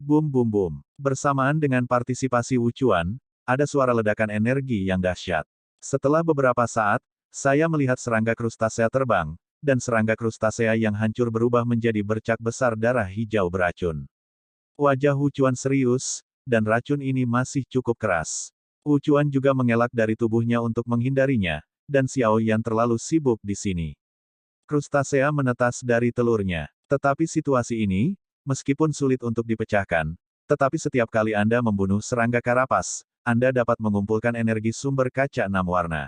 Bum bum bum. Bersamaan dengan partisipasi Wuchuan, ada suara ledakan energi yang dahsyat. Setelah beberapa saat, saya melihat serangga krustasea terbang, dan serangga krustasea yang hancur berubah menjadi bercak besar darah hijau beracun. Wajah Wuchuan serius, dan racun ini masih cukup keras. Wuchuan juga mengelak dari tubuhnya untuk menghindarinya, dan Xiao Yan terlalu sibuk di sini. Krustasea menetas dari telurnya. Tetapi situasi ini, meskipun sulit untuk dipecahkan, tetapi setiap kali Anda membunuh serangga karapas, Anda dapat mengumpulkan energi sumber kaca 6 warna.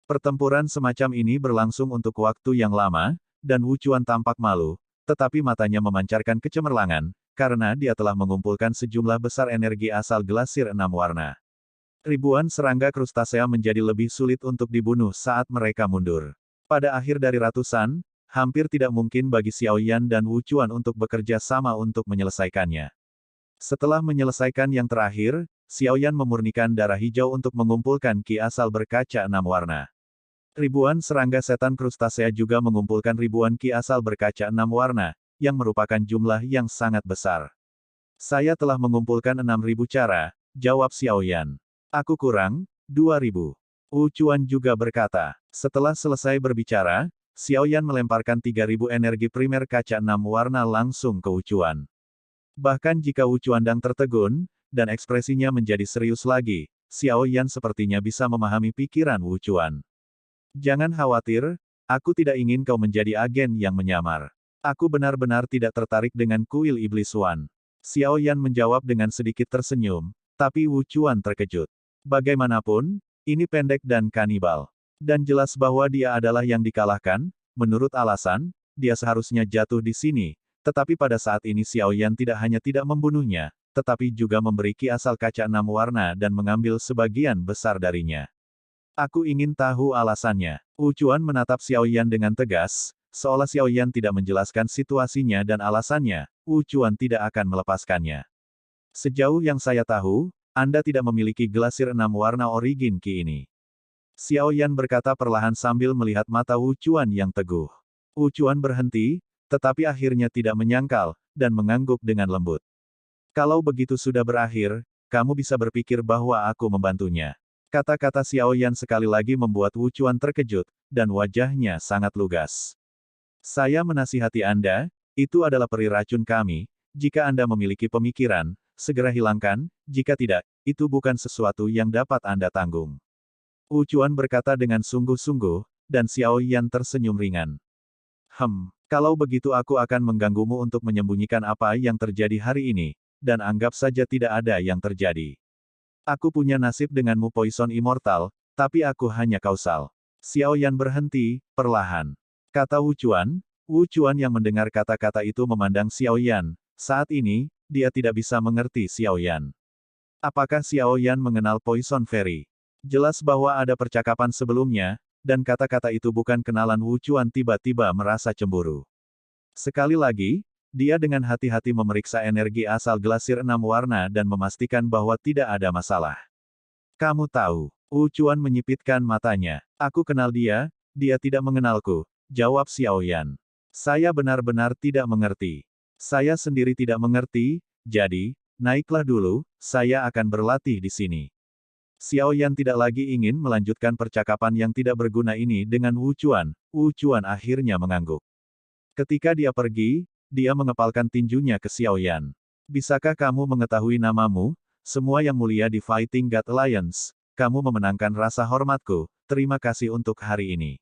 Pertempuran semacam ini berlangsung untuk waktu yang lama, dan Wuchuan tampak malu, tetapi matanya memancarkan kecemerlangan, karena dia telah mengumpulkan sejumlah besar energi asal glasir 6 warna. Ribuan serangga krustasea menjadi lebih sulit untuk dibunuh saat mereka mundur. Pada akhir dari ratusan, hampir tidak mungkin bagi Xiao Yan dan Wuchuan untuk bekerja sama untuk menyelesaikannya. Setelah menyelesaikan yang terakhir, Xiao Yan memurnikan darah hijau untuk mengumpulkan ki asal berkaca 6 warna. Ribuan serangga setan krustasea juga mengumpulkan ribuan ki asal berkaca 6 warna, yang merupakan jumlah yang sangat besar. Saya telah mengumpulkan 6.000 cara, jawab Xiao Yan. Aku kurang, 2.000. Wuchuan juga berkata. Setelah selesai berbicara, Xiao Yan melemparkan 3.000 energi primer kaca 6 warna langsung ke Wuchuan. Bahkan jika Wuchuan sedang tertegun, dan ekspresinya menjadi serius lagi, Xiao Yan sepertinya bisa memahami pikiran Wuchuan. Jangan khawatir, aku tidak ingin kau menjadi agen yang menyamar. Aku benar-benar tidak tertarik dengan kuil iblis Wan. Xiao Yan menjawab dengan sedikit tersenyum, tapi Wuchuan terkejut. Bagaimanapun, ini pendek dan kanibal. Dan jelas bahwa dia adalah yang dikalahkan, menurut alasan, dia seharusnya jatuh di sini, tetapi pada saat ini Xiao Yan tidak hanya tidak membunuhnya, tetapi juga memberi ki asal kaca 6 warna dan mengambil sebagian besar darinya. Aku ingin tahu alasannya. Wuchuan menatap Xiao Yan dengan tegas, seolah Xiao Yan tidak menjelaskan situasinya dan alasannya, Wuchuan tidak akan melepaskannya. Sejauh yang saya tahu, Anda tidak memiliki glasir 6 warna origin ki ini. Xiao Yan berkata perlahan sambil melihat mata Wuchuan yang teguh. Wuchuan berhenti, tetapi akhirnya tidak menyangkal, dan mengangguk dengan lembut. Kalau begitu sudah berakhir, kamu bisa berpikir bahwa aku membantunya. Kata-kata Xiao Yan sekali lagi membuat Wuchuan terkejut, dan wajahnya sangat lugas. Saya menasihati Anda, itu adalah peri racun kami, jika Anda memiliki pemikiran, segera hilangkan, jika tidak, itu bukan sesuatu yang dapat Anda tanggung. Wuchuan berkata dengan sungguh-sungguh, dan Xiao Yan tersenyum ringan. Kalau begitu aku akan mengganggumu untuk menyembunyikan apa yang terjadi hari ini, dan anggap saja tidak ada yang terjadi. Aku punya nasib denganmu Poison Immortal, tapi aku hanya kausal. Xiao Yan berhenti, perlahan. Kata Wuchuan. Wuchuan yang mendengar kata-kata itu memandang Xiao Yan. Saat ini, dia tidak bisa mengerti Xiao Yan. Apakah Xiao Yan mengenal Poison Fairy? Jelas bahwa ada percakapan sebelumnya, dan kata-kata itu bukan kenalan. Wuchuan tiba-tiba merasa cemburu. Sekali lagi, dia dengan hati-hati memeriksa energi asal glasir 6 warna dan memastikan bahwa tidak ada masalah. Kamu tahu, Wuchuan menyipitkan matanya. Aku kenal dia, dia tidak mengenalku, jawab Xiao Yan. Saya benar-benar tidak mengerti. Saya sendiri tidak mengerti, jadi, naiklah dulu, saya akan berlatih di sini. Xiao Yan tidak lagi ingin melanjutkan percakapan yang tidak berguna ini dengan Wuchuan. Wuchuan akhirnya mengangguk. Ketika dia pergi, dia mengepalkan tinjunya ke Xiao Yan. Bisakah kamu mengetahui namamu? Semua yang mulia di Fighting God Alliance, kamu memenangkan rasa hormatku, terima kasih untuk hari ini.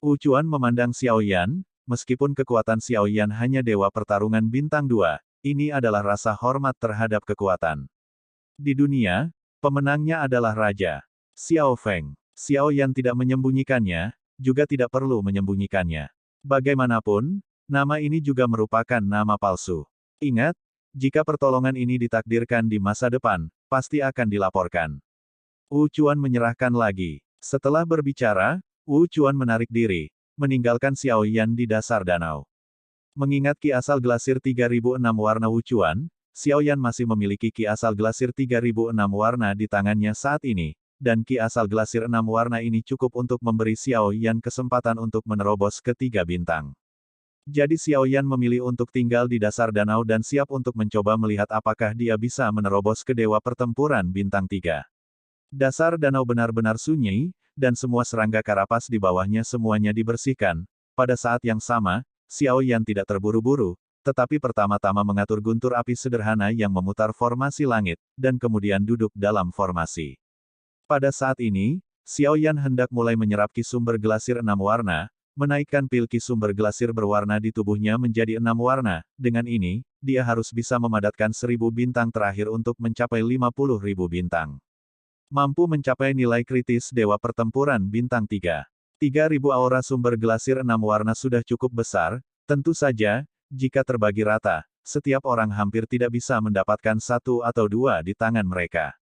Wuchuan memandang Xiao Yan, meskipun kekuatan Xiao Yan hanya dewa pertarungan bintang 2, ini adalah rasa hormat terhadap kekuatan. Di dunia, pemenangnya adalah Raja Xiao Feng. Xiao Yan tidak menyembunyikannya, juga tidak perlu menyembunyikannya. Bagaimanapun, nama ini juga merupakan nama palsu. Ingat, jika pertolongan ini ditakdirkan di masa depan, pasti akan dilaporkan. Wuchuan menyerahkan lagi. Setelah berbicara, Wuchuan menarik diri, meninggalkan Xiao Yan di dasar danau. Mengingat ki asal glasir 3006 warna Wuchuan, Xiao Yan masih memiliki ki asal glasir 3006 warna di tangannya saat ini, dan ki asal glasir 6 warna ini cukup untuk memberi Xiao Yan kesempatan untuk menerobos ke 3 bintang. Jadi Xiaoyan memilih untuk tinggal di dasar danau dan siap untuk mencoba melihat apakah dia bisa menerobos ke Dewa Pertempuran Bintang 3. Dasar danau benar-benar sunyi, dan semua serangga karapas di bawahnya semuanya dibersihkan. Pada saat yang sama, Xiaoyan tidak terburu-buru, tetapi pertama-tama mengatur guntur api sederhana yang memutar formasi langit, dan kemudian duduk dalam formasi. Pada saat ini, Xiaoyan hendak mulai menyerap ki sumber gelasir 6 warna, menaikkan pil ki sumber gelasir berwarna di tubuhnya menjadi 6 warna. Dengan ini, dia harus bisa memadatkan 1000 bintang terakhir untuk mencapai 50.000 bintang. Mampu mencapai nilai kritis Dewa Pertempuran Bintang 3. 3000 aura sumber gelasir 6 warna sudah cukup besar, tentu saja, jika terbagi rata, setiap orang hampir tidak bisa mendapatkan satu atau dua di tangan mereka.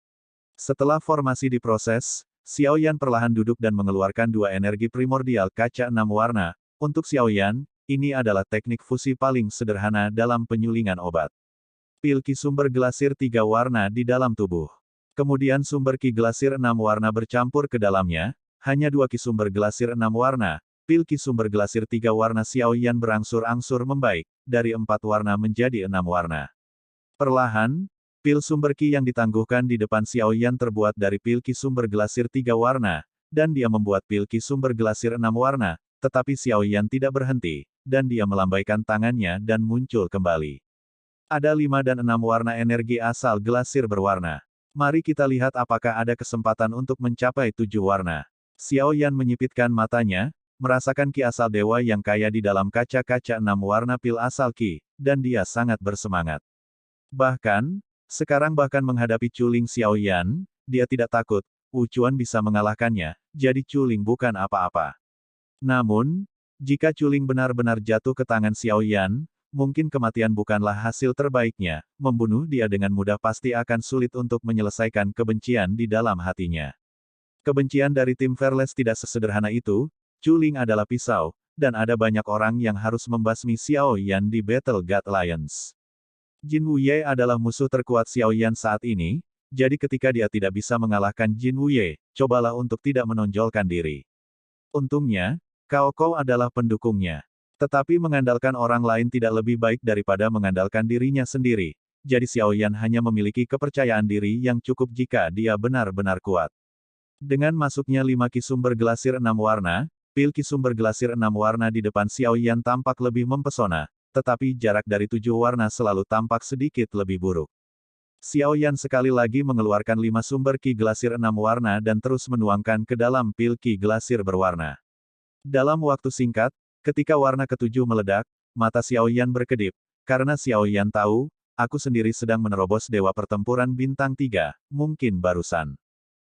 Setelah formasi diproses, Xiaoyan perlahan duduk dan mengeluarkan dua energi primordial kaca 6 warna. Untuk Xiaoyan, ini adalah teknik fusi paling sederhana dalam penyulingan obat. Pil ki sumber gelasir 3 warna di dalam tubuh. Kemudian sumber ki gelasir 6 warna bercampur ke dalamnya, hanya 2 ki sumber gelasir 6 warna. Pil ki sumber gelasir 3 warna Xiaoyan berangsur-angsur membaik, dari 4 warna menjadi 6 warna. Perlahan, pil sumber ki yang ditangguhkan di depan Xiaoyan terbuat dari pil ki sumber gelasir 3 warna, dan dia membuat pil ki sumber gelasir 6 warna, tetapi Xiaoyan tidak berhenti, dan dia melambaikan tangannya dan muncul kembali. Ada 5 dan 6 warna energi asal gelasir berwarna. Mari kita lihat apakah ada kesempatan untuk mencapai 7 warna. Xiaoyan menyipitkan matanya, merasakan ki asal dewa yang kaya di dalam kaca-kaca 6 warna pil asal ki, dan dia sangat bersemangat. Bahkan, sekarang menghadapi Culing Xiaoyan, dia tidak takut, Wuchuan bisa mengalahkannya, jadi Culing bukan apa-apa. Namun, jika Culing benar-benar jatuh ke tangan Xiaoyan, mungkin kematian bukanlah hasil terbaiknya, membunuh dia dengan mudah pasti akan sulit untuk menyelesaikan kebencian di dalam hatinya. Kebencian dari tim Fearless tidak sesederhana itu, Culing adalah pisau, dan ada banyak orang yang harus membasmi Xiaoyan di Battle God Lions. Jin Wuye adalah musuh terkuat Xiaoyan saat ini, jadi ketika dia tidak bisa mengalahkan Jin Wuye, cobalah untuk tidak menonjolkan diri. Untungnya, Cao Kou adalah pendukungnya. Tetapi mengandalkan orang lain tidak lebih baik daripada mengandalkan dirinya sendiri, jadi Xiaoyan hanya memiliki kepercayaan diri yang cukup jika dia benar-benar kuat. Dengan masuknya 5 ki sumber gelasir 6 warna, pil ki sumber gelasir 6 warna di depan Xiaoyan tampak lebih mempesona, tetapi jarak dari 7 warna selalu tampak sedikit lebih buruk. Xiaoyan sekali lagi mengeluarkan 5 sumber ki gelasir 6 warna dan terus menuangkan ke dalam pil ki gelasir berwarna. Dalam waktu singkat, ketika warna ketujuh meledak, mata Xiaoyan berkedip, karena Xiaoyan tahu, aku sendiri sedang menerobos Dewa Pertempuran Bintang 3, mungkin barusan.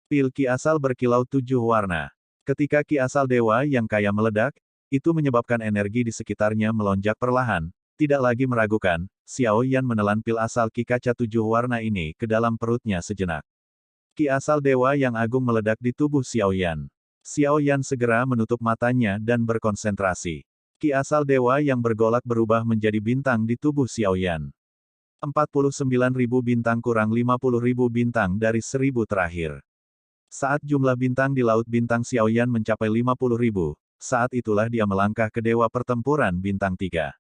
Pil ki asal berkilau 7 warna. Ketika ki asal dewa yang kaya meledak, itu menyebabkan energi di sekitarnya melonjak perlahan. Tidak lagi meragukan, Xiaoyan menelan pil asal ki kaca 7 warna ini ke dalam perutnya sejenak. Ki asal dewa yang agung meledak di tubuh Xiaoyan. Xiaoyan segera menutup matanya dan berkonsentrasi. Ki asal dewa yang bergolak berubah menjadi bintang di tubuh Xiaoyan. 49.000 bintang kurang 50.000 bintang dari 1000 terakhir. Saat jumlah bintang di Laut Bintang Xiaoyan mencapai 50.000, saat itulah dia melangkah ke Dewa Pertempuran Bintang 3.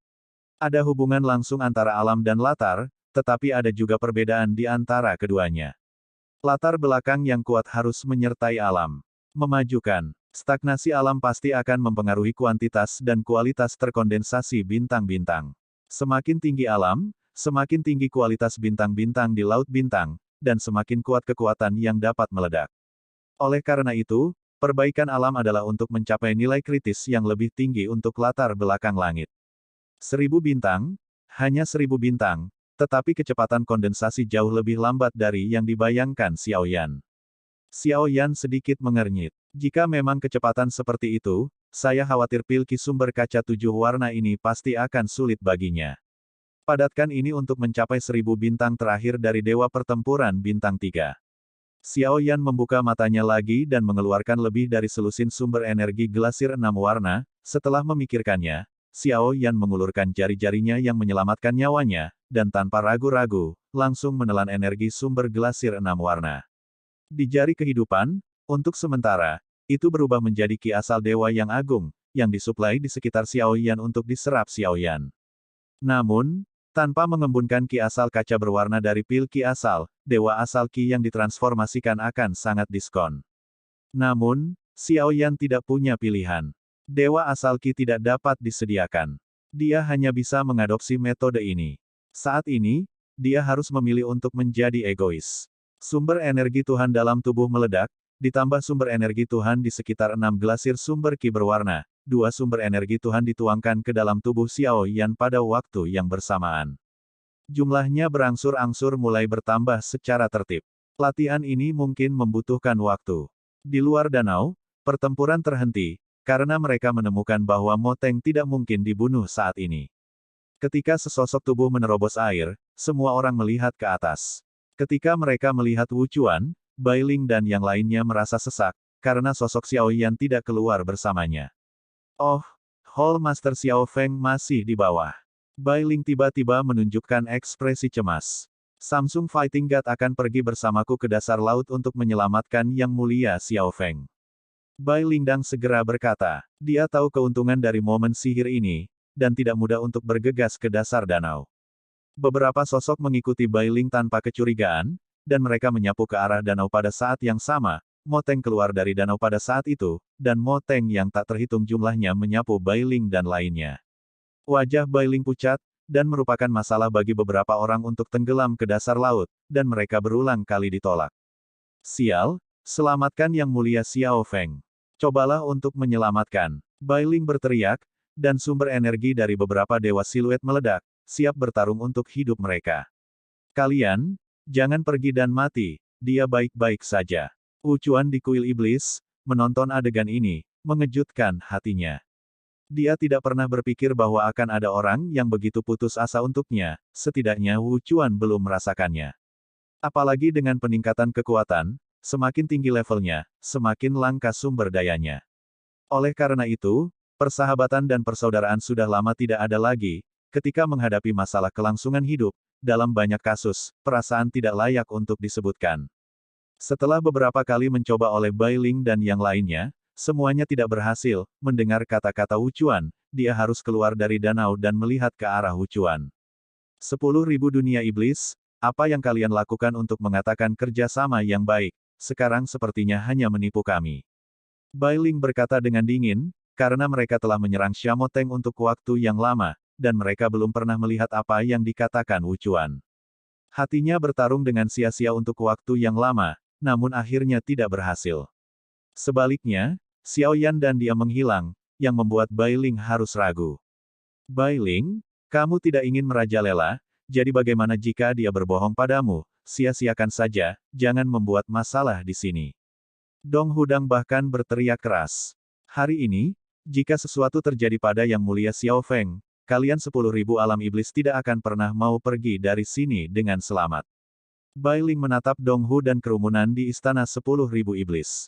Ada hubungan langsung antara alam dan latar, tetapi ada juga perbedaan di antara keduanya. Latar belakang yang kuat harus menyertai alam. Memajukan. Stagnasi alam pasti akan mempengaruhi kuantitas dan kualitas terkondensasi bintang-bintang. Semakin tinggi alam, semakin tinggi kualitas bintang-bintang di Laut Bintang, dan semakin kuat kekuatan yang dapat meledak. Oleh karena itu, perbaikan alam adalah untuk mencapai nilai kritis yang lebih tinggi untuk latar belakang langit. 1000 bintang, hanya 1000 bintang, tetapi kecepatan kondensasi jauh lebih lambat dari yang dibayangkan Xiaoyan. Xiaoyan sedikit mengernyit. Jika memang kecepatan seperti itu, saya khawatir pil ki sumber kaca 7 warna ini pasti akan sulit baginya. Padatkan ini untuk mencapai 1000 bintang terakhir dari Dewa Pertempuran Bintang 3. Xiaoyan membuka matanya lagi dan mengeluarkan lebih dari selusin sumber energi gelasir 6 warna. Setelah memikirkannya, Xiaoyan mengulurkan jari-jarinya yang menyelamatkan nyawanya, dan tanpa ragu-ragu, langsung menelan energi sumber gelasir 6 warna. Di jari kehidupan, untuk sementara, itu berubah menjadi ki asal dewa yang agung, yang disuplai di sekitar Xiaoyan untuk diserap Xiaoyan. Namun, tanpa mengembunkan ki asal kaca berwarna dari pil ki asal, dewa asal ki yang ditransformasikan akan sangat diskon. Namun, Xiaoyan tidak punya pilihan. Dewa asal ki tidak dapat disediakan. Dia hanya bisa mengadopsi metode ini. Saat ini, dia harus memilih untuk menjadi egois. Sumber energi Tuhan dalam tubuh meledak, ditambah sumber energi Tuhan di sekitar 6 glasir sumber ki berwarna, 2 sumber energi Tuhan dituangkan ke dalam tubuh Xiaoyan pada waktu yang bersamaan. Jumlahnya berangsur-angsur mulai bertambah secara tertib. Latihan ini mungkin membutuhkan waktu. Di luar danau, pertempuran terhenti, karena mereka menemukan bahwa Moteng tidak mungkin dibunuh saat ini. Ketika sesosok tubuh menerobos air, semua orang melihat ke atas. Ketika mereka melihat Wu Chuan, Bai Ling dan yang lainnya merasa sesak, karena sosok Xiaoyan tidak keluar bersamanya. Oh, Hall Master Xiao Feng masih di bawah. Bai Ling tiba-tiba menunjukkan ekspresi cemas. Samsung Fighting God akan pergi bersamaku ke dasar laut untuk menyelamatkan Yang Mulia Xiao Feng. Bai Lingdang segera berkata, dia tahu keuntungan dari momen sihir ini, dan tidak mudah untuk bergegas ke dasar danau. Beberapa sosok mengikuti Bai Ling tanpa kecurigaan, dan mereka menyapu ke arah danau pada saat yang sama. Moteng keluar dari danau pada saat itu, dan Moteng yang tak terhitung jumlahnya menyapu Bai Ling dan lainnya. Wajah Bai Ling pucat, dan merupakan masalah bagi beberapa orang untuk tenggelam ke dasar laut, dan mereka berulang kali ditolak. Sial, selamatkan Yang Mulia Xiao Feng. Cobalah untuk menyelamatkan. Bai Ling berteriak, dan sumber energi dari beberapa dewa siluet meledak, siap bertarung untuk hidup mereka. Kalian, jangan pergi dan mati, dia baik-baik saja. Wu Chuan di kuil iblis, menonton adegan ini, mengejutkan hatinya. Dia tidak pernah berpikir bahwa akan ada orang yang begitu putus asa untuknya, setidaknya Wu Chuan belum merasakannya. Apalagi dengan peningkatan kekuatan, semakin tinggi levelnya, semakin langka sumber dayanya. Oleh karena itu, persahabatan dan persaudaraan sudah lama tidak ada lagi. Ketika menghadapi masalah kelangsungan hidup, dalam banyak kasus, perasaan tidak layak untuk disebutkan. Setelah beberapa kali mencoba oleh Bai Ling dan yang lainnya, semuanya tidak berhasil. Mendengar kata-kata Wu Chuan, dia harus keluar dari danau dan melihat ke arah Wu Chuan. 10.000 dunia iblis, apa yang kalian lakukan untuk mengatakan kerjasama yang baik, sekarang sepertinya hanya menipu kami. Bai Ling berkata dengan dingin, karena mereka telah menyerang Shamoteng untuk waktu yang lama, dan mereka belum pernah melihat apa yang dikatakan Wu Chuan. Hatinya bertarung dengan sia-sia untuk waktu yang lama, namun akhirnya tidak berhasil. Sebaliknya, Xiaoyan dan dia menghilang, yang membuat Bai Ling harus ragu. Bai Ling, kamu tidak ingin merajalela, jadi bagaimana jika dia berbohong padamu? Sia-siakan saja, jangan membuat masalah di sini. Dong Hudang bahkan berteriak keras. Hari ini, jika sesuatu terjadi pada Yang Mulia Xiao Feng, kalian 10.000 alam iblis tidak akan pernah mau pergi dari sini dengan selamat. Bai Ling menatap Dong Hu dan kerumunan di istana 10.000 iblis.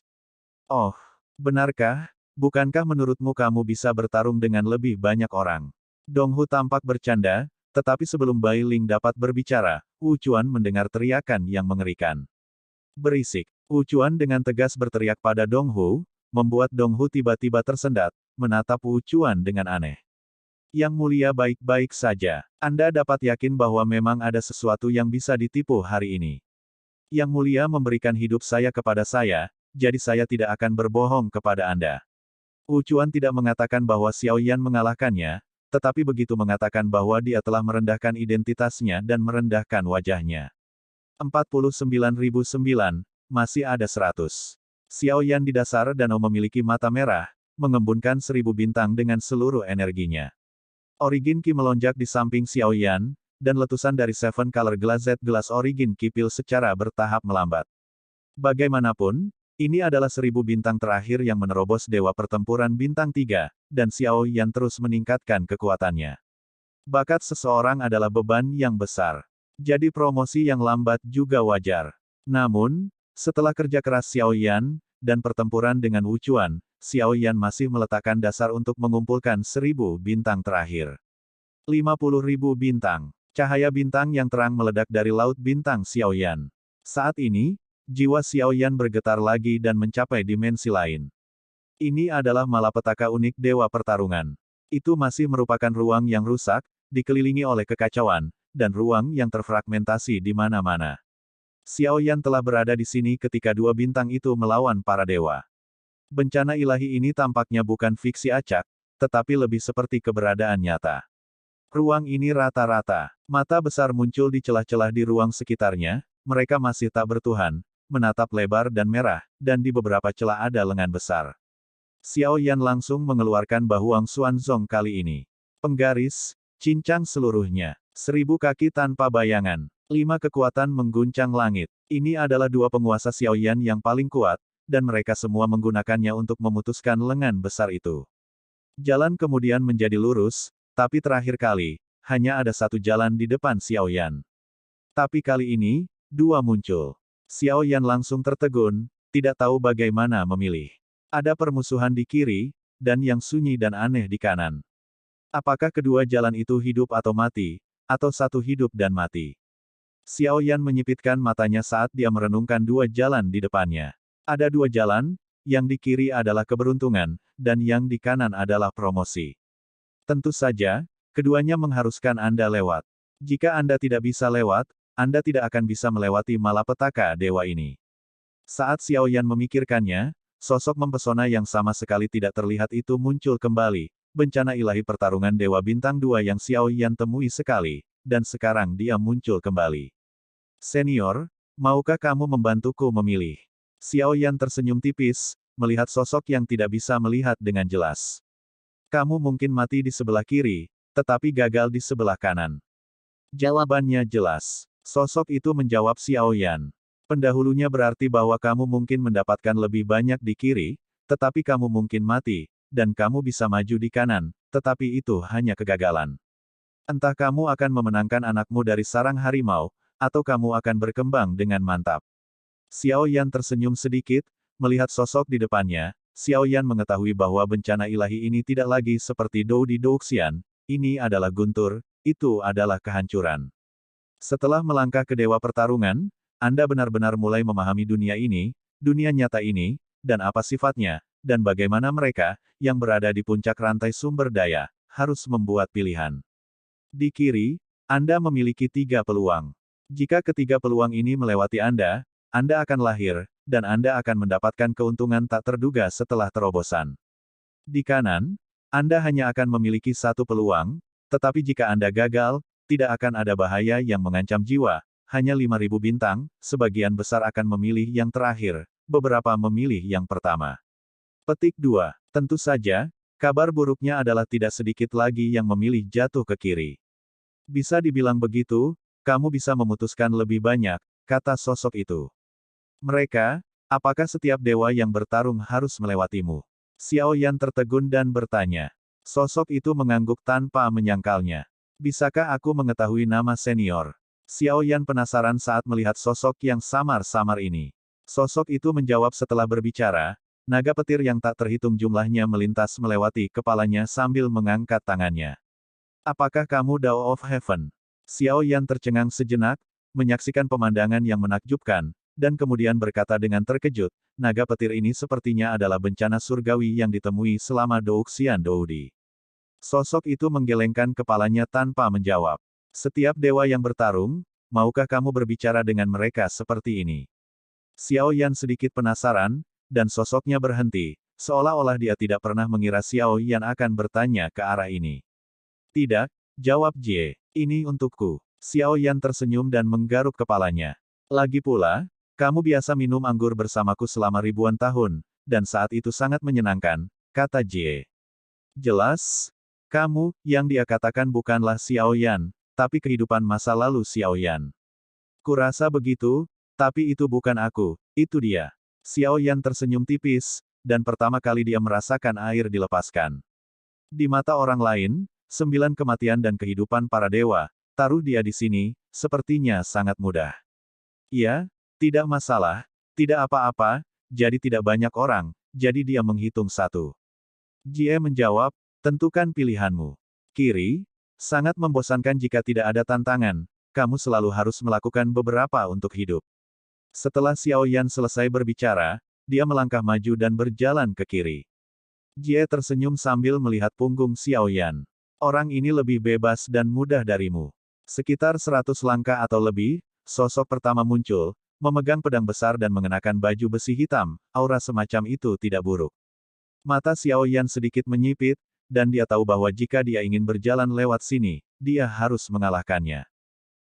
Oh, benarkah? Bukankah menurutmu kamu bisa bertarung dengan lebih banyak orang? Dong Hu tampak bercanda, tetapi sebelum Bai Ling dapat berbicara, Wu Chuan mendengar teriakan yang mengerikan. Berisik. Wu Chuan dengan tegas berteriak pada Dong Hu, membuat Dong Hu tiba-tiba tersendat, menatap Wu Chuan dengan aneh. Yang Mulia baik-baik saja. Anda dapat yakin bahwa memang ada sesuatu yang bisa ditipu hari ini. Yang Mulia memberikan hidup saya kepada saya, jadi saya tidak akan berbohong kepada Anda. Wu Chuan tidak mengatakan bahwa Xiaoyan mengalahkannya, tetapi begitu mengatakan bahwa dia telah merendahkan identitasnya dan merendahkan wajahnya. 49.009, masih ada 100. Xiaoyan di dasar danau memiliki mata merah, mengembunkan 1000 bintang dengan seluruh energinya. Origin Ki melonjak di samping Xiaoyan, dan letusan dari Seven Color Glazed Glass Origin Ki Pil secara bertahap melambat. Bagaimanapun, ini adalah 1000 bintang terakhir yang menerobos Dewa Pertempuran Bintang 3, dan Xiaoyan terus meningkatkan kekuatannya. Bakat seseorang adalah beban yang besar. Jadi promosi yang lambat juga wajar. Namun, setelah kerja keras Xiaoyan, dan pertempuran dengan Wu Chuan, Xiaoyan masih meletakkan dasar untuk mengumpulkan 1000 bintang terakhir. 50.000 bintang. Cahaya bintang yang terang meledak dari laut bintang Xiaoyan. Saat ini, jiwa Xiaoyan bergetar lagi dan mencapai dimensi lain. Ini adalah malapetaka unik Dewa Pertarungan. Itu masih merupakan ruang yang rusak, dikelilingi oleh kekacauan, dan ruang yang terfragmentasi di mana-mana. Xiao Yan telah berada di sini ketika dua bintang itu melawan para dewa. Bencana ilahi ini tampaknya bukan fiksi acak, tetapi lebih seperti keberadaan nyata. Ruang ini rata-rata. Mata besar muncul di celah-celah di ruang sekitarnya, mereka masih tak bertuhan, menatap lebar dan merah, dan di beberapa celah ada lengan besar. Xiao Yan langsung mengeluarkan Bahuang Xuanzong kali ini. Penggaris, cincang seluruhnya. 1000 kaki tanpa bayangan. 5 kekuatan mengguncang langit. Ini adalah dua penguasa Xiao Yan yang paling kuat, dan mereka semua menggunakannya untuk memutuskan lengan besar itu. Jalan kemudian menjadi lurus, tapi terakhir kali, hanya ada satu jalan di depan Xiao Yan. Tapi kali ini, dua muncul. Xiao Yan langsung tertegun, tidak tahu bagaimana memilih. Ada permusuhan di kiri, dan yang sunyi dan aneh di kanan. Apakah kedua jalan itu hidup atau mati, atau satu hidup dan mati? Xiao Yan menyipitkan matanya saat dia merenungkan dua jalan di depannya. Ada dua jalan, yang di kiri adalah keberuntungan, dan yang di kanan adalah promosi. Tentu saja, keduanya mengharuskan Anda lewat. Jika Anda tidak bisa lewat, Anda tidak akan bisa melewati malapetaka dewa ini. Saat Xiao Yan memikirkannya, sosok mempesona yang sama sekali tidak terlihat itu muncul kembali, bencana ilahi pertarungan Dewa Bintang 2 yang Xiao Yan temui sekali, dan sekarang dia muncul kembali. Senior, maukah kamu membantuku memilih? Xiao Yan tersenyum tipis, melihat sosok yang tidak bisa melihat dengan jelas. Kamu mungkin mati di sebelah kiri, tetapi gagal di sebelah kanan. Jawabannya jelas. Sosok itu menjawab Xiao Yan. Pendahulunya berarti bahwa kamu mungkin mendapatkan lebih banyak di kiri, tetapi kamu mungkin mati, dan kamu bisa maju di kanan, tetapi itu hanya kegagalan. Entah kamu akan memenangkan anakmu dari sarang harimau, atau kamu akan berkembang dengan mantap. Xiao Yan tersenyum sedikit, melihat sosok di depannya. Xiao Yan mengetahui bahwa bencana ilahi ini tidak lagi seperti Dou di Douxian, ini adalah guntur, itu adalah kehancuran. Setelah melangkah ke Dewa Pertarungan, Anda benar-benar mulai memahami dunia ini, dunia nyata ini, dan apa sifatnya, dan bagaimana mereka, yang berada di puncak rantai sumber daya, harus membuat pilihan. Di kiri, Anda memiliki 3 peluang. Jika ketiga peluang ini melewati Anda akan lahir, dan Anda akan mendapatkan keuntungan tak terduga setelah terobosan. Di kanan, Anda hanya akan memiliki 1 peluang, tetapi jika Anda gagal, tidak akan ada bahaya yang mengancam jiwa, hanya 5.000 bintang, sebagian besar akan memilih yang terakhir, beberapa memilih yang pertama. Petik 2. Tentu saja, kabar buruknya adalah tidak sedikit lagi yang memilih jatuh ke kiri. Bisa dibilang begitu, kamu bisa memutuskan lebih banyak, kata sosok itu. Mereka, apakah setiap dewa yang bertarung harus melewatimu? Xiao Yan tertegun dan bertanya. Sosok itu mengangguk tanpa menyangkalnya. Bisakah aku mengetahui nama senior? Xiao Yan penasaran saat melihat sosok yang samar-samar ini. Sosok itu menjawab setelah berbicara, naga petir yang tak terhitung jumlahnya melintas melewati kepalanya sambil mengangkat tangannya. Apakah kamu Dao of Heaven? Xiao Yan tercengang sejenak, menyaksikan pemandangan yang menakjubkan, dan kemudian berkata dengan terkejut, naga petir ini sepertinya adalah bencana surgawi yang ditemui selama Douxian Doudi. Sosok itu menggelengkan kepalanya tanpa menjawab. Setiap dewa yang bertarung, maukah kamu berbicara dengan mereka seperti ini? Xiao Yan sedikit penasaran, dan sosoknya berhenti, seolah-olah dia tidak pernah mengira Xiao Yan akan bertanya ke arah ini. Tidak, jawab Jie, ini untukku. Xiao Yan tersenyum dan menggaruk kepalanya. Lagi pula, kamu biasa minum anggur bersamaku selama ribuan tahun, dan saat itu sangat menyenangkan, kata Jie. Jelas, kamu, yang dia katakan bukanlah Xiao Yan, tapi kehidupan masa lalu Xiao Yan. Kurasa begitu, tapi itu bukan aku, itu dia. Xiao Yan tersenyum tipis, dan pertama kali dia merasakan air dilepaskan. Di mata orang lain, 9 kematian dan kehidupan para dewa, taruh dia di sini, sepertinya sangat mudah. Iya, tidak masalah, tidak apa-apa, jadi tidak banyak orang, jadi dia menghitung 1. Jie menjawab, tentukan pilihanmu. Kiri, sangat membosankan jika tidak ada tantangan, kamu selalu harus melakukan beberapa untuk hidup. Setelah Xiao Yan selesai berbicara, dia melangkah maju dan berjalan ke kiri. Jie tersenyum sambil melihat punggung Xiao Yan. Orang ini lebih bebas dan mudah darimu. Sekitar 100 langkah atau lebih, sosok pertama muncul, memegang pedang besar dan mengenakan baju besi hitam, aura semacam itu tidak buruk. Mata Xiao Yan sedikit menyipit, dan dia tahu bahwa jika dia ingin berjalan lewat sini, dia harus mengalahkannya.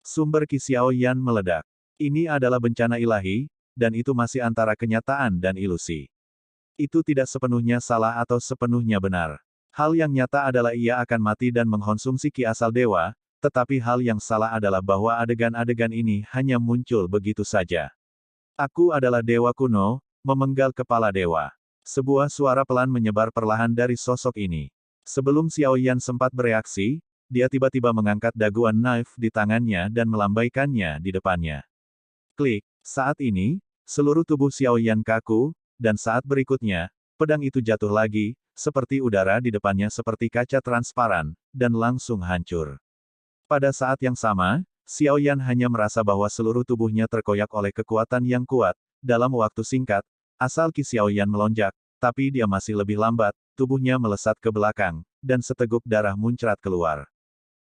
Sumber Qi Xiao Yan meledak. Ini adalah bencana ilahi, dan itu masih antara kenyataan dan ilusi. Itu tidak sepenuhnya salah atau sepenuhnya benar. Hal yang nyata adalah ia akan mati dan mengkonsumsi Qi asal dewa, tetapi hal yang salah adalah bahwa adegan-adegan ini hanya muncul begitu saja. Aku adalah dewa kuno, memenggal kepala dewa. Sebuah suara pelan menyebar perlahan dari sosok ini. Sebelum Xiao Yan sempat bereaksi, dia tiba-tiba mengangkat daguan knife di tangannya dan melambaikannya di depannya. Klik. Saat ini, seluruh tubuh Xiao Yan kaku, dan saat berikutnya, pedang itu jatuh lagi, seperti udara di depannya seperti kaca transparan, dan langsung hancur. Pada saat yang sama, Xiao Yan hanya merasa bahwa seluruh tubuhnya terkoyak oleh kekuatan yang kuat. Dalam waktu singkat, asal Qi Xiao Yan melonjak, tapi dia masih lebih lambat, tubuhnya melesat ke belakang, dan seteguk darah muncrat keluar.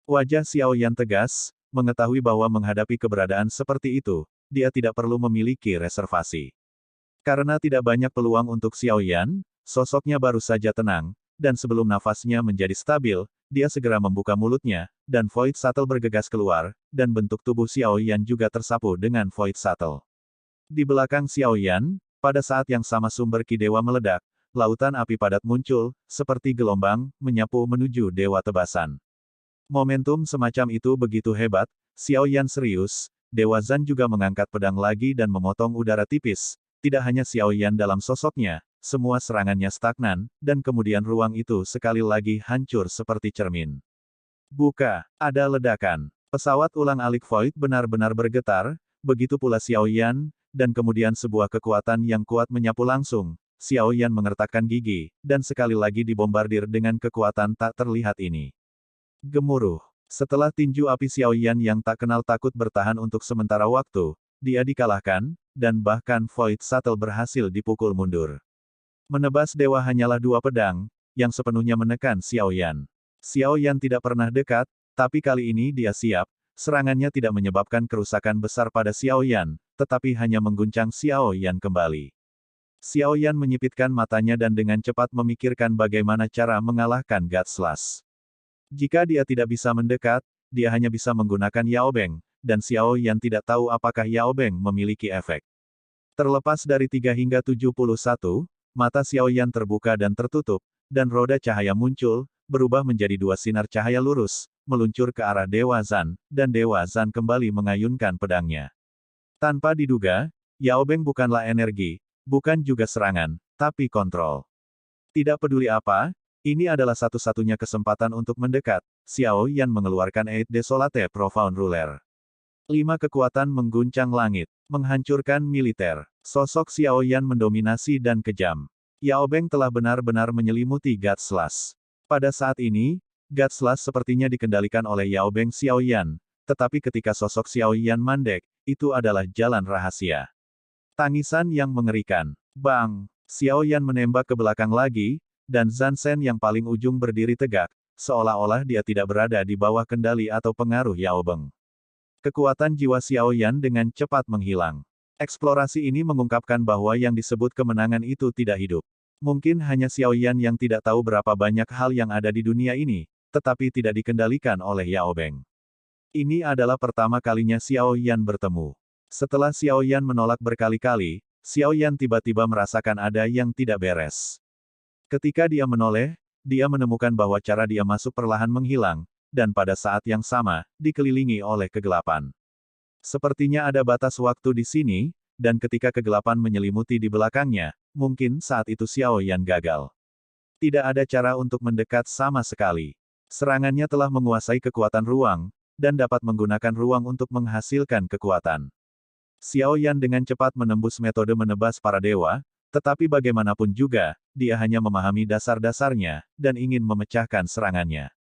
Wajah Xiao Yan tegas, mengetahui bahwa menghadapi keberadaan seperti itu, dia tidak perlu memiliki reservasi. Karena tidak banyak peluang untuk Xiao Yan, sosoknya baru saja tenang, dan sebelum nafasnya menjadi stabil, dia segera membuka mulutnya, dan Void Shuttle bergegas keluar, dan bentuk tubuh Xiao Yan juga tersapu dengan Void Shuttle. Di belakang Xiao Yan, pada saat yang sama sumber Qi Dewa meledak, lautan api padat muncul, seperti gelombang, menyapu menuju Dewa Tebasan. Momentum semacam itu begitu hebat, Xiao Yan serius, Dewa Zan juga mengangkat pedang lagi dan memotong udara tipis. Tidak hanya Xiao Yan dalam sosoknya, semua serangannya stagnan, dan kemudian ruang itu sekali lagi hancur seperti cermin. Buka, ada ledakan. Pesawat ulang-alik Void benar-benar bergetar, begitu pula Xiao Yan, dan kemudian sebuah kekuatan yang kuat menyapu langsung. Xiao Yan mengertakkan gigi, dan sekali lagi dibombardir dengan kekuatan tak terlihat ini. Gemuruh. Setelah tinju api Xiao Yan yang tak kenal takut bertahan untuk sementara waktu, dia dikalahkan, dan bahkan Void Shuttle berhasil dipukul mundur. Menebas dewa hanyalah dua pedang, yang sepenuhnya menekan Xiao Yan. Xiao Yan tidak pernah dekat, tapi kali ini dia siap, serangannya tidak menyebabkan kerusakan besar pada Xiao Yan, tetapi hanya mengguncang Xiao Yan kembali. Xiao Yan menyipitkan matanya dan dengan cepat memikirkan bagaimana cara mengalahkan God Slash. Jika dia tidak bisa mendekat, dia hanya bisa menggunakan Yao Beng, dan Xiao Yan tidak tahu apakah Yao Beng memiliki efek. Terlepas dari 3 hingga 71, mata Xiao Yan terbuka dan tertutup, dan roda cahaya muncul, berubah menjadi dua sinar cahaya lurus, meluncur ke arah Dewa Zan, dan Dewa Zan kembali mengayunkan pedangnya. Tanpa diduga, Yao Beng bukanlah energi, bukan juga serangan, tapi kontrol. Tidak peduli apa, ini adalah satu-satunya kesempatan untuk mendekat. Xiao Yan mengeluarkan Eid Desolate Profound Ruler. 5 kekuatan mengguncang langit, menghancurkan militer. Sosok Xiao Yan mendominasi dan kejam. Yao Beng telah benar-benar menyelimuti God Slash. Pada saat ini, God Slash sepertinya dikendalikan oleh Yao Beng Xiao Yan, tetapi ketika sosok Xiao Yan mandek, itu adalah jalan rahasia. Tangisan yang mengerikan. Bang! Xiao Yan menembak ke belakang lagi, dan Zan Shen yang paling ujung berdiri tegak, seolah-olah dia tidak berada di bawah kendali atau pengaruh Yao Beng. Kekuatan jiwa Xiao Yan dengan cepat menghilang. Eksplorasi ini mengungkapkan bahwa yang disebut kemenangan itu tidak hidup. Mungkin hanya Xiao Yan yang tidak tahu berapa banyak hal yang ada di dunia ini, tetapi tidak dikendalikan oleh Yao Beng. Ini adalah pertama kalinya Xiao Yan bertemu. Setelah Xiao Yan menolak berkali-kali, Xiao Yan tiba-tiba merasakan ada yang tidak beres. Ketika dia menoleh, dia menemukan bahwa cara dia masuk perlahan menghilang, dan pada saat yang sama, dikelilingi oleh kegelapan. Sepertinya ada batas waktu di sini, dan ketika kegelapan menyelimuti di belakangnya, mungkin saat itu Xiao Yan gagal. Tidak ada cara untuk mendekat sama sekali. Serangannya telah menguasai kekuatan ruang, dan dapat menggunakan ruang untuk menghasilkan kekuatan. Xiao Yan dengan cepat menembus metode menebas para dewa, tetapi bagaimanapun juga, dia hanya memahami dasar-dasarnya, dan ingin memecahkan serangannya.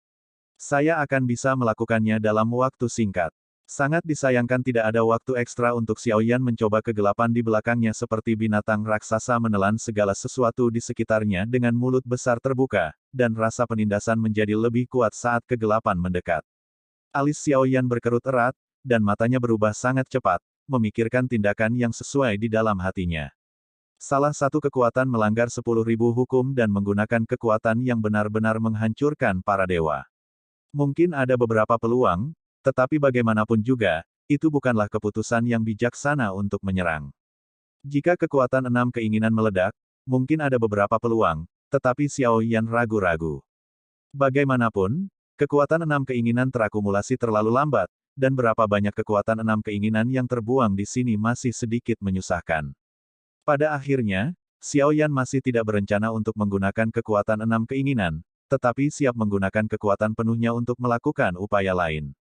Saya akan bisa melakukannya dalam waktu singkat. Sangat disayangkan tidak ada waktu ekstra untuk Xiaoyan mencoba kegelapan di belakangnya seperti binatang raksasa menelan segala sesuatu di sekitarnya dengan mulut besar terbuka, dan rasa penindasan menjadi lebih kuat saat kegelapan mendekat. Alis Xiaoyan berkerut erat, dan matanya berubah sangat cepat, memikirkan tindakan yang sesuai di dalam hatinya. Salah satu kekuatan melanggar 10.000 hukum dan menggunakan kekuatan yang benar-benar menghancurkan para dewa. Mungkin ada beberapa peluang, tetapi bagaimanapun juga, itu bukanlah keputusan yang bijaksana untuk menyerang. Jika kekuatan 6 keinginan meledak, mungkin ada beberapa peluang, tetapi Xiao Yan ragu-ragu. Bagaimanapun, kekuatan 6 keinginan terakumulasi terlalu lambat, dan berapa banyak kekuatan 6 keinginan yang terbuang di sini masih sedikit menyusahkan. Pada akhirnya, Xiao Yan masih tidak berencana untuk menggunakan kekuatan 6 keinginan, tetapi siap menggunakan kekuatan penuhnya untuk melakukan upaya lain.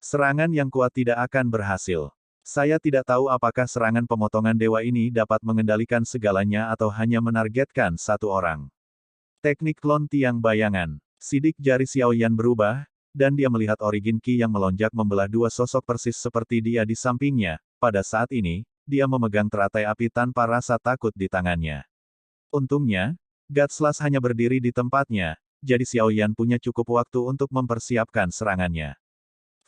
Serangan yang kuat tidak akan berhasil. Saya tidak tahu apakah serangan pemotongan dewa ini dapat mengendalikan segalanya atau hanya menargetkan satu orang. Teknik klon tiang bayangan. Sidik jari Xiao Yan berubah, dan dia melihat Origin Qi yang melonjak membelah dua sosok persis seperti dia di sampingnya. Pada saat ini, dia memegang teratai api tanpa rasa takut di tangannya. Untungnya, God Slash hanya berdiri di tempatnya, jadi Xiao Yan punya cukup waktu untuk mempersiapkan serangannya.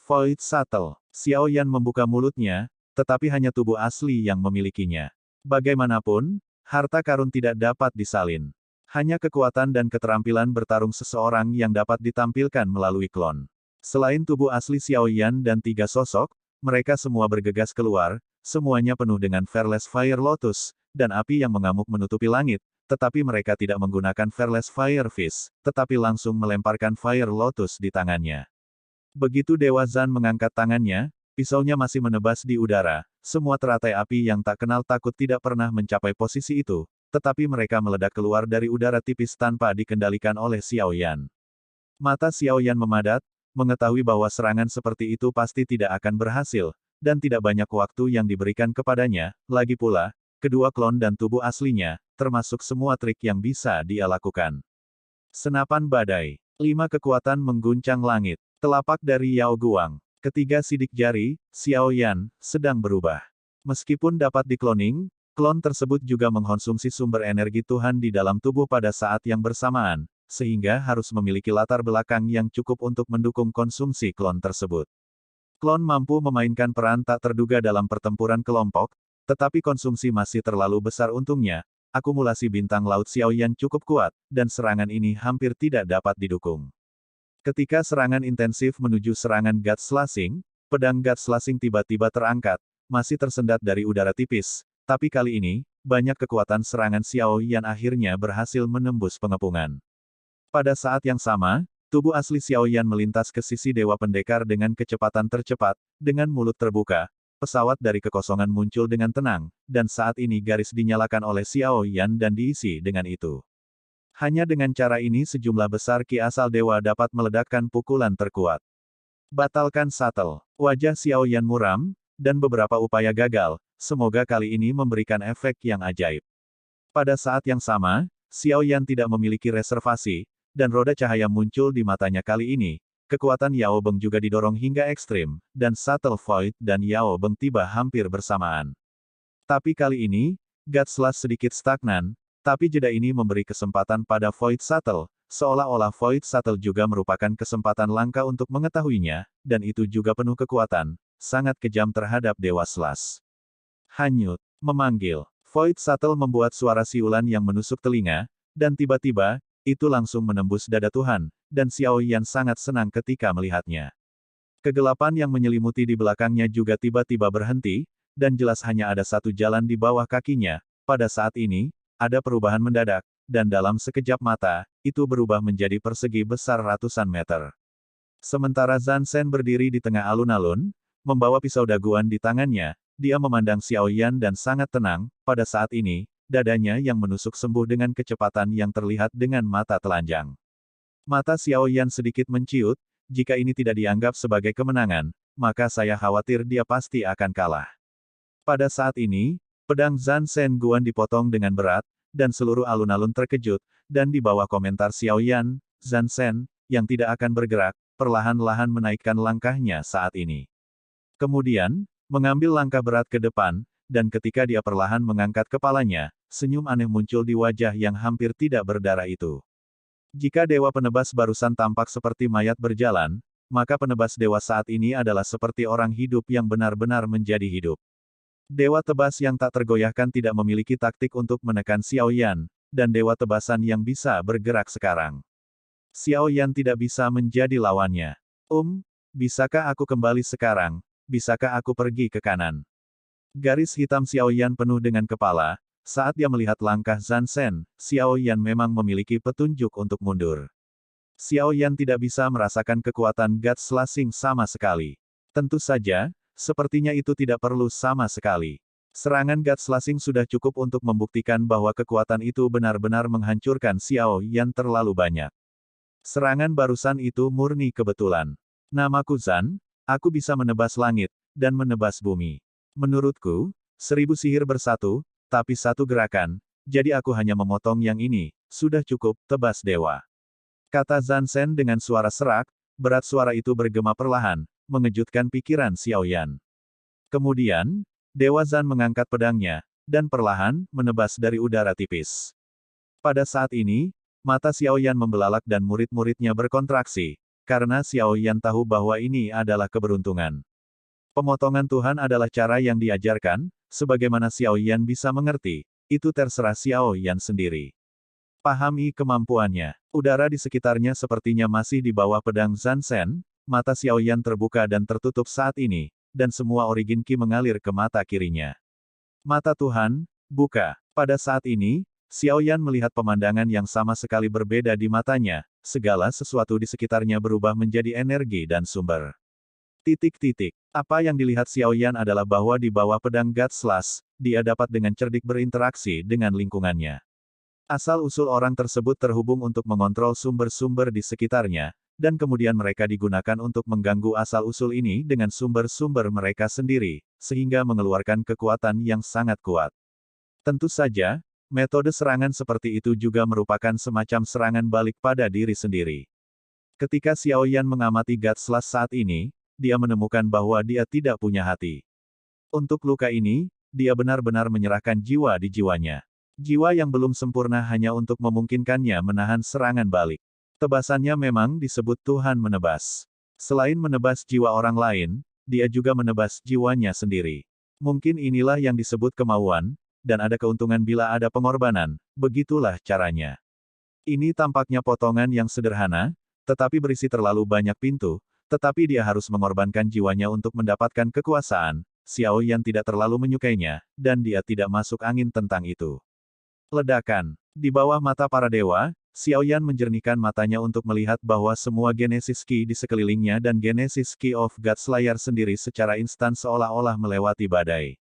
Void Shuttle. Xiao Yan membuka mulutnya, tetapi hanya tubuh asli yang memilikinya. Bagaimanapun, harta karun tidak dapat disalin. Hanya kekuatan dan keterampilan bertarung seseorang yang dapat ditampilkan melalui klon. Selain tubuh asli Xiao Yan dan 3 sosok, mereka semua bergegas keluar, semuanya penuh dengan Fearless Fire Lotus, dan api yang mengamuk menutupi langit, tetapi mereka tidak menggunakan Fearless Fire Fist, tetapi langsung melemparkan Fire Lotus di tangannya. Begitu Dewa Zan mengangkat tangannya, pisaunya masih menebas di udara, semua teratai api yang tak kenal takut tidak pernah mencapai posisi itu, tetapi mereka meledak keluar dari udara tipis tanpa dikendalikan oleh Xiao Yan. Mata Xiao Yan memadat, mengetahui bahwa serangan seperti itu pasti tidak akan berhasil, dan tidak banyak waktu yang diberikan kepadanya, lagi pula, kedua klon dan tubuh aslinya, termasuk semua trik yang bisa dia lakukan. Senapan badai. 5 kekuatan mengguncang langit. Telapak dari Yao Guang. Ketiga sidik jari, Xiao Yan, sedang berubah. Meskipun dapat dikloning, klon tersebut juga mengkonsumsi sumber energi Tuhan di dalam tubuh pada saat yang bersamaan, sehingga harus memiliki latar belakang yang cukup untuk mendukung konsumsi klon tersebut. Klon mampu memainkan peran tak terduga dalam pertempuran kelompok, tetapi konsumsi masih terlalu besar untungnya, akumulasi bintang laut Xiao Yan cukup kuat, dan serangan ini hampir tidak dapat didukung. Ketika serangan intensif menuju serangan God Slashing, pedang God Slashing tiba-tiba terangkat, masih tersendat dari udara tipis, tapi kali ini, banyak kekuatan serangan Xiao Yan akhirnya berhasil menembus pengepungan. Pada saat yang sama, tubuh asli Xiao Yan melintas ke sisi Dewa Pendekar dengan kecepatan tercepat, dengan mulut terbuka, pesawat dari kekosongan muncul dengan tenang, dan saat ini garis dinyalakan oleh Xiao Yan dan diisi dengan itu. Hanya dengan cara ini sejumlah besar ki asal dewa dapat meledakkan pukulan terkuat. Batalkan shuttle. Wajah Xiao Yan muram, dan beberapa upaya gagal, semoga kali ini memberikan efek yang ajaib. Pada saat yang sama, Xiao Yan tidak memiliki reservasi, dan roda cahaya muncul di matanya kali ini. Kekuatan Yao Beng juga didorong hingga ekstrim, dan Shuttle Void dan Yao Beng tiba hampir bersamaan. Tapi kali ini, God Slash sedikit stagnan, tapi jeda ini memberi kesempatan pada Void Shuttle, seolah-olah Void Shuttle juga merupakan kesempatan langka untuk mengetahuinya, dan itu juga penuh kekuatan, sangat kejam terhadap Dewa Slash. Hanyut, memanggil. Void Shuttle membuat suara siulan yang menusuk telinga, dan tiba-tiba, itu langsung menembus dada Tuhan, dan Xiao Yan sangat senang ketika melihatnya. Kegelapan yang menyelimuti di belakangnya juga tiba-tiba berhenti, dan jelas hanya ada satu jalan di bawah kakinya. Pada saat ini, ada perubahan mendadak, dan dalam sekejap mata, itu berubah menjadi persegi besar ratusan meter. Sementara Zan Sen berdiri di tengah alun-alun, membawa pisau daguan di tangannya, dia memandang Xiao Yan dan sangat tenang. Pada saat ini, dadanya yang menusuk sembuh dengan kecepatan yang terlihat dengan mata telanjang. Mata Xiao Yan sedikit menciut, jika ini tidak dianggap sebagai kemenangan, maka saya khawatir dia pasti akan kalah. Pada saat ini, pedang Zan Sen Guan dipotong dengan berat, dan seluruh alun-alun terkejut, dan di bawah komentar Xiao Yan, Zan Sen, yang tidak akan bergerak, perlahan-lahan menaikkan langkahnya saat ini. Kemudian, mengambil langkah berat ke depan, dan ketika dia perlahan mengangkat kepalanya, senyum aneh muncul di wajah yang hampir tidak berdarah itu. Jika Dewa Penebas barusan tampak seperti mayat berjalan, maka penebas dewa saat ini adalah seperti orang hidup yang benar-benar menjadi hidup. Dewa tebas yang tak tergoyahkan tidak memiliki taktik untuk menekan Xiao Yan, dan dewa tebasan yang bisa bergerak sekarang. Xiao Yan tidak bisa menjadi lawannya. Bisakah aku kembali sekarang? Bisakah aku pergi ke kanan? Garis hitam Xiao Yan penuh dengan kepala. Saat dia melihat langkah Zan Sen, Xiao Yan memang memiliki petunjuk untuk mundur. Xiao Yan tidak bisa merasakan kekuatan God Slashing sama sekali. Tentu saja, sepertinya itu tidak perlu sama sekali. Serangan God Slashing sudah cukup untuk membuktikan bahwa kekuatan itu benar-benar menghancurkan Xiao Yan terlalu banyak. Serangan barusan itu murni kebetulan. Namaku Zan, aku bisa menebas langit, dan menebas bumi. Menurutku, 1000 sihir bersatu, tapi satu gerakan, jadi aku hanya memotong yang ini, sudah cukup, tebas dewa. Kata Zan Sen dengan suara serak, berat suara itu bergema perlahan, mengejutkan pikiran Xiao Yan. Kemudian, Dewa Zan mengangkat pedangnya, dan perlahan, menebas dari udara tipis. Pada saat ini, mata Xiao Yan membelalak dan murid-muridnya berkontraksi, karena Xiao Yan tahu bahwa ini adalah keberuntungan. Pemotongan Tuhan adalah cara yang diajarkan, sebagaimana Xiao Yan bisa mengerti, itu terserah Xiao Yan sendiri. Pahami kemampuannya. Udara di sekitarnya sepertinya masih di bawah pedang Zan Sen, mata Xiao Yan terbuka dan tertutup saat ini, dan semua origin Qi mengalir ke mata kirinya. Mata Tuhan, buka. Pada saat ini, Xiao Yan melihat pemandangan yang sama sekali berbeda di matanya, segala sesuatu di sekitarnya berubah menjadi energi dan sumber. Apa yang dilihat Xiao Yan adalah bahwa di bawah pedang God Slash, dia dapat dengan cerdik berinteraksi dengan lingkungannya. Asal-usul orang tersebut terhubung untuk mengontrol sumber-sumber di sekitarnya, dan kemudian mereka digunakan untuk mengganggu asal-usul ini dengan sumber-sumber mereka sendiri, sehingga mengeluarkan kekuatan yang sangat kuat. Tentu saja, metode serangan seperti itu juga merupakan semacam serangan balik pada diri sendiri. Ketika Xiao Yan mengamati God Slash saat ini, dia menemukan bahwa dia tidak punya hati. Untuk luka ini, dia benar-benar menyerahkan jiwa di jiwanya. Jiwa yang belum sempurna hanya untuk memungkinkannya menahan serangan balik. Tebasannya memang disebut Tuhan menebas. Selain menebas jiwa orang lain, dia juga menebas jiwanya sendiri. Mungkin inilah yang disebut kemauan, dan ada keuntungan bila ada pengorbanan, begitulah caranya. Ini tampaknya potongan yang sederhana, tetapi berisi terlalu banyak pintu, tetapi dia harus mengorbankan jiwanya untuk mendapatkan kekuasaan. Xiao Yan tidak terlalu menyukainya, dan dia tidak masuk angin tentang itu. Ledakan. Di bawah mata para dewa, Xiao Yan menjernihkan matanya untuk melihat bahwa semua Genesis Qi di sekelilingnya dan Genesis Qi of God Slayer sendiri secara instan seolah-olah melewati badai.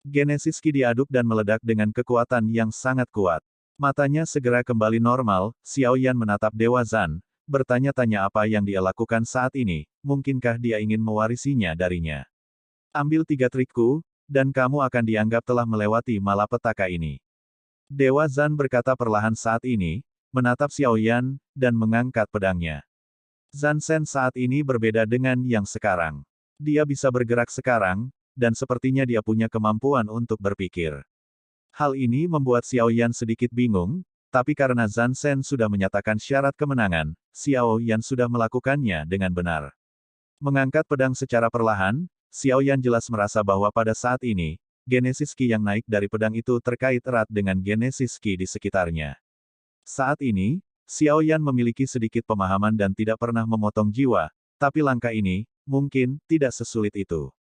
Genesis Qi diaduk dan meledak dengan kekuatan yang sangat kuat. Matanya segera kembali normal, Xiao Yan menatap Dewa Zan, bertanya-tanya apa yang dia lakukan saat ini, mungkinkah dia ingin mewarisinya darinya. Ambil 3 trikku, dan kamu akan dianggap telah melewati malapetaka ini. Dewa Zan berkata perlahan saat ini, menatap Xiao Yan, dan mengangkat pedangnya. Zan Sen saat ini berbeda dengan yang sekarang. Dia bisa bergerak sekarang, dan sepertinya dia punya kemampuan untuk berpikir. Hal ini membuat Xiao Yan sedikit bingung, tapi karena Zan Sen sudah menyatakan syarat kemenangan, Xiao Yan sudah melakukannya dengan benar. Mengangkat pedang secara perlahan, Xiao Yan jelas merasa bahwa pada saat ini, Genesis Qi yang naik dari pedang itu terkait erat dengan Genesis Qi di sekitarnya. Saat ini, Xiao Yan memiliki sedikit pemahaman dan tidak pernah memotong jiwa, tapi langkah ini, mungkin, tidak sesulit itu.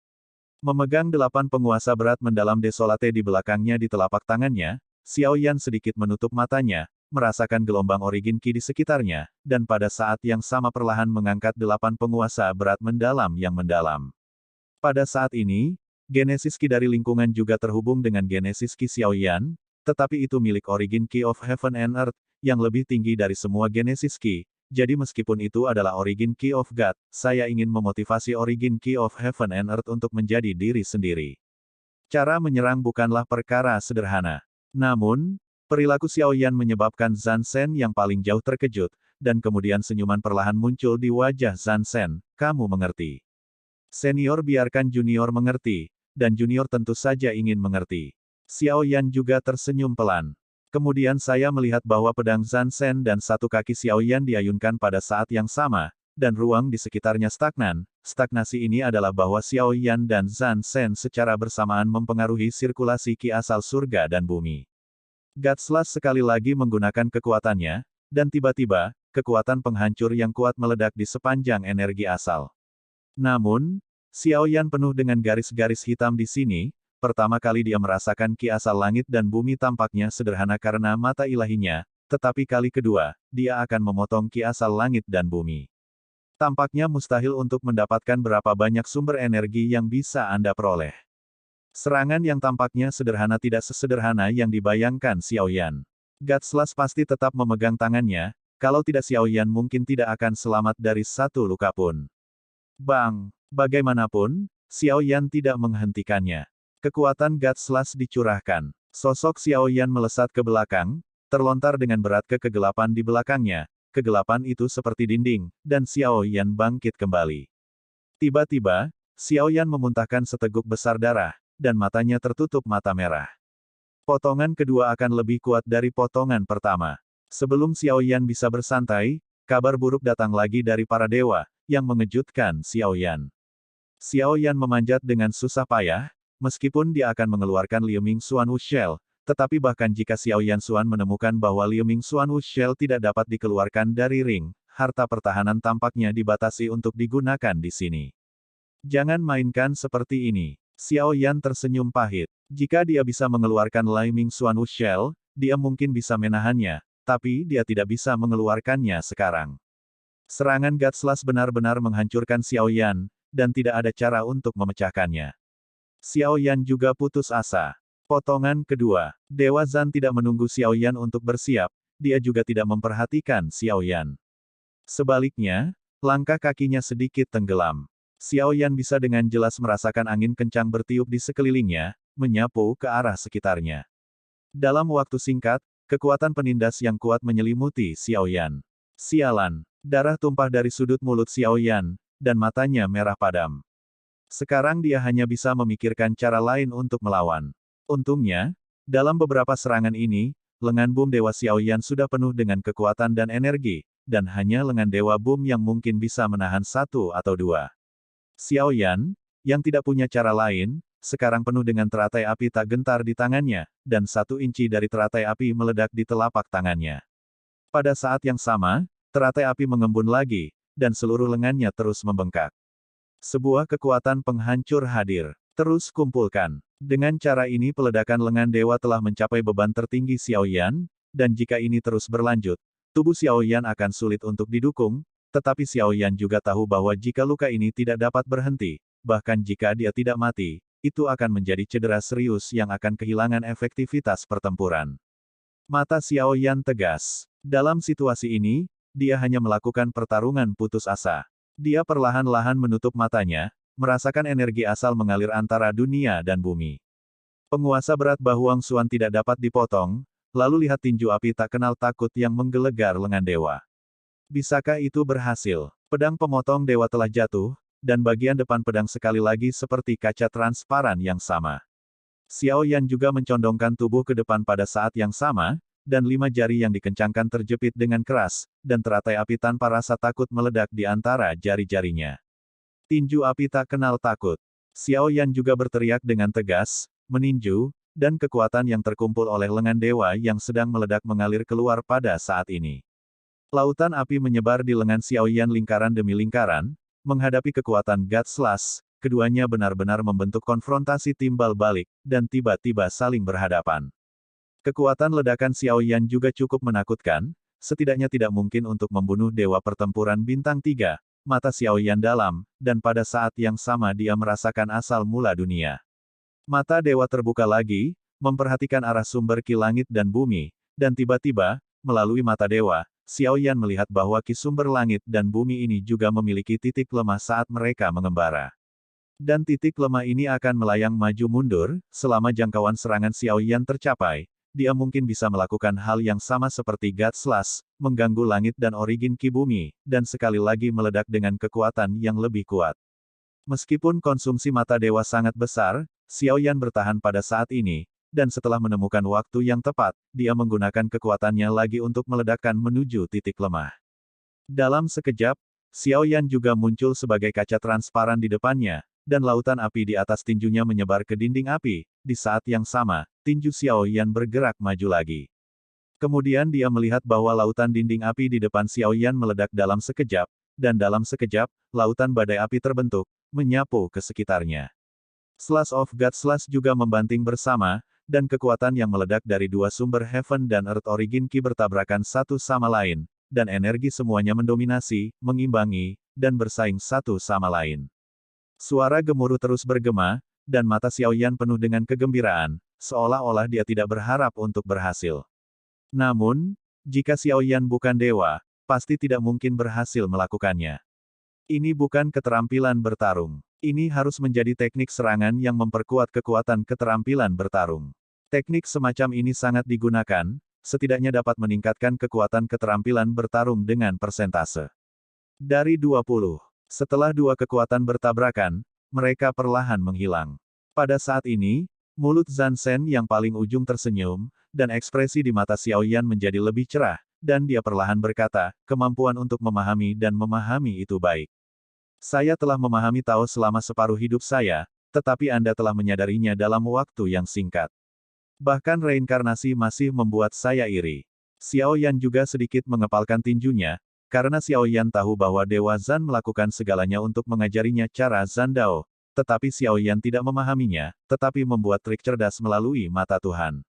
Memegang 8 penguasa berat mendalam desolate di belakangnya di telapak tangannya, Xiao Yan sedikit menutup matanya, merasakan gelombang origin Qi di sekitarnya, dan pada saat yang sama perlahan mengangkat 8 penguasa berat mendalam yang mendalam. Pada saat ini, Genesis Qi dari lingkungan juga terhubung dengan Genesis Qi Xiao Yan, tetapi itu milik origin Qi of Heaven and Earth, yang lebih tinggi dari semua Genesis Qi. Jadi meskipun itu adalah origin Qi of God, saya ingin memotivasi origin Qi of Heaven and Earth untuk menjadi diri sendiri. Cara menyerang bukanlah perkara sederhana. Namun, perilaku Xiao Yan menyebabkan Zan Sen yang paling jauh terkejut, dan kemudian senyuman perlahan muncul di wajah Zan Sen, kamu mengerti. Senior biarkan junior mengerti, dan junior tentu saja ingin mengerti. Xiao Yan juga tersenyum pelan. Kemudian saya melihat bahwa pedang Zansen dan satu kaki Xiao Yan diayunkan pada saat yang sama, dan ruang di sekitarnya stagnan. Stagnasi ini adalah bahwa Xiao Yan dan Zansen secara bersamaan mempengaruhi sirkulasi ki asal surga dan bumi. Gatslas sekali lagi menggunakan kekuatannya, dan tiba-tiba, kekuatan penghancur yang kuat meledak di sepanjang energi asal. Namun, Xiao Yan penuh dengan garis-garis hitam di sini. Pertama kali dia merasakan ki asal langit dan bumi tampaknya sederhana karena mata ilahinya, tetapi kali kedua, dia akan memotong ki asal langit dan bumi. Tampaknya mustahil untuk mendapatkan berapa banyak sumber energi yang bisa Anda peroleh. Serangan yang tampaknya sederhana tidak sesederhana yang dibayangkan Xiao Yan. Gatslas pasti tetap memegang tangannya, kalau tidak Xiao Yan mungkin tidak akan selamat dari satu luka pun. Bang! Bagaimanapun, Xiao Yan tidak menghentikannya. Kekuatan Gatslas dicurahkan. Sosok Xiao Yan melesat ke belakang, terlontar dengan berat ke kegelapan di belakangnya. Kegelapan itu seperti dinding, dan Xiao Yan bangkit kembali. Tiba-tiba, Xiao Yan memuntahkan seteguk besar darah, dan matanya tertutup mata merah. Potongan kedua akan lebih kuat dari potongan pertama. Sebelum Xiao Yan bisa bersantai, kabar buruk datang lagi dari para dewa, yang mengejutkan Xiao Yan. Xiao Yan memanjat dengan susah payah, meskipun dia akan mengeluarkan Liu Ming Xuan Wu Shell, tetapi bahkan jika Xiao Yan Xuan menemukan bahwa Liu Ming Xuan Wu Shell tidak dapat dikeluarkan dari ring, harta pertahanan tampaknya dibatasi untuk digunakan di sini. Jangan mainkan seperti ini. Xiao Yan tersenyum pahit. Jika dia bisa mengeluarkan Liu Ming Xuan Wu Shell, dia mungkin bisa menahannya, tapi dia tidak bisa mengeluarkannya sekarang. Serangan Gatslas benar-benar menghancurkan Xiao Yan, dan tidak ada cara untuk memecahkannya. Xiao Yan juga putus asa. Potongan kedua. Dewa Zan tidak menunggu Xiao Yan untuk bersiap, dia juga tidak memperhatikan Xiao Yan. Sebaliknya, langkah kakinya sedikit tenggelam. Xiao Yan bisa dengan jelas merasakan angin kencang bertiup di sekelilingnya, menyapu ke arah sekitarnya. Dalam waktu singkat, kekuatan penindas yang kuat menyelimuti Xiao Yan. Sialan, darah tumpah dari sudut mulut Xiao Yan, dan matanya merah padam. Sekarang dia hanya bisa memikirkan cara lain untuk melawan. Untungnya, dalam beberapa serangan ini, lengan bom Dewa Xiao Yan sudah penuh dengan kekuatan dan energi, dan hanya lengan Dewa Bom yang mungkin bisa menahan satu atau dua. Xiao Yan, yang tidak punya cara lain, sekarang penuh dengan teratai api tak gentar di tangannya, dan 1 inci dari teratai api meledak di telapak tangannya. Pada saat yang sama, teratai api mengembun lagi, dan seluruh lengannya terus membengkak. Sebuah kekuatan penghancur hadir. Terus kumpulkan. Dengan cara ini peledakan lengan dewa telah mencapai beban tertinggi Xiao Yan, dan jika ini terus berlanjut, tubuh Xiao Yan akan sulit untuk didukung, tetapi Xiao Yan juga tahu bahwa jika luka ini tidak dapat berhenti, bahkan jika dia tidak mati, itu akan menjadi cedera serius yang akan kehilangan efektivitas pertempuran. Mata Xiao Yan tegas. Dalam situasi ini, dia hanya melakukan pertarungan putus asa. Dia perlahan-lahan menutup matanya, merasakan energi asal mengalir antara dunia dan bumi. Penguasa berat Bahuang Xuan tidak dapat dipotong, lalu lihat tinju api tak kenal takut yang menggelegar lengan dewa. Bisakah itu berhasil? Pedang pemotong dewa telah jatuh, dan bagian depan pedang sekali lagi seperti kaca transparan yang sama. Xiao Yan juga mencondongkan tubuh ke depan pada saat yang sama, dan 5 jari yang dikencangkan terjepit dengan keras, dan teratai api tanpa rasa takut meledak di antara jari-jarinya. Tinju api tak kenal takut. Xiao Yan juga berteriak dengan tegas, meninju, dan kekuatan yang terkumpul oleh lengan dewa yang sedang meledak mengalir keluar pada saat ini. Lautan api menyebar di lengan Xiao Yan lingkaran demi lingkaran, menghadapi kekuatan God Slash, keduanya benar-benar membentuk konfrontasi timbal balik, dan tiba-tiba saling berhadapan. Kekuatan ledakan Xiao Yan juga cukup menakutkan, setidaknya tidak mungkin untuk membunuh dewa pertempuran bintang 3, mata Xiao Yan dalam, dan pada saat yang sama dia merasakan asal mula dunia. Mata dewa terbuka lagi, memperhatikan arah sumber ki langit dan bumi, dan tiba-tiba, melalui mata dewa, Xiao Yan melihat bahwa ki sumber langit dan bumi ini juga memiliki titik lemah saat mereka mengembara. Dan titik lemah ini akan melayang maju mundur, selama jangkauan serangan Xiao Yan tercapai. Dia mungkin bisa melakukan hal yang sama seperti God Slash, mengganggu langit dan origin ki bumi, dan sekali lagi meledak dengan kekuatan yang lebih kuat. Meskipun konsumsi mata dewa sangat besar, Xiao Yan bertahan pada saat ini, dan setelah menemukan waktu yang tepat, dia menggunakan kekuatannya lagi untuk meledakkan menuju titik lemah. Dalam sekejap, Xiao Yan juga muncul sebagai kaca transparan di depannya, dan lautan api di atas tinjunya menyebar ke dinding api. Di saat yang sama, tinju Xiao Yan bergerak maju lagi. Kemudian dia melihat bahwa lautan dinding api di depan Xiao Yan meledak dalam sekejap, dan dalam sekejap, lautan badai api terbentuk, menyapu ke sekitarnya. Slash of God Slash juga membanting bersama, dan kekuatan yang meledak dari dua sumber Heaven dan Earth Origin Ki bertabrakan satu sama lain, dan energi semuanya mendominasi, mengimbangi, dan bersaing satu sama lain. Suara gemuruh terus bergema, dan mata Xiao Yan penuh dengan kegembiraan, seolah-olah dia tidak berharap untuk berhasil. Namun, jika Xiao Yan bukan dewa, pasti tidak mungkin berhasil melakukannya. Ini bukan keterampilan bertarung. Ini harus menjadi teknik serangan yang memperkuat kekuatan keterampilan bertarung. Teknik semacam ini sangat digunakan, setidaknya dapat meningkatkan kekuatan keterampilan bertarung dengan persentase. Dari 20. Setelah dua kekuatan bertabrakan, mereka perlahan menghilang. Pada saat ini, mulut Zhan Shen yang paling ujung tersenyum, dan ekspresi di mata Xiao Yan menjadi lebih cerah, dan dia perlahan berkata, kemampuan untuk memahami dan memahami itu baik. Saya telah memahami Tao selama separuh hidup saya, tetapi Anda telah menyadarinya dalam waktu yang singkat. Bahkan reinkarnasi masih membuat saya iri. Xiao Yan juga sedikit mengepalkan tinjunya, karena Xiao Yan tahu bahwa Dewa Zhan melakukan segalanya untuk mengajarinya cara Zhan Dao, tetapi Xiao Yan tidak memahaminya, tetapi membuat trik cerdas melalui mata Tuhan.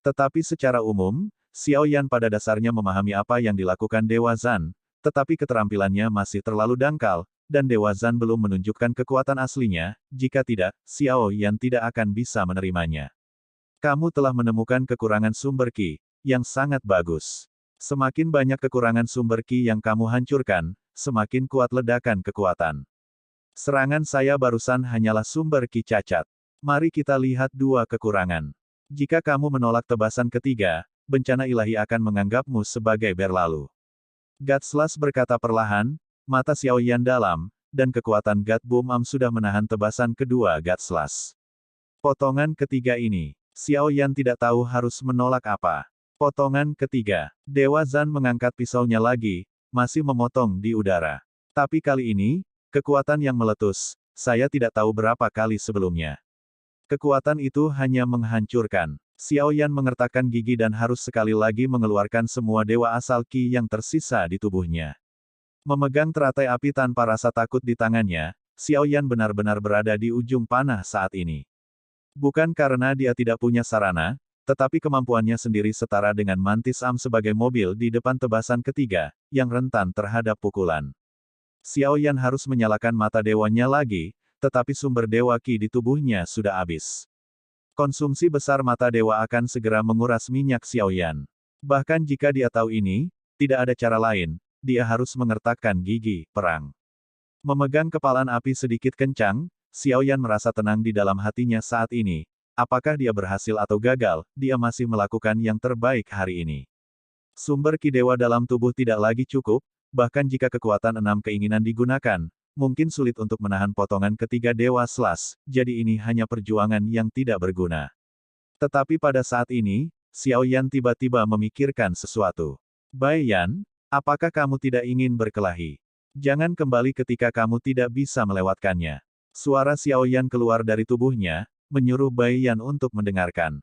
Tetapi secara umum, Xiao Yan pada dasarnya memahami apa yang dilakukan Dewa Zhan, tetapi keterampilannya masih terlalu dangkal, dan Dewa Zhan belum menunjukkan kekuatan aslinya, jika tidak, Xiao Yan tidak akan bisa menerimanya. Kamu telah menemukan kekurangan sumber Qi, yang sangat bagus. Semakin banyak kekurangan sumber Qi yang kamu hancurkan, semakin kuat ledakan kekuatan. Serangan saya barusan hanyalah sumber Qi cacat. Mari kita lihat dua kekurangan. Jika kamu menolak tebasan ketiga, bencana ilahi akan menganggapmu sebagai berlalu. God Slash berkata perlahan, mata Xiao Yan dalam, dan kekuatan God Boom Am sudah menahan tebasan kedua God Slash. Potongan ketiga ini, Xiao Yan tidak tahu harus menolak apa. Potongan ketiga, Dewa Zhan mengangkat pisaunya lagi, masih memotong di udara. Tapi kali ini, kekuatan yang meletus, saya tidak tahu berapa kali sebelumnya. Kekuatan itu hanya menghancurkan. Xiao Yan mengertakkan gigi dan harus sekali lagi mengeluarkan semua dewa asal Qi yang tersisa di tubuhnya. Memegang teratai api tanpa rasa takut di tangannya, Xiao Yan benar-benar berada di ujung panah saat ini. Bukan karena dia tidak punya sarana, tetapi kemampuannya sendiri setara dengan Mantis Am sebagai mobil di depan tebasan ketiga, yang rentan terhadap pukulan. Xiao Yan harus menyalakan mata dewanya lagi, tetapi sumber dewa Qi di tubuhnya sudah habis. Konsumsi besar mata dewa akan segera menguras minyak Xiao Yan. Bahkan jika dia tahu ini, tidak ada cara lain, dia harus mengertakkan gigi, perang. Memegang kepalan api sedikit kencang, Xiao Yan merasa tenang di dalam hatinya saat ini. Apakah dia berhasil atau gagal, dia masih melakukan yang terbaik hari ini. Sumber Qi dewa dalam tubuh tidak lagi cukup, bahkan jika kekuatan 6 keinginan digunakan, mungkin sulit untuk menahan potongan ketiga Dewa Slash, jadi ini hanya perjuangan yang tidak berguna. Tetapi pada saat ini, Xiao Yan tiba-tiba memikirkan sesuatu. Bai Yan, apakah kamu tidak ingin berkelahi? Jangan kembali ketika kamu tidak bisa melewatkannya. Suara Xiao Yan keluar dari tubuhnya, menyuruh Bai Yan untuk mendengarkan.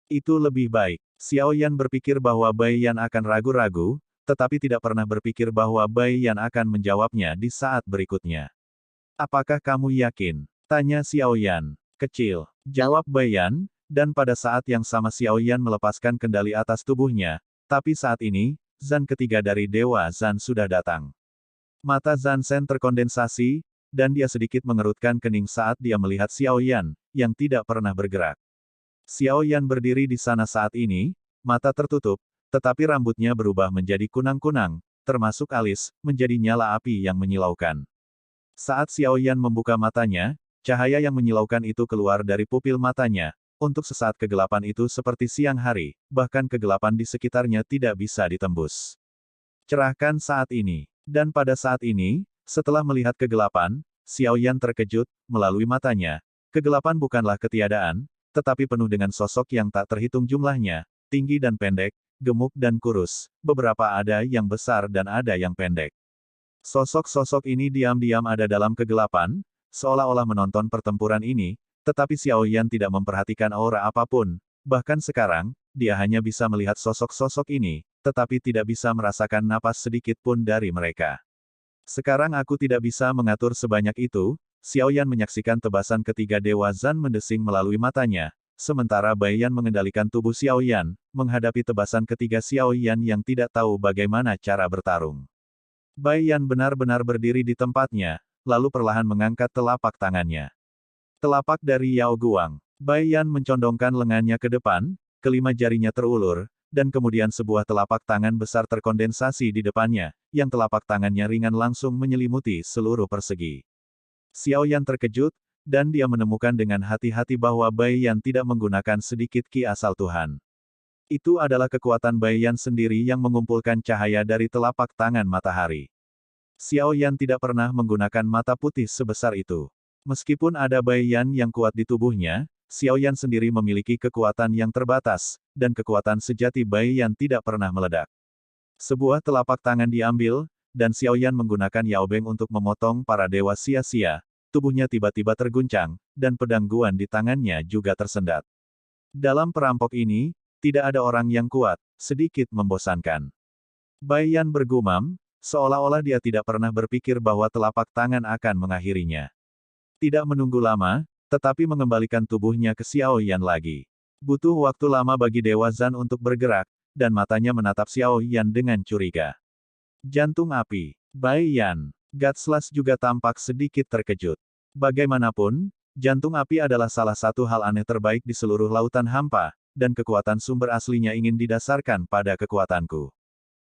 Itu lebih baik. Xiao Yan berpikir bahwa Bai Yan akan ragu-ragu, tetapi tidak pernah berpikir bahwa Bai Yan akan menjawabnya di saat berikutnya. Apakah kamu yakin? Tanya Xiao Yan. Kecil. Jawab Bai Yan, dan pada saat yang sama Xiao Yan melepaskan kendali atas tubuhnya, tapi saat ini, Zhan ketiga dari Dewa Zhan sudah datang. Mata Zhan Shen terkondensasi, dan dia sedikit mengerutkan kening saat dia melihat Xiao Yan, yang tidak pernah bergerak. Xiao Yan berdiri di sana saat ini, mata tertutup, tetapi rambutnya berubah menjadi kunang-kunang, termasuk alis, menjadi nyala api yang menyilaukan. Saat Xiao Yan membuka matanya, cahaya yang menyilaukan itu keluar dari pupil matanya, untuk sesaat kegelapan itu seperti siang hari, bahkan kegelapan di sekitarnya tidak bisa ditembus. Cerahkan saat ini. Dan pada saat ini, setelah melihat kegelapan, Xiao Yan terkejut, melalui matanya. Kegelapan bukanlah ketiadaan, tetapi penuh dengan sosok yang tak terhitung jumlahnya, tinggi dan pendek, gemuk dan kurus, beberapa ada yang besar dan ada yang pendek. Sosok-sosok ini diam-diam ada dalam kegelapan, seolah-olah menonton pertempuran ini, tetapi Xiao Yan tidak memperhatikan aura apapun. Bahkan sekarang, dia hanya bisa melihat sosok-sosok ini, tetapi tidak bisa merasakan napas sedikit pun dari mereka. Sekarang aku tidak bisa mengatur sebanyak itu. Xiao Yan menyaksikan tebasan ketiga Dewa Zan mendesing melalui matanya, sementara Bai Yan mengendalikan tubuh Xiao Yan, menghadapi tebasan ketiga Xiao Yan yang tidak tahu bagaimana cara bertarung. Bai Yan benar-benar berdiri di tempatnya, lalu perlahan mengangkat telapak tangannya. Telapak dari Yao Guang. Bai Yan mencondongkan lengannya ke depan, kelima jarinya terulur, dan kemudian sebuah telapak tangan besar terkondensasi di depannya, yang telapak tangannya ringan langsung menyelimuti seluruh persegi. Xiao Yan terkejut, dan dia menemukan dengan hati-hati bahwa Bai Yan tidak menggunakan sedikit ki asal Tuhan. Itu adalah kekuatan Bai Yan sendiri yang mengumpulkan cahaya dari telapak tangan matahari. Xiao Yan tidak pernah menggunakan mata putih sebesar itu. Meskipun ada Bai Yan yang kuat di tubuhnya, Xiao Yan sendiri memiliki kekuatan yang terbatas, dan kekuatan sejati Bai Yan tidak pernah meledak. Sebuah telapak tangan diambil, dan Xiao Yan menggunakan Yao Beng untuk memotong para dewa sia-sia, tubuhnya tiba-tiba terguncang, dan pedang guan di tangannya juga tersendat. Dalam perampok ini, tidak ada orang yang kuat, sedikit membosankan. Bai Yan bergumam, seolah-olah dia tidak pernah berpikir bahwa telapak tangan akan mengakhirinya. Tidak menunggu lama, tetapi mengembalikan tubuhnya ke Xiao Yan lagi. Butuh waktu lama bagi Dewa Zan untuk bergerak, dan matanya menatap Xiao Yan dengan curiga. Jantung api. Bai Yan. Gatslash juga tampak sedikit terkejut. Bagaimanapun, jantung api adalah salah satu hal aneh terbaik di seluruh lautan hampa, dan kekuatan sumber aslinya ingin didasarkan pada kekuatanku.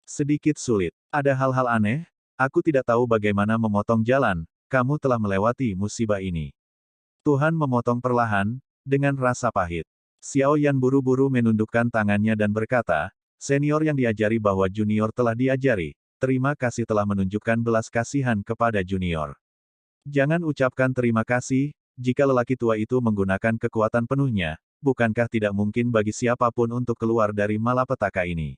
Sedikit sulit. Ada hal-hal aneh, aku tidak tahu bagaimana memotong jalan, kamu telah melewati musibah ini. Tuhan memotong perlahan, dengan rasa pahit. Xiao Yan buru-buru menundukkan tangannya dan berkata, senior yang diajari bahwa junior telah diajari, terima kasih telah menunjukkan belas kasihan kepada junior. Jangan ucapkan terima kasih, jika lelaki tua itu menggunakan kekuatan penuhnya, bukankah tidak mungkin bagi siapapun untuk keluar dari malapetaka ini?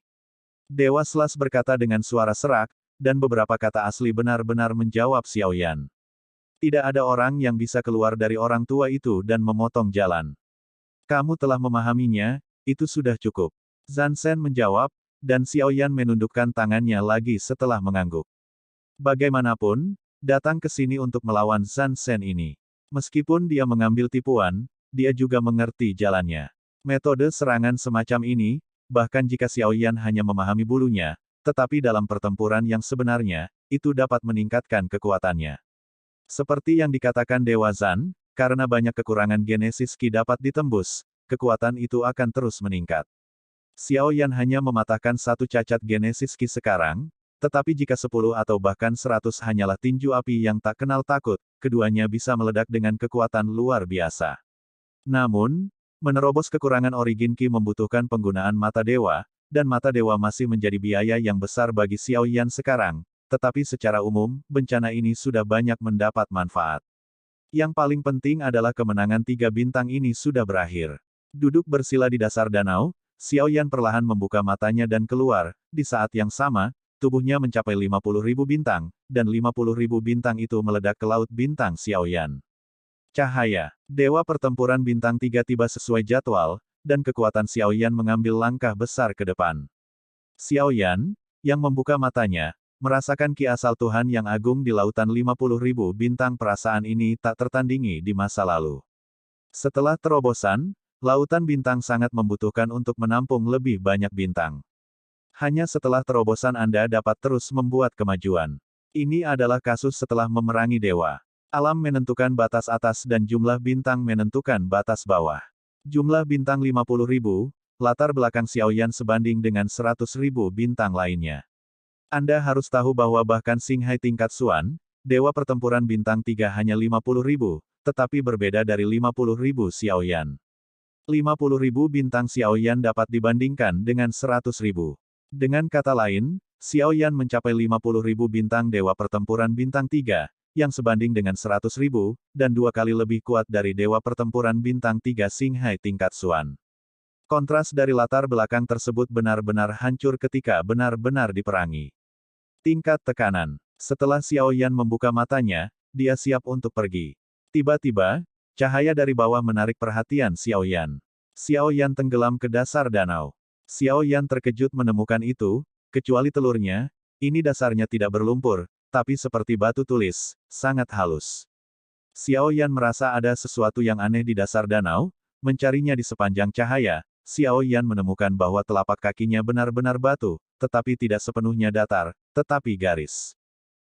Dewa Slash berkata dengan suara serak, dan beberapa kata asli benar-benar menjawab Xiao Yan. Tidak ada orang yang bisa keluar dari orang tua itu dan memotong jalan. Kamu telah memahaminya, itu sudah cukup. Zan Sen menjawab, dan Xiao Yan menundukkan tangannya lagi setelah mengangguk. Bagaimanapun, datang ke sini untuk melawan Zan Sen ini. Meskipun dia mengambil tipuan, dia juga mengerti jalannya. Metode serangan semacam ini, bahkan jika Xiao Yan hanya memahami bulunya, tetapi dalam pertempuran yang sebenarnya, itu dapat meningkatkan kekuatannya. Seperti yang dikatakan Dewa Zan, karena banyak kekurangan genesis Qi dapat ditembus, kekuatan itu akan terus meningkat. Xiao Yan hanya mematahkan satu cacat genesis Qi sekarang, tetapi jika 10 atau bahkan 100 hanyalah tinju api yang tak kenal takut, keduanya bisa meledak dengan kekuatan luar biasa. Namun, menerobos kekurangan origin Qi membutuhkan penggunaan mata dewa, dan mata dewa masih menjadi biaya yang besar bagi Xiao Yan sekarang, tetapi secara umum, bencana ini sudah banyak mendapat manfaat. Yang paling penting adalah kemenangan 3 bintang ini sudah berakhir. Duduk bersila di dasar danau, Xiao Yan perlahan membuka matanya dan keluar, di saat yang sama, tubuhnya mencapai 50.000 bintang, dan 50.000 bintang itu meledak ke laut bintang Xiao Yan. Cahaya. Dewa pertempuran bintang 3 tiba sesuai jadwal, dan kekuatan Xiao Yan mengambil langkah besar ke depan. Xiao Yan, yang membuka matanya, merasakan ki asal Tuhan yang agung di lautan 50.000 bintang perasaan ini tak tertandingi di masa lalu. Setelah terobosan, lautan bintang sangat membutuhkan untuk menampung lebih banyak bintang. Hanya setelah terobosan Anda dapat terus membuat kemajuan. Ini adalah kasus setelah memerangi dewa. Alam menentukan batas atas dan jumlah bintang menentukan batas bawah. Jumlah bintang 50.000, latar belakang Xiao Yan sebanding dengan 100.000 bintang lainnya. Anda harus tahu bahwa bahkan Xinghai tingkat Xuan, dewa pertempuran bintang 3 hanya 50.000, tetapi berbeda dari 50.000 Xiao Yan. 50.000 bintang Xiao Yan dapat dibandingkan dengan 100.000. Dengan kata lain, Xiao Yan mencapai 50.000 bintang dewa pertempuran bintang 3, yang sebanding dengan 100.000, dan 2 kali lebih kuat dari Dewa Pertempuran Bintang 3 Xinghai tingkat Xuan. Kontras dari latar belakang tersebut benar-benar hancur ketika benar-benar diperangi. Tingkat tekanan. Setelah Xiao Yan membuka matanya, dia siap untuk pergi. Tiba-tiba, cahaya dari bawah menarik perhatian Xiao Yan. Xiao Yan tenggelam ke dasar danau. Xiao Yan terkejut menemukan itu, kecuali telurnya, ini dasarnya tidak berlumpur, tapi seperti batu tulis, sangat halus. Xiao Yan merasa ada sesuatu yang aneh di dasar danau, mencarinya di sepanjang cahaya. Xiao Yan menemukan bahwa telapak kakinya benar-benar batu, tetapi tidak sepenuhnya datar, tetapi garis.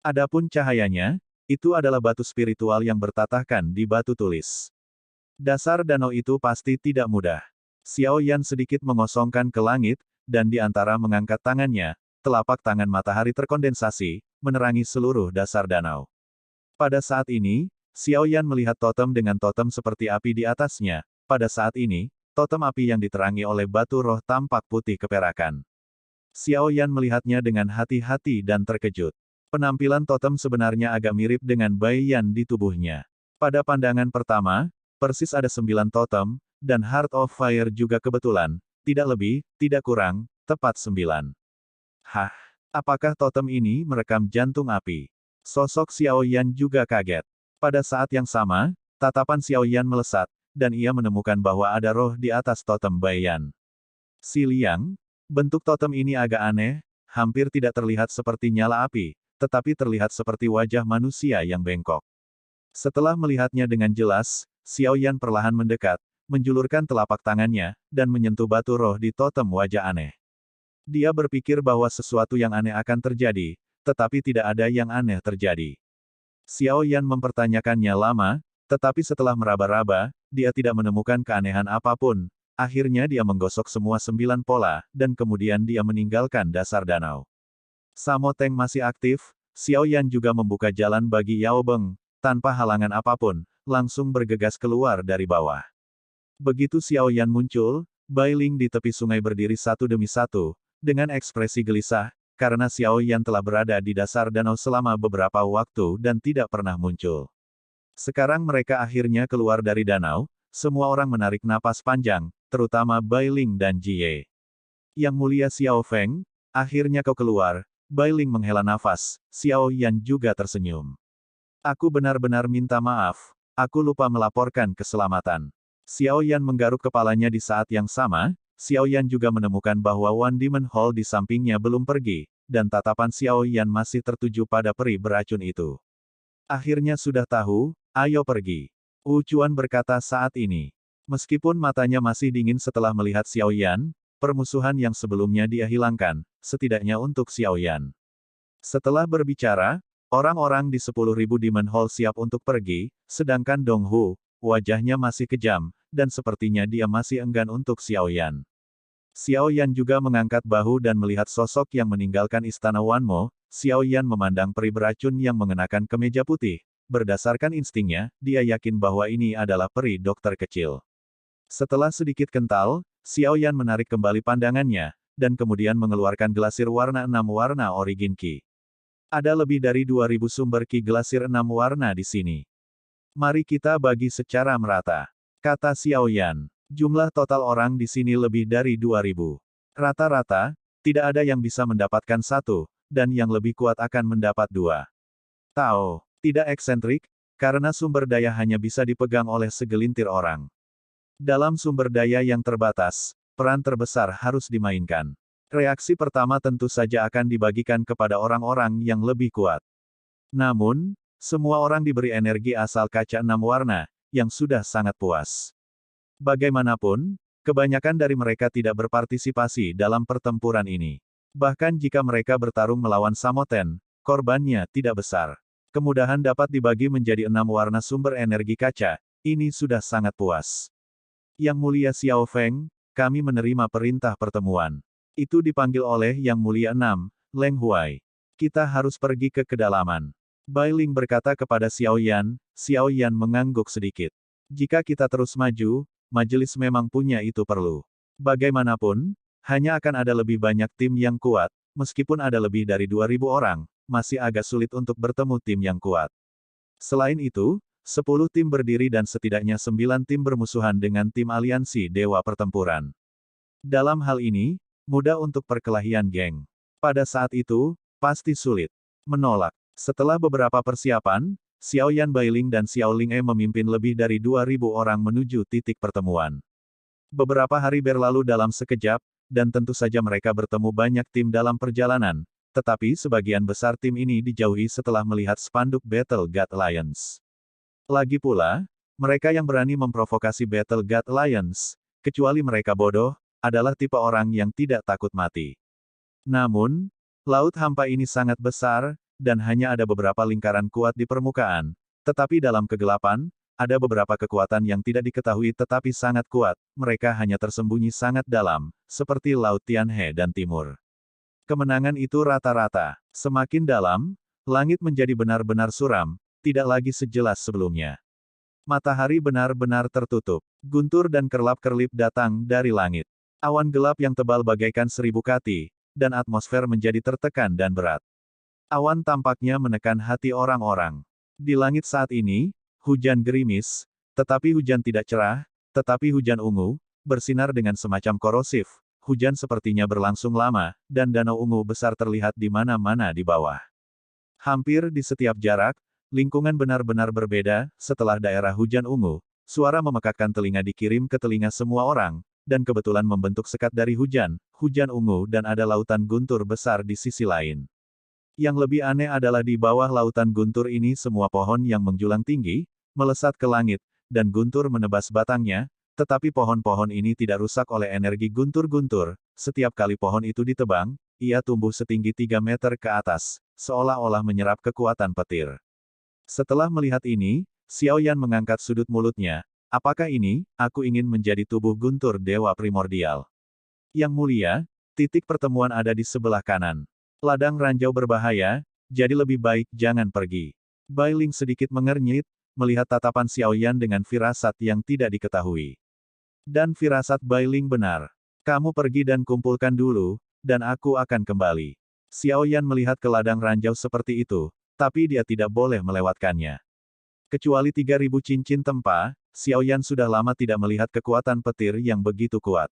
Adapun cahayanya, itu adalah batu spiritual yang bertatahkan di batu tulis. Dasar danau itu pasti tidak mudah. Xiao Yan sedikit mengosongkan ke langit, dan di antara mengangkat tangannya, telapak tangan matahari terkondensasi, menerangi seluruh dasar danau. Pada saat ini, Xiao Yan melihat totem dengan totem seperti api di atasnya. Pada saat ini, totem api yang diterangi oleh batu roh tampak putih keperakan. Xiao Yan melihatnya dengan hati-hati dan terkejut. Penampilan totem sebenarnya agak mirip dengan Bai Yan di tubuhnya. Pada pandangan pertama, persis ada 9 totem, dan Heart of Fire juga kebetulan, tidak lebih, tidak kurang, tepat 9. Hah? Apakah totem ini merekam jantung api? Sosok Xiao Yan juga kaget. Pada saat yang sama, tatapan Xiao Yan melesat, dan ia menemukan bahwa ada roh di atas totem Bai Yan. Si Liang, bentuk totem ini agak aneh, hampir tidak terlihat seperti nyala api, tetapi terlihat seperti wajah manusia yang bengkok. Setelah melihatnya dengan jelas, Xiao Yan perlahan mendekat, menjulurkan telapak tangannya, dan menyentuh batu roh di totem wajah aneh. Dia berpikir bahwa sesuatu yang aneh akan terjadi, tetapi tidak ada yang aneh terjadi. Xiao Yan mempertanyakannya lama, tetapi setelah meraba-raba, dia tidak menemukan keanehan apapun. Akhirnya dia menggosok semua 9 pola, dan kemudian dia meninggalkan dasar danau. Samoteng masih aktif, Xiao Yan juga membuka jalan bagi Yao Beng, tanpa halangan apapun, langsung bergegas keluar dari bawah. Begitu Xiao Yan muncul, Bai Ling di tepi sungai berdiri satu demi satu, dengan ekspresi gelisah, karena Xiao Yan telah berada di dasar danau selama beberapa waktu dan tidak pernah muncul. Sekarang mereka akhirnya keluar dari danau, semua orang menarik napas panjang, terutama Bai Ling dan Jie. Yang mulia Xiao Feng, akhirnya kau keluar. Bai Ling menghela nafas, Xiao Yan juga tersenyum. Aku benar-benar minta maaf, aku lupa melaporkan keselamatan. Xiao Yan menggaruk kepalanya di saat yang sama, Xiao Yan juga menemukan bahwa One Demon Hall di sampingnya belum pergi, dan tatapan Xiao Yan masih tertuju pada peri beracun itu. Akhirnya sudah tahu, ayo pergi. Wu Chuan berkata saat ini. Meskipun matanya masih dingin setelah melihat Xiao Yan, permusuhan yang sebelumnya dia hilangkan, setidaknya untuk Xiao Yan. Setelah berbicara, orang-orang di 10.000 Demon Hall siap untuk pergi, sedangkan Dong Hu, wajahnya masih kejam, dan sepertinya dia masih enggan untuk Xiao Yan. Xiao Yan juga mengangkat bahu dan melihat sosok yang meninggalkan istana Wanmo. Xiao Yan memandang peri beracun yang mengenakan kemeja putih. Berdasarkan instingnya, dia yakin bahwa ini adalah peri dokter kecil. Setelah sedikit kental, Xiao Yan menarik kembali pandangannya, dan kemudian mengeluarkan gelasir warna 6 warna origin Qi. Ada lebih dari 2000 sumber Qi gelasir 6 warna di sini. Mari kita bagi secara merata, kata Xiao Yan. Jumlah total orang di sini lebih dari 2000. Rata-rata, tidak ada yang bisa mendapatkan 1, dan yang lebih kuat akan mendapat 2. Tao, tidak eksentrik, karena sumber daya hanya bisa dipegang oleh segelintir orang. Dalam sumber daya yang terbatas, peran terbesar harus dimainkan. Reaksi pertama tentu saja akan dibagikan kepada orang-orang yang lebih kuat. Namun, semua orang diberi energi asal kaca 6 warna, yang sudah sangat puas. Bagaimanapun, kebanyakan dari mereka tidak berpartisipasi dalam pertempuran ini. Bahkan jika mereka bertarung melawan Samoten, korbannya tidak besar. Kemudahan dapat dibagi menjadi 6 warna sumber energi kaca, ini sudah sangat puas. Yang mulia Xiao Feng, kami menerima perintah pertemuan. Itu dipanggil oleh Yang Mulia 6, Leng Huai. Kita harus pergi ke kedalaman. Bai Ling berkata kepada Xiao Yan mengangguk sedikit. Jika kita terus maju, majelis memang punya itu perlu. Bagaimanapun, hanya akan ada lebih banyak tim yang kuat, meskipun ada lebih dari 2000 orang, masih agak sulit untuk bertemu tim yang kuat. Selain itu, 10 tim berdiri dan setidaknya 9 tim bermusuhan dengan tim aliansi Dewa Pertempuran. Dalam hal ini, mudah untuk perkelahian geng. Pada saat itu, pasti sulit menolak. Setelah beberapa persiapan, Xiao Yan Bailing dan Xiao Ling memimpin lebih dari 2.000 orang menuju titik pertemuan. Beberapa hari berlalu dalam sekejap, dan tentu saja mereka bertemu banyak tim dalam perjalanan, tetapi sebagian besar tim ini dijauhi setelah melihat spanduk Battle God Alliance. Lagi pula, mereka yang berani memprovokasi Battle God Alliance, kecuali mereka bodoh, adalah tipe orang yang tidak takut mati. Namun, laut hampa ini sangat besar, dan hanya ada beberapa lingkaran kuat di permukaan, tetapi dalam kegelapan, ada beberapa kekuatan yang tidak diketahui tetapi sangat kuat, mereka hanya tersembunyi sangat dalam, seperti Laut Tianhe dan Timur. Kemenangan itu rata-rata. Semakin dalam, langit menjadi benar-benar suram, tidak lagi sejelas sebelumnya. Matahari benar-benar tertutup. Guntur dan kerlap-kerlip datang dari langit. Awan gelap yang tebal bagaikan 1000 kati, dan atmosfer menjadi tertekan dan berat. Awan tampaknya menekan hati orang-orang. Di langit saat ini, hujan gerimis, tetapi hujan tidak cerah, tetapi hujan ungu, bersinar dengan semacam korosif. Hujan sepertinya berlangsung lama, dan danau ungu besar terlihat di mana-mana di bawah. Hampir di setiap jarak, lingkungan benar-benar berbeda. Setelah daerah hujan ungu, suara memekakkan telinga dikirim ke telinga semua orang, dan kebetulan membentuk sekat dari hujan ungu dan ada lautan guntur besar di sisi lain. Yang lebih aneh adalah di bawah lautan guntur ini semua pohon yang menjulang tinggi, melesat ke langit, dan guntur menebas batangnya, tetapi pohon-pohon ini tidak rusak oleh energi guntur-guntur. Setiap kali pohon itu ditebang, ia tumbuh setinggi 3 meter ke atas, seolah-olah menyerap kekuatan petir. Setelah melihat ini, Xiao Yan mengangkat sudut mulutnya. Apakah ini, aku ingin menjadi tubuh guntur dewa primordial? Yang mulia, titik pertemuan ada di sebelah kanan. Ladang ranjau berbahaya, jadi lebih baik jangan pergi. Bailing sedikit mengernyit, melihat tatapan Xiao Yan dengan firasat yang tidak diketahui. Dan firasat Bailing benar. Kamu pergi dan kumpulkan dulu, dan aku akan kembali. Xiao Yan melihat ke ladang ranjau seperti itu, tapi dia tidak boleh melewatkannya. Kecuali 3.000 cincin tempa, Xiao Yan sudah lama tidak melihat kekuatan petir yang begitu kuat.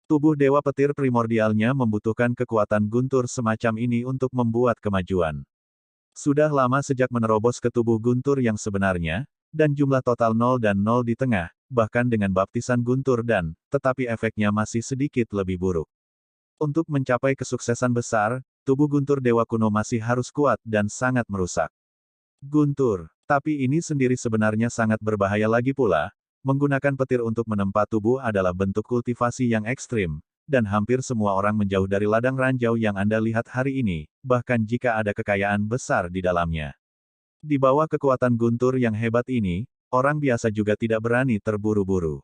Tubuh dewa petir primordialnya membutuhkan kekuatan guntur semacam ini untuk membuat kemajuan. Sudah lama sejak menerobos ke tubuh guntur yang sebenarnya, dan jumlah total 0 dan 0 di tengah, bahkan dengan baptisan guntur dan, tetapi efeknya masih sedikit lebih buruk. Untuk mencapai kesuksesan besar, tubuh guntur dewa kuno masih harus kuat dan sangat merusak. Guntur, tapi ini sendiri sebenarnya sangat berbahaya lagi pula. Menggunakan petir untuk menempa tubuh adalah bentuk kultivasi yang ekstrim, dan hampir semua orang menjauh dari ladang ranjau yang Anda lihat hari ini, bahkan jika ada kekayaan besar di dalamnya. Di bawah kekuatan guntur yang hebat ini, orang biasa juga tidak berani terburu-buru.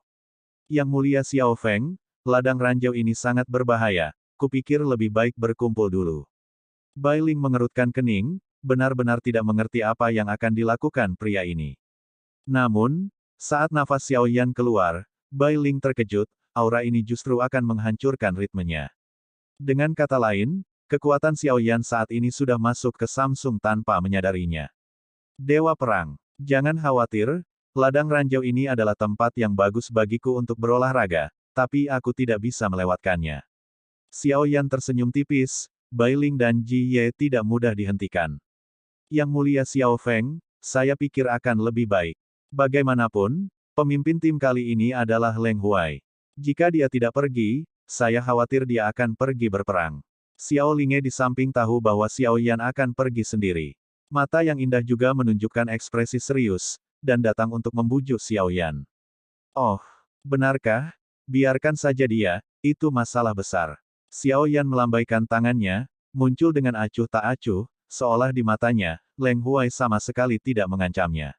Yang mulia Xiao Feng, ladang ranjau ini sangat berbahaya, kupikir lebih baik berkumpul dulu. Bailing mengerutkan kening, benar-benar tidak mengerti apa yang akan dilakukan pria ini. Namun, saat nafas Xiao Yan keluar, Bailing terkejut, aura ini justru akan menghancurkan ritmenya. Dengan kata lain, kekuatan Xiao Yan saat ini sudah masuk ke Samsung tanpa menyadarinya. Dewa Perang, jangan khawatir, ladang ranjau ini adalah tempat yang bagus bagiku untuk berolahraga, tapi aku tidak bisa melewatkannya. Xiao Yan tersenyum tipis, Bailing dan Ji Ye tidak mudah dihentikan. Yang mulia Xiao Feng, saya pikir akan lebih baik. Bagaimanapun, pemimpin tim kali ini adalah Leng Huai. Jika dia tidak pergi, saya khawatir dia akan pergi berperang. Xiao Linge di samping tahu bahwa Xiao Yan akan pergi sendiri. Mata yang indah juga menunjukkan ekspresi serius, dan datang untuk membujuk Xiao Yan. Oh, benarkah? Biarkan saja dia, itu masalah besar. Xiao Yan melambaikan tangannya, muncul dengan acuh tak acuh, seolah di matanya, Leng Huai sama sekali tidak mengancamnya.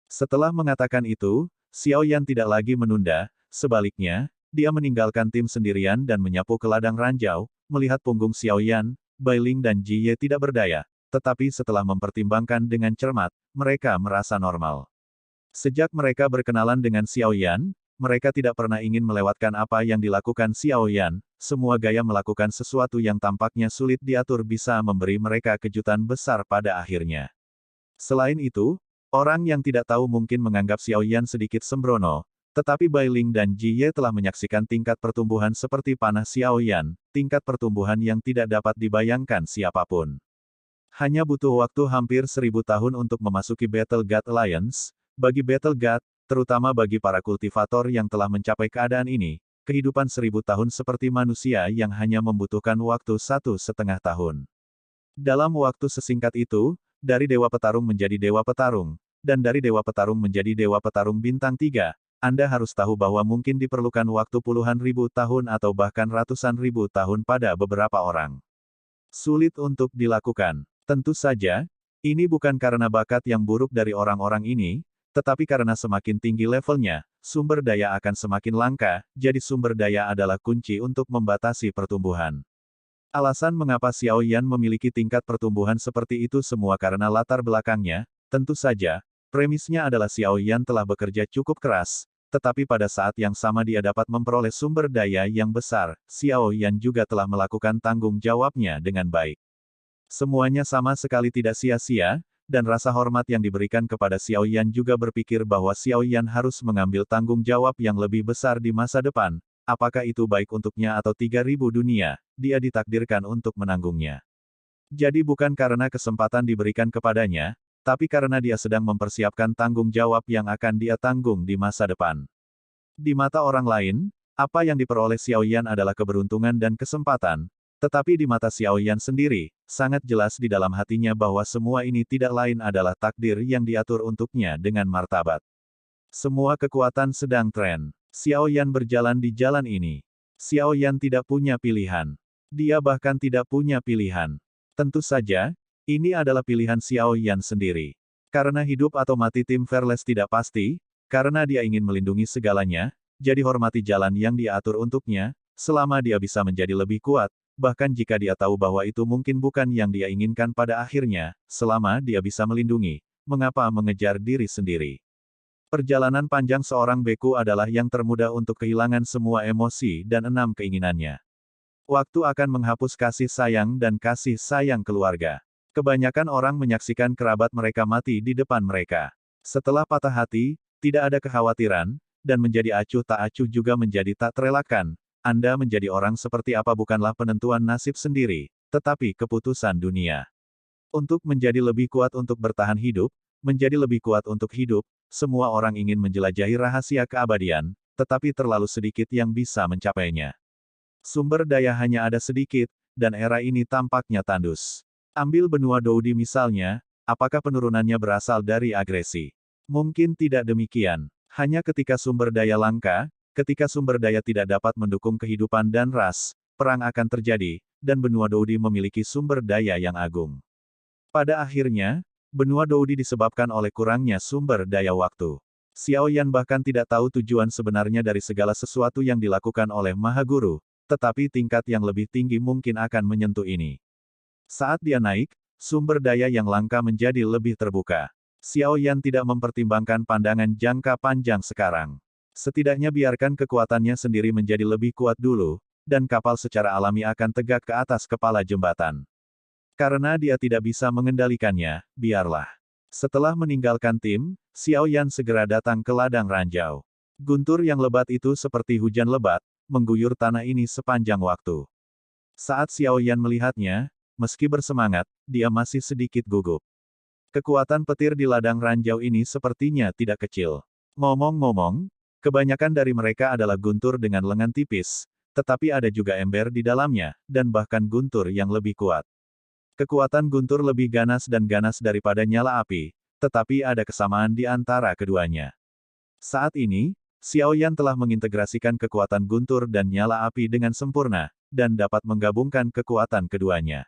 Setelah mengatakan itu, Xiao Yan tidak lagi menunda, sebaliknya, dia meninggalkan tim sendirian dan menyapu ke ladang ranjau, melihat punggung Xiao Yan, Bailing dan Ji Ye tidak berdaya, tetapi setelah mempertimbangkan dengan cermat, mereka merasa normal. Sejak mereka berkenalan dengan Xiao Yan, mereka tidak pernah ingin melewatkan apa yang dilakukan Xiao Yan, semua gaya melakukan sesuatu yang tampaknya sulit diatur bisa memberi mereka kejutan besar pada akhirnya. Selain itu, Orang yang tidak tahu mungkin menganggap Xiao Yan sedikit sembrono, tetapi Bai Ling dan Ji Ye telah menyaksikan tingkat pertumbuhan seperti panah Xiao Yan, tingkat pertumbuhan yang tidak dapat dibayangkan siapapun. Hanya butuh waktu hampir 1000 tahun untuk memasuki Battle God Alliance. Bagi Battle God, terutama bagi para kultivator yang telah mencapai keadaan ini, kehidupan 1000 tahun seperti manusia yang hanya membutuhkan waktu 1,5 tahun. Dalam waktu sesingkat itu, dari Dewa Petarung menjadi Dewa Petarung, dan dari Dewa Petarung menjadi Dewa Petarung Bintang 3, Anda harus tahu bahwa mungkin diperlukan waktu puluhan ribu tahun atau bahkan ratusan ribu tahun pada beberapa orang. Sulit untuk dilakukan. Tentu saja, ini bukan karena bakat yang buruk dari orang-orang ini, tetapi karena semakin tinggi levelnya, sumber daya akan semakin langka, jadi sumber daya adalah kunci untuk membatasi pertumbuhan. Alasan mengapa Xiao Yan memiliki tingkat pertumbuhan seperti itu semua karena latar belakangnya, tentu saja, premisnya adalah Xiao Yan telah bekerja cukup keras, tetapi pada saat yang sama dia dapat memperoleh sumber daya yang besar, Xiao Yan juga telah melakukan tanggung jawabnya dengan baik. Semuanya sama sekali tidak sia-sia, dan rasa hormat yang diberikan kepada Xiao Yan juga berpikir bahwa Xiao Yan harus mengambil tanggung jawab yang lebih besar di masa depan, apakah itu baik untuknya atau 3000 dunia, dia ditakdirkan untuk menanggungnya. Jadi bukan karena kesempatan diberikan kepadanya, tapi karena dia sedang mempersiapkan tanggung jawab yang akan dia tanggung di masa depan. Di mata orang lain, apa yang diperoleh Xiao Yan adalah keberuntungan dan kesempatan, tetapi di mata Xiao Yan sendiri, sangat jelas di dalam hatinya bahwa semua ini tidak lain adalah takdir yang diatur untuknya dengan martabat. Semua kekuatan sedang tren. Xiao Yan berjalan di jalan ini. Xiao Yan tidak punya pilihan. Dia bahkan tidak punya pilihan. Tentu saja, ini adalah pilihan Xiao Yan sendiri. Karena hidup atau mati tim Fearless tidak pasti, karena dia ingin melindungi segalanya, jadi hormati jalan yang diatur untuknya, selama dia bisa menjadi lebih kuat, bahkan jika dia tahu bahwa itu mungkin bukan yang dia inginkan pada akhirnya, selama dia bisa melindungi, mengapa mengejar diri sendiri? Perjalanan panjang seorang beku adalah yang termudah untuk kehilangan semua emosi dan 6 keinginannya. Waktu akan menghapus kasih sayang dan kasih sayang keluarga. Kebanyakan orang menyaksikan kerabat mereka mati di depan mereka. Setelah patah hati, tidak ada kekhawatiran, dan menjadi acuh tak acuh juga menjadi tak terelakkan. Anda menjadi orang seperti apa bukanlah penentuan nasib sendiri, tetapi keputusan dunia. Untuk menjadi lebih kuat untuk bertahan hidup, menjadi lebih kuat untuk hidup, semua orang ingin menjelajahi rahasia keabadian, tetapi terlalu sedikit yang bisa mencapainya. Sumber daya hanya ada sedikit, dan era ini tampaknya tandus. Ambil benua Doudi misalnya, apakah penurunannya berasal dari agresi? Mungkin tidak demikian. Hanya ketika sumber daya langka, ketika sumber daya tidak dapat mendukung kehidupan dan ras, perang akan terjadi, dan benua Doudi memiliki sumber daya yang agung. Pada akhirnya, benua Doudi disebabkan oleh kurangnya sumber daya waktu. Xiao Yan bahkan tidak tahu tujuan sebenarnya dari segala sesuatu yang dilakukan oleh Maha Guru, tetapi tingkat yang lebih tinggi mungkin akan menyentuh ini. Saat dia naik, sumber daya yang langka menjadi lebih terbuka. Xiao Yan tidak mempertimbangkan pandangan jangka panjang sekarang. Setidaknya biarkan kekuatannya sendiri menjadi lebih kuat dulu, dan kapal secara alami akan tegak ke atas kepala jembatan. Karena dia tidak bisa mengendalikannya, biarlah. Setelah meninggalkan tim, Xiao Yan segera datang ke ladang ranjau. Guntur yang lebat itu seperti hujan lebat, mengguyur tanah ini sepanjang waktu. Saat Xiao Yan melihatnya, meski bersemangat, dia masih sedikit gugup. Kekuatan petir di ladang ranjau ini sepertinya tidak kecil. Ngomong-ngomong, kebanyakan dari mereka adalah guntur dengan lengan tipis, tetapi ada juga ember di dalamnya, dan bahkan guntur yang lebih kuat. Kekuatan guntur lebih ganas dan ganas daripada nyala api, tetapi ada kesamaan di antara keduanya. Saat ini, Xiao Yan telah mengintegrasikan kekuatan guntur dan nyala api dengan sempurna, dan dapat menggabungkan kekuatan keduanya.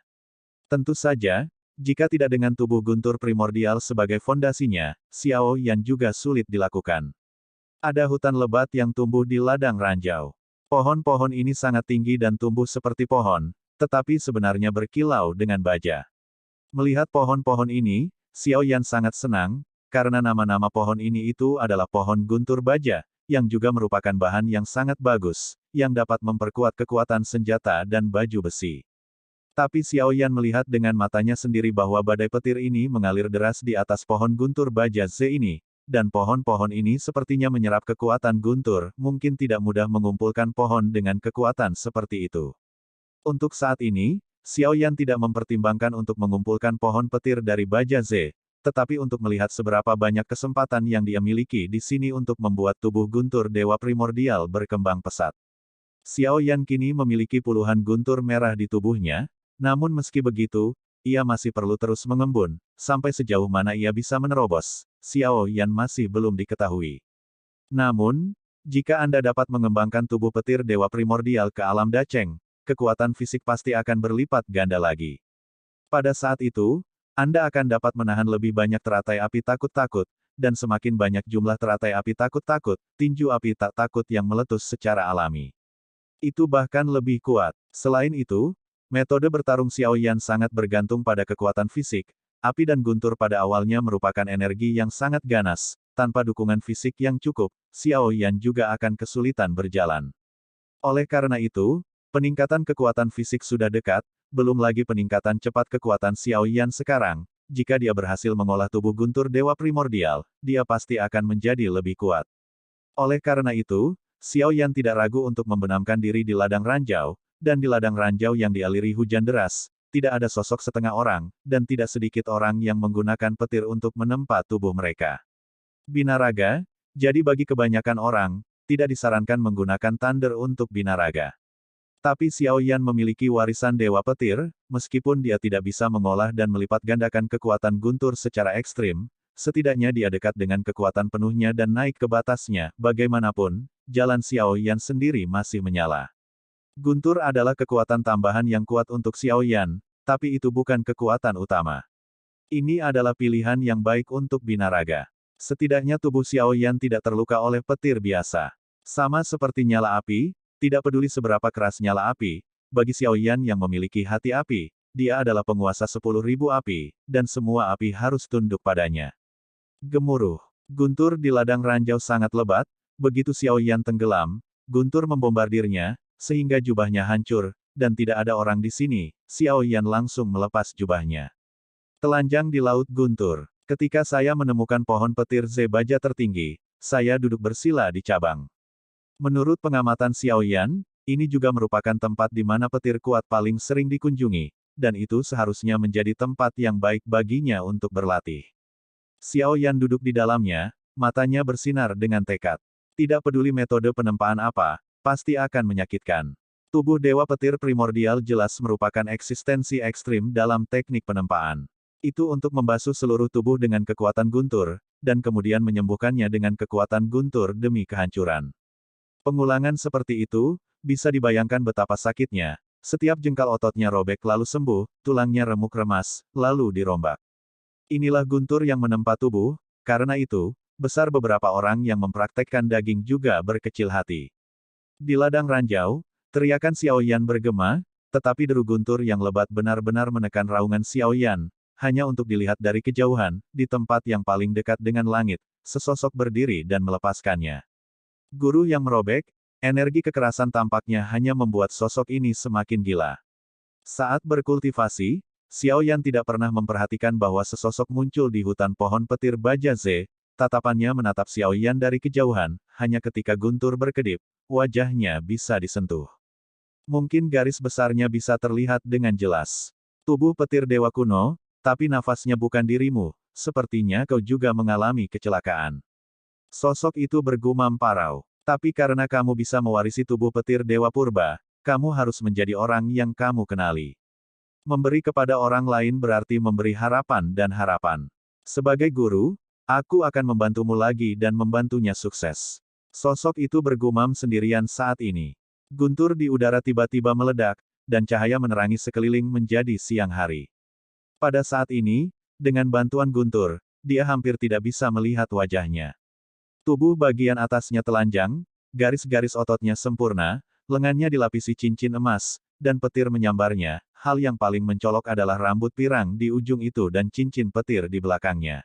Tentu saja, jika tidak dengan tubuh guntur primordial sebagai fondasinya, Xiao Yan juga sulit dilakukan. Ada hutan lebat yang tumbuh di ladang ranjau. Pohon-pohon ini sangat tinggi dan tumbuh seperti pohon, tetapi sebenarnya berkilau dengan baja. Melihat pohon-pohon ini, Xiao Yan sangat senang, karena nama-nama pohon ini itu adalah pohon guntur baja, yang juga merupakan bahan yang sangat bagus, yang dapat memperkuat kekuatan senjata dan baju besi. Tapi Xiao Yan melihat dengan matanya sendiri bahwa badai petir ini mengalir deras di atas pohon guntur baja Z ini, dan pohon-pohon ini sepertinya menyerap kekuatan guntur, mungkin tidak mudah mengumpulkan pohon dengan kekuatan seperti itu. Untuk saat ini, Xiao Yan tidak mempertimbangkan untuk mengumpulkan pohon petir dari baja Z, tetapi untuk melihat seberapa banyak kesempatan yang dia miliki di sini untuk membuat tubuh guntur dewa primordial berkembang pesat. Xiao Yan kini memiliki puluhan guntur merah di tubuhnya, namun meski begitu, ia masih perlu terus mengembun, sampai sejauh mana ia bisa menerobos, Xiao Yan masih belum diketahui. Namun, jika Anda dapat mengembangkan tubuh petir dewa primordial ke alam daceng, kekuatan fisik pasti akan berlipat ganda lagi. Pada saat itu, Anda akan dapat menahan lebih banyak teratai api takut-takut, dan semakin banyak jumlah teratai api takut-takut, tinju api tak takut yang meletus secara alami. Itu bahkan lebih kuat. Selain itu, metode bertarung Xiao Yan sangat bergantung pada kekuatan fisik. Api dan guntur pada awalnya merupakan energi yang sangat ganas. Tanpa dukungan fisik yang cukup, Xiao Yan juga akan kesulitan berjalan. Oleh karena itu, peningkatan kekuatan fisik sudah dekat, belum lagi peningkatan cepat kekuatan Xiao Yan sekarang. Jika dia berhasil mengolah tubuh guntur dewa primordial, dia pasti akan menjadi lebih kuat. Oleh karena itu, Xiao Yan tidak ragu untuk membenamkan diri di ladang ranjau, dan di ladang ranjau yang dialiri hujan deras, tidak ada sosok setengah orang, dan tidak sedikit orang yang menggunakan petir untuk menempa tubuh mereka. Binaraga, jadi bagi kebanyakan orang, tidak disarankan menggunakan thunder untuk binaraga. Tapi Xiao Yan memiliki warisan dewa petir, meskipun dia tidak bisa mengolah dan melipat gandakan kekuatan guntur secara ekstrim, setidaknya dia dekat dengan kekuatan penuhnya dan naik ke batasnya, bagaimanapun, jalan Xiao Yan sendiri masih menyala. Guntur adalah kekuatan tambahan yang kuat untuk Xiao Yan, tapi itu bukan kekuatan utama. Ini adalah pilihan yang baik untuk binaraga. Setidaknya tubuh Xiao Yan tidak terluka oleh petir biasa. Sama seperti nyala api, tidak peduli seberapa keras nyala api, bagi Xiao Yan yang memiliki hati api, dia adalah penguasa 10.000 api, dan semua api harus tunduk padanya. Gemuruh. Guntur di ladang ranjau sangat lebat, begitu Xiao Yan tenggelam, guntur membombardirnya, sehingga jubahnya hancur, dan tidak ada orang di sini, Xiao Yan langsung melepas jubahnya. Telanjang di laut guntur. Ketika saya menemukan pohon petir Z baja tertinggi, saya duduk bersila di cabang. Menurut pengamatan Xiao Yan, ini juga merupakan tempat di mana petir kuat paling sering dikunjungi, dan itu seharusnya menjadi tempat yang baik baginya untuk berlatih. Xiao Yan duduk di dalamnya, matanya bersinar dengan tekad. Tidak peduli metode penempaan apa, pasti akan menyakitkan. Tubuh dewa petir primordial jelas merupakan eksistensi ekstrim dalam teknik penempaan. Itu untuk membasuh seluruh tubuh dengan kekuatan guntur, dan kemudian menyembuhkannya dengan kekuatan guntur demi kehancuran. Pengulangan seperti itu, bisa dibayangkan betapa sakitnya. Setiap jengkal ototnya robek lalu sembuh, tulangnya remuk remas, lalu dirombak. Inilah guntur yang menempa tubuh, karena itu, besar beberapa orang yang mempraktekkan daging juga berkecil hati. Di ladang ranjau, teriakan Xiao Yan bergema, tetapi deru guntur yang lebat benar-benar menekan raungan Xiao Yan, hanya untuk dilihat dari kejauhan, di tempat yang paling dekat dengan langit, sesosok berdiri dan melepaskannya. Guru yang merobek, energi kekerasan tampaknya hanya membuat sosok ini semakin gila. Saat berkultivasi, Xiao Yan tidak pernah memperhatikan bahwa sesosok muncul di hutan pohon petir baja Z, tatapannya menatap Xiao Yan dari kejauhan, hanya ketika guntur berkedip, wajahnya bisa disentuh. Mungkin garis besarnya bisa terlihat dengan jelas. Tubuh petir dewa kuno, tapi nafasnya bukan dirimu, sepertinya kau juga mengalami kecelakaan. Sosok itu bergumam parau. Tapi karena kamu bisa mewarisi tubuh petir dewa purba, kamu harus menjadi orang yang kamu kenali. Memberi kepada orang lain berarti memberi harapan dan harapan. Sebagai guru, aku akan membantumu lagi dan membantunya sukses. Sosok itu bergumam sendirian saat ini. Guntur di udara tiba-tiba meledak, dan cahaya menerangi sekeliling menjadi siang hari. Pada saat ini, dengan bantuan guntur, dia hampir tidak bisa melihat wajahnya. Tubuh bagian atasnya telanjang, garis-garis ototnya sempurna, lengannya dilapisi cincin emas, dan petir menyambarnya. Hal yang paling mencolok adalah rambut pirang di ujung itu dan cincin petir di belakangnya.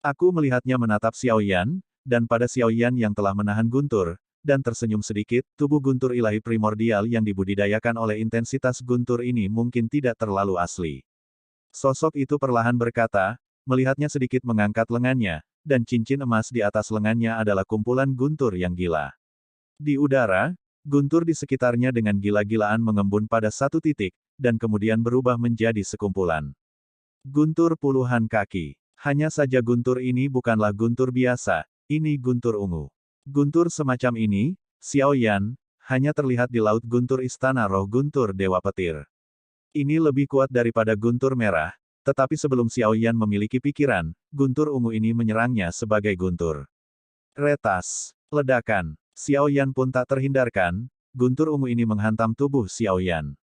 Aku melihatnya menatap Xiao Yan, dan pada Xiao Yan yang telah menahan guntur, dan tersenyum sedikit. Tubuh guntur ilahi primordial yang dibudidayakan oleh intensitas guntur ini mungkin tidak terlalu asli. Sosok itu perlahan berkata, melihatnya sedikit mengangkat lengannya, dan cincin emas di atas lengannya adalah kumpulan guntur yang gila. Di udara, guntur di sekitarnya dengan gila-gilaan mengembun pada satu titik, dan kemudian berubah menjadi sekumpulan guntur puluhan kaki. Hanya saja guntur ini bukanlah guntur biasa, ini guntur ungu. Guntur semacam ini, Xiao Yan, hanya terlihat di laut guntur istana roh guntur Dewa Petir. Ini lebih kuat daripada guntur merah, tetapi sebelum Xiao Yan memiliki pikiran, guntur ungu ini menyerangnya sebagai guntur. Retas. Ledakan. Xiao Yan pun tak terhindarkan, guntur ungu ini menghantam tubuh Xiao Yan.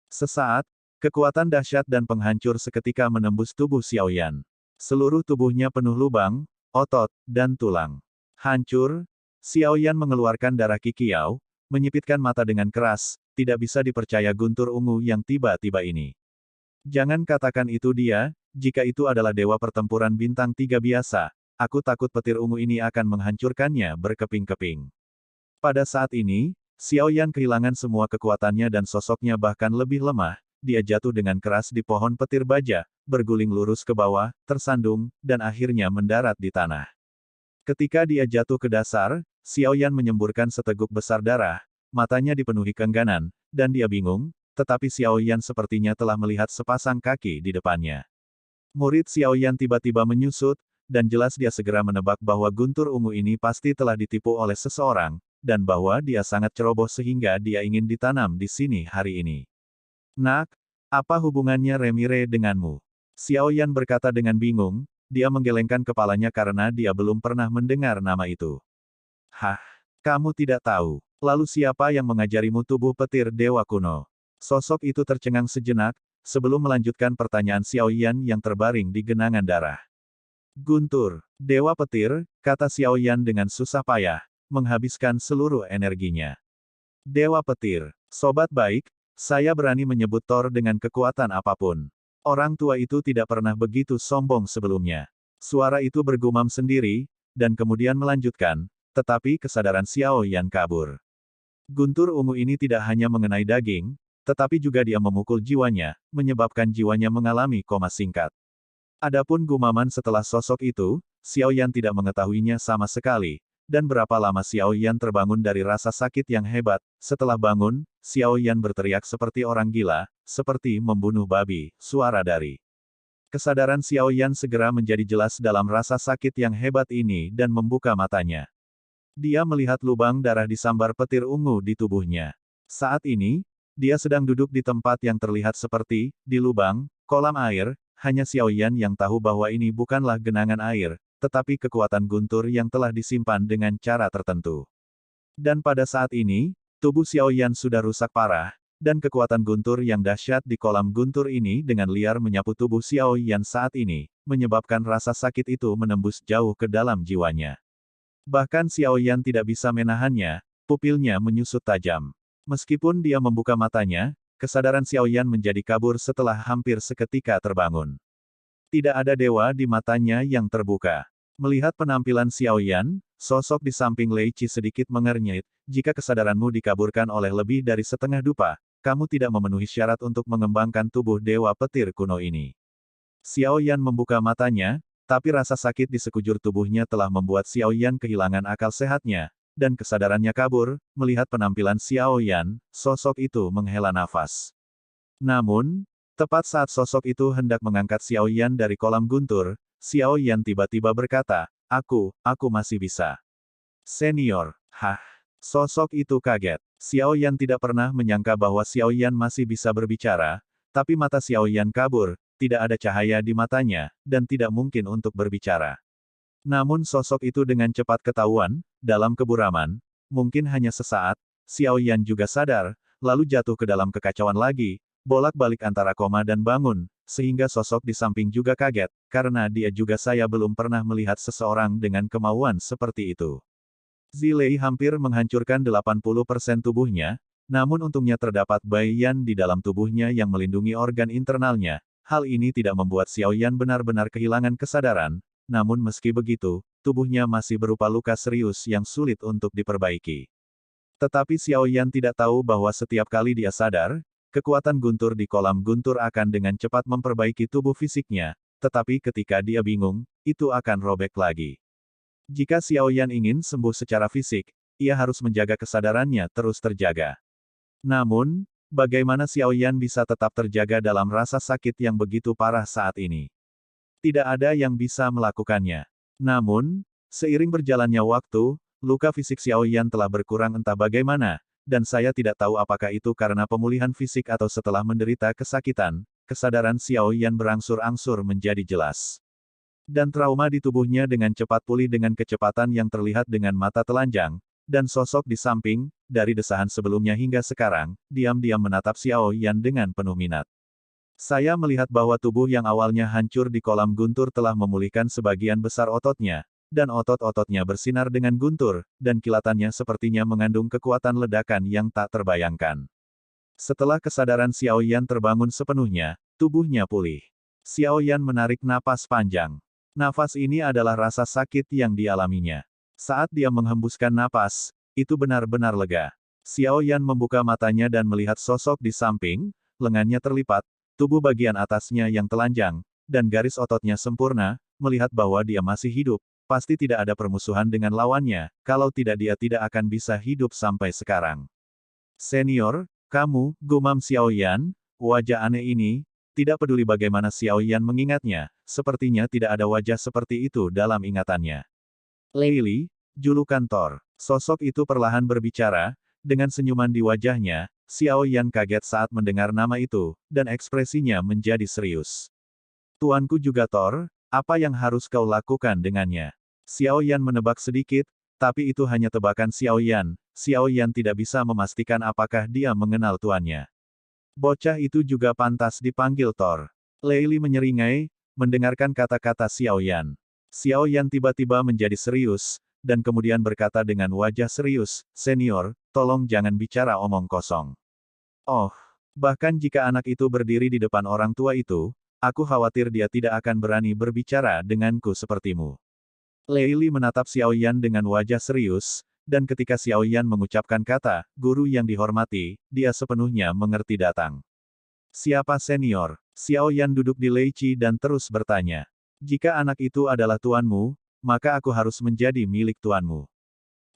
Sesaat, kekuatan dahsyat dan penghancur seketika menembus tubuh Xiao Yan. Seluruh tubuhnya penuh lubang, otot, dan tulang. Hancur, Xiao Yan mengeluarkan darah kikiau, menyipitkan mata dengan keras, tidak bisa dipercaya guntur ungu yang tiba-tiba ini. Jangan katakan itu dia, jika itu adalah dewa pertempuran bintang 3 biasa, aku takut petir ungu ini akan menghancurkannya berkeping-keping. Pada saat ini, Xiao Yan kehilangan semua kekuatannya dan sosoknya bahkan lebih lemah, dia jatuh dengan keras di pohon petir baja, berguling lurus ke bawah, tersandung, dan akhirnya mendarat di tanah. Ketika dia jatuh ke dasar, Xiao Yan menyemburkan seteguk besar darah, matanya dipenuhi keengganan, dan dia bingung, tetapi Xiao Yan sepertinya telah melihat sepasang kaki di depannya. Murid Xiao Yan tiba-tiba menyusut, dan jelas dia segera menebak bahwa guntur ungu ini pasti telah ditipu oleh seseorang, dan bahwa dia sangat ceroboh sehingga dia ingin ditanam di sini hari ini. Nak, apa hubungannya Remire denganmu? Xiao Yan berkata dengan bingung, dia menggelengkan kepalanya karena dia belum pernah mendengar nama itu. Hah, kamu tidak tahu. Lalu siapa yang mengajarimu tubuh petir dewa kuno? Sosok itu tercengang sejenak, sebelum melanjutkan pertanyaan Xiao Yan yang terbaring di genangan darah. Guntur, dewa petir, kata Xiao Yan dengan susah payah, menghabiskan seluruh energinya. Dewa petir, sobat baik, saya berani menyebut Thor dengan kekuatan apapun. Orang tua itu tidak pernah begitu sombong sebelumnya. Suara itu bergumam sendiri, dan kemudian melanjutkan, tetapi kesadaran Xiao Yan kabur. Guntur ungu ini tidak hanya mengenai daging, tetapi juga dia memukul jiwanya, menyebabkan jiwanya mengalami koma singkat. Adapun gumaman setelah sosok itu, Xiao Yan tidak mengetahuinya sama sekali, dan berapa lama Xiao Yan terbangun dari rasa sakit yang hebat. Setelah bangun, Xiao Yan berteriak seperti orang gila, seperti membunuh babi, suara dari kesadaran Xiao Yan segera menjadi jelas dalam rasa sakit yang hebat ini dan membuka matanya. Dia melihat lubang darah disambar petir ungu di tubuhnya. Saat ini, dia sedang duduk di tempat yang terlihat seperti, di lubang, kolam air, hanya Xiao Yan yang tahu bahwa ini bukanlah genangan air, tetapi kekuatan guntur yang telah disimpan dengan cara tertentu. Dan pada saat ini, tubuh Xiao Yan sudah rusak parah, dan kekuatan guntur yang dahsyat di kolam guntur ini dengan liar menyapu tubuh Xiao Yan saat ini, menyebabkan rasa sakit itu menembus jauh ke dalam jiwanya. Bahkan Xiao Yan tidak bisa menahannya, pupilnya menyusut tajam. Meskipun dia membuka matanya, kesadaran Xiao Yan menjadi kabur setelah hampir seketika terbangun. Tidak ada dewa di matanya yang terbuka. Melihat penampilan Xiao Yan, sosok di samping Lei Qi sedikit mengernyit, jika kesadaranmu dikaburkan oleh lebih dari setengah dupa, kamu tidak memenuhi syarat untuk mengembangkan tubuh dewa petir kuno ini. Xiao Yan membuka matanya, tapi rasa sakit di sekujur tubuhnya telah membuat Xiao Yan kehilangan akal sehatnya, dan kesadarannya kabur. Melihat penampilan Xiao Yan, sosok itu menghela nafas. Namun, tepat saat sosok itu hendak mengangkat Xiao Yan dari kolam guntur, Xiao Yan tiba-tiba berkata, aku masih bisa. Senior, hah? Sosok itu kaget. Xiao Yan tidak pernah menyangka bahwa Xiao Yan masih bisa berbicara, tapi mata Xiao Yan kabur, tidak ada cahaya di matanya, dan tidak mungkin untuk berbicara. Namun sosok itu dengan cepat ketahuan, dalam keburaman, mungkin hanya sesaat, Xiao Yan juga sadar, lalu jatuh ke dalam kekacauan lagi, bolak-balik antara koma dan bangun, sehingga sosok di samping juga kaget, karena dia juga saya belum pernah melihat seseorang dengan kemauan seperti itu. Zilei hampir menghancurkan 80% tubuhnya, namun untungnya terdapat Bai Yan di dalam tubuhnya yang melindungi organ internalnya. Hal ini tidak membuat Xiao Yan benar-benar kehilangan kesadaran, namun meski begitu, tubuhnya masih berupa luka serius yang sulit untuk diperbaiki. Tetapi Xiao Yan tidak tahu bahwa setiap kali dia sadar, kekuatan guntur di kolam guntur akan dengan cepat memperbaiki tubuh fisiknya, tetapi ketika dia bingung, itu akan robek lagi. Jika Xiao Yan ingin sembuh secara fisik, ia harus menjaga kesadarannya terus terjaga. Namun, bagaimana Xiao Yan bisa tetap terjaga dalam rasa sakit yang begitu parah saat ini? Tidak ada yang bisa melakukannya. Namun, seiring berjalannya waktu, luka fisik Xiao Yan telah berkurang entah bagaimana, dan saya tidak tahu apakah itu karena pemulihan fisik atau setelah menderita kesakitan, kesadaran Xiao Yan berangsur-angsur menjadi jelas. Dan trauma di tubuhnya dengan cepat pulih dengan kecepatan yang terlihat dengan mata telanjang, dan sosok di samping, dari desahan sebelumnya hingga sekarang, diam-diam menatap Xiao Yan dengan penuh minat. Saya melihat bahwa tubuh yang awalnya hancur di kolam guntur telah memulihkan sebagian besar ototnya, dan otot-ototnya bersinar dengan guntur, dan kilatannya sepertinya mengandung kekuatan ledakan yang tak terbayangkan. Setelah kesadaran Xiao Yan terbangun sepenuhnya, tubuhnya pulih. Xiao Yan menarik napas panjang. Nafas ini adalah rasa sakit yang dialaminya. Saat dia menghembuskan napas, itu benar-benar lega. Xiao Yan membuka matanya dan melihat sosok di samping, lengannya terlipat, tubuh bagian atasnya yang telanjang, dan garis ototnya sempurna, melihat bahwa dia masih hidup. Pasti tidak ada permusuhan dengan lawannya, kalau tidak dia tidak akan bisa hidup sampai sekarang. Senior, kamu, gumam Xiao Yan, wajah aneh ini, tidak peduli bagaimana Xiao Yan mengingatnya, sepertinya tidak ada wajah seperti itu dalam ingatannya. Lei Li, julukan Thor. Sosok itu perlahan berbicara, dengan senyuman di wajahnya, Xiao Yan kaget saat mendengar nama itu, dan ekspresinya menjadi serius. Tuanku juga Thor, apa yang harus kau lakukan dengannya? Xiao Yan menebak sedikit, tapi itu hanya tebakan Xiao Yan. Xiao Yan tidak bisa memastikan apakah dia mengenal tuannya. Bocah itu juga pantas dipanggil Thor. Lei Li menyeringai, mendengarkan kata-kata Xiao Yan. Xiao Yan tiba-tiba menjadi serius, dan kemudian berkata dengan wajah serius, "Senior, tolong jangan bicara omong kosong." Oh, bahkan jika anak itu berdiri di depan orang tua itu, aku khawatir dia tidak akan berani berbicara denganku sepertimu. Lei Li menatap Xiao Yan dengan wajah serius, dan ketika Xiao Yan mengucapkan kata, "Guru yang dihormati," dia sepenuhnya mengerti datang. Siapa senior? Xiao Yan duduk di Lei Qi dan terus bertanya. Jika anak itu adalah tuanmu, maka aku harus menjadi milik tuanmu.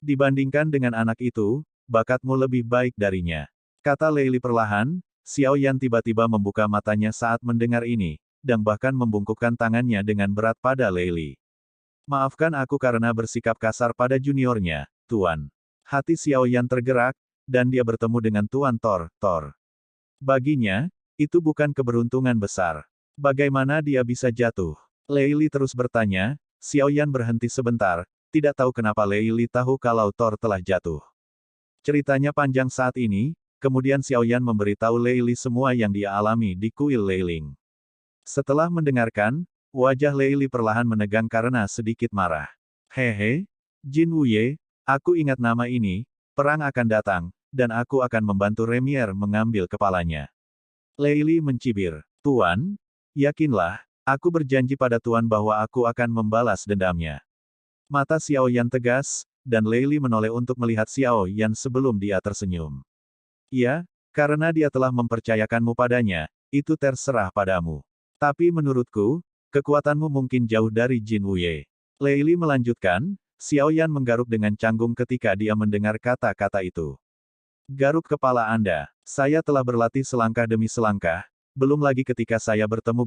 Dibandingkan dengan anak itu, bakatmu lebih baik darinya. Kata Lei Li perlahan, Xiao Yan tiba-tiba membuka matanya saat mendengar ini, dan bahkan membungkukkan tangannya dengan berat pada Lei Li. Maafkan aku karena bersikap kasar pada juniornya, Tuan. Hati Xiao Yan tergerak, dan dia bertemu dengan Tuan Thor. Baginya, itu bukan keberuntungan besar. Bagaimana dia bisa jatuh? Lei Li terus bertanya. Xiao Yan berhenti sebentar, tidak tahu kenapa Lei Li tahu kalau Thor telah jatuh. Ceritanya panjang saat ini, kemudian Xiao Yan memberitahu Lei Li semua yang dia alami di kuil Leiling. Setelah mendengarkan, wajah Lei Li perlahan menegang karena sedikit marah. Hehe, Jin Wuye, aku ingat nama ini, perang akan datang, dan aku akan membantu Remier mengambil kepalanya. Lei Li mencibir. Tuan, yakinlah, aku berjanji pada Tuan bahwa aku akan membalas dendamnya. Mata Xiao Yan tegas, dan Lei Li menoleh untuk melihat Xiao Yan sebelum dia tersenyum. Ya, karena dia telah mempercayakanmu padanya, itu terserah padamu. Tapi menurutku, kekuatanmu mungkin jauh dari Jin Wuye. Lei Li melanjutkan, Xiao Yan menggaruk dengan canggung ketika dia mendengar kata-kata itu. Garuk kepala Anda, saya telah berlatih selangkah demi selangkah, belum lagi ketika saya bertemu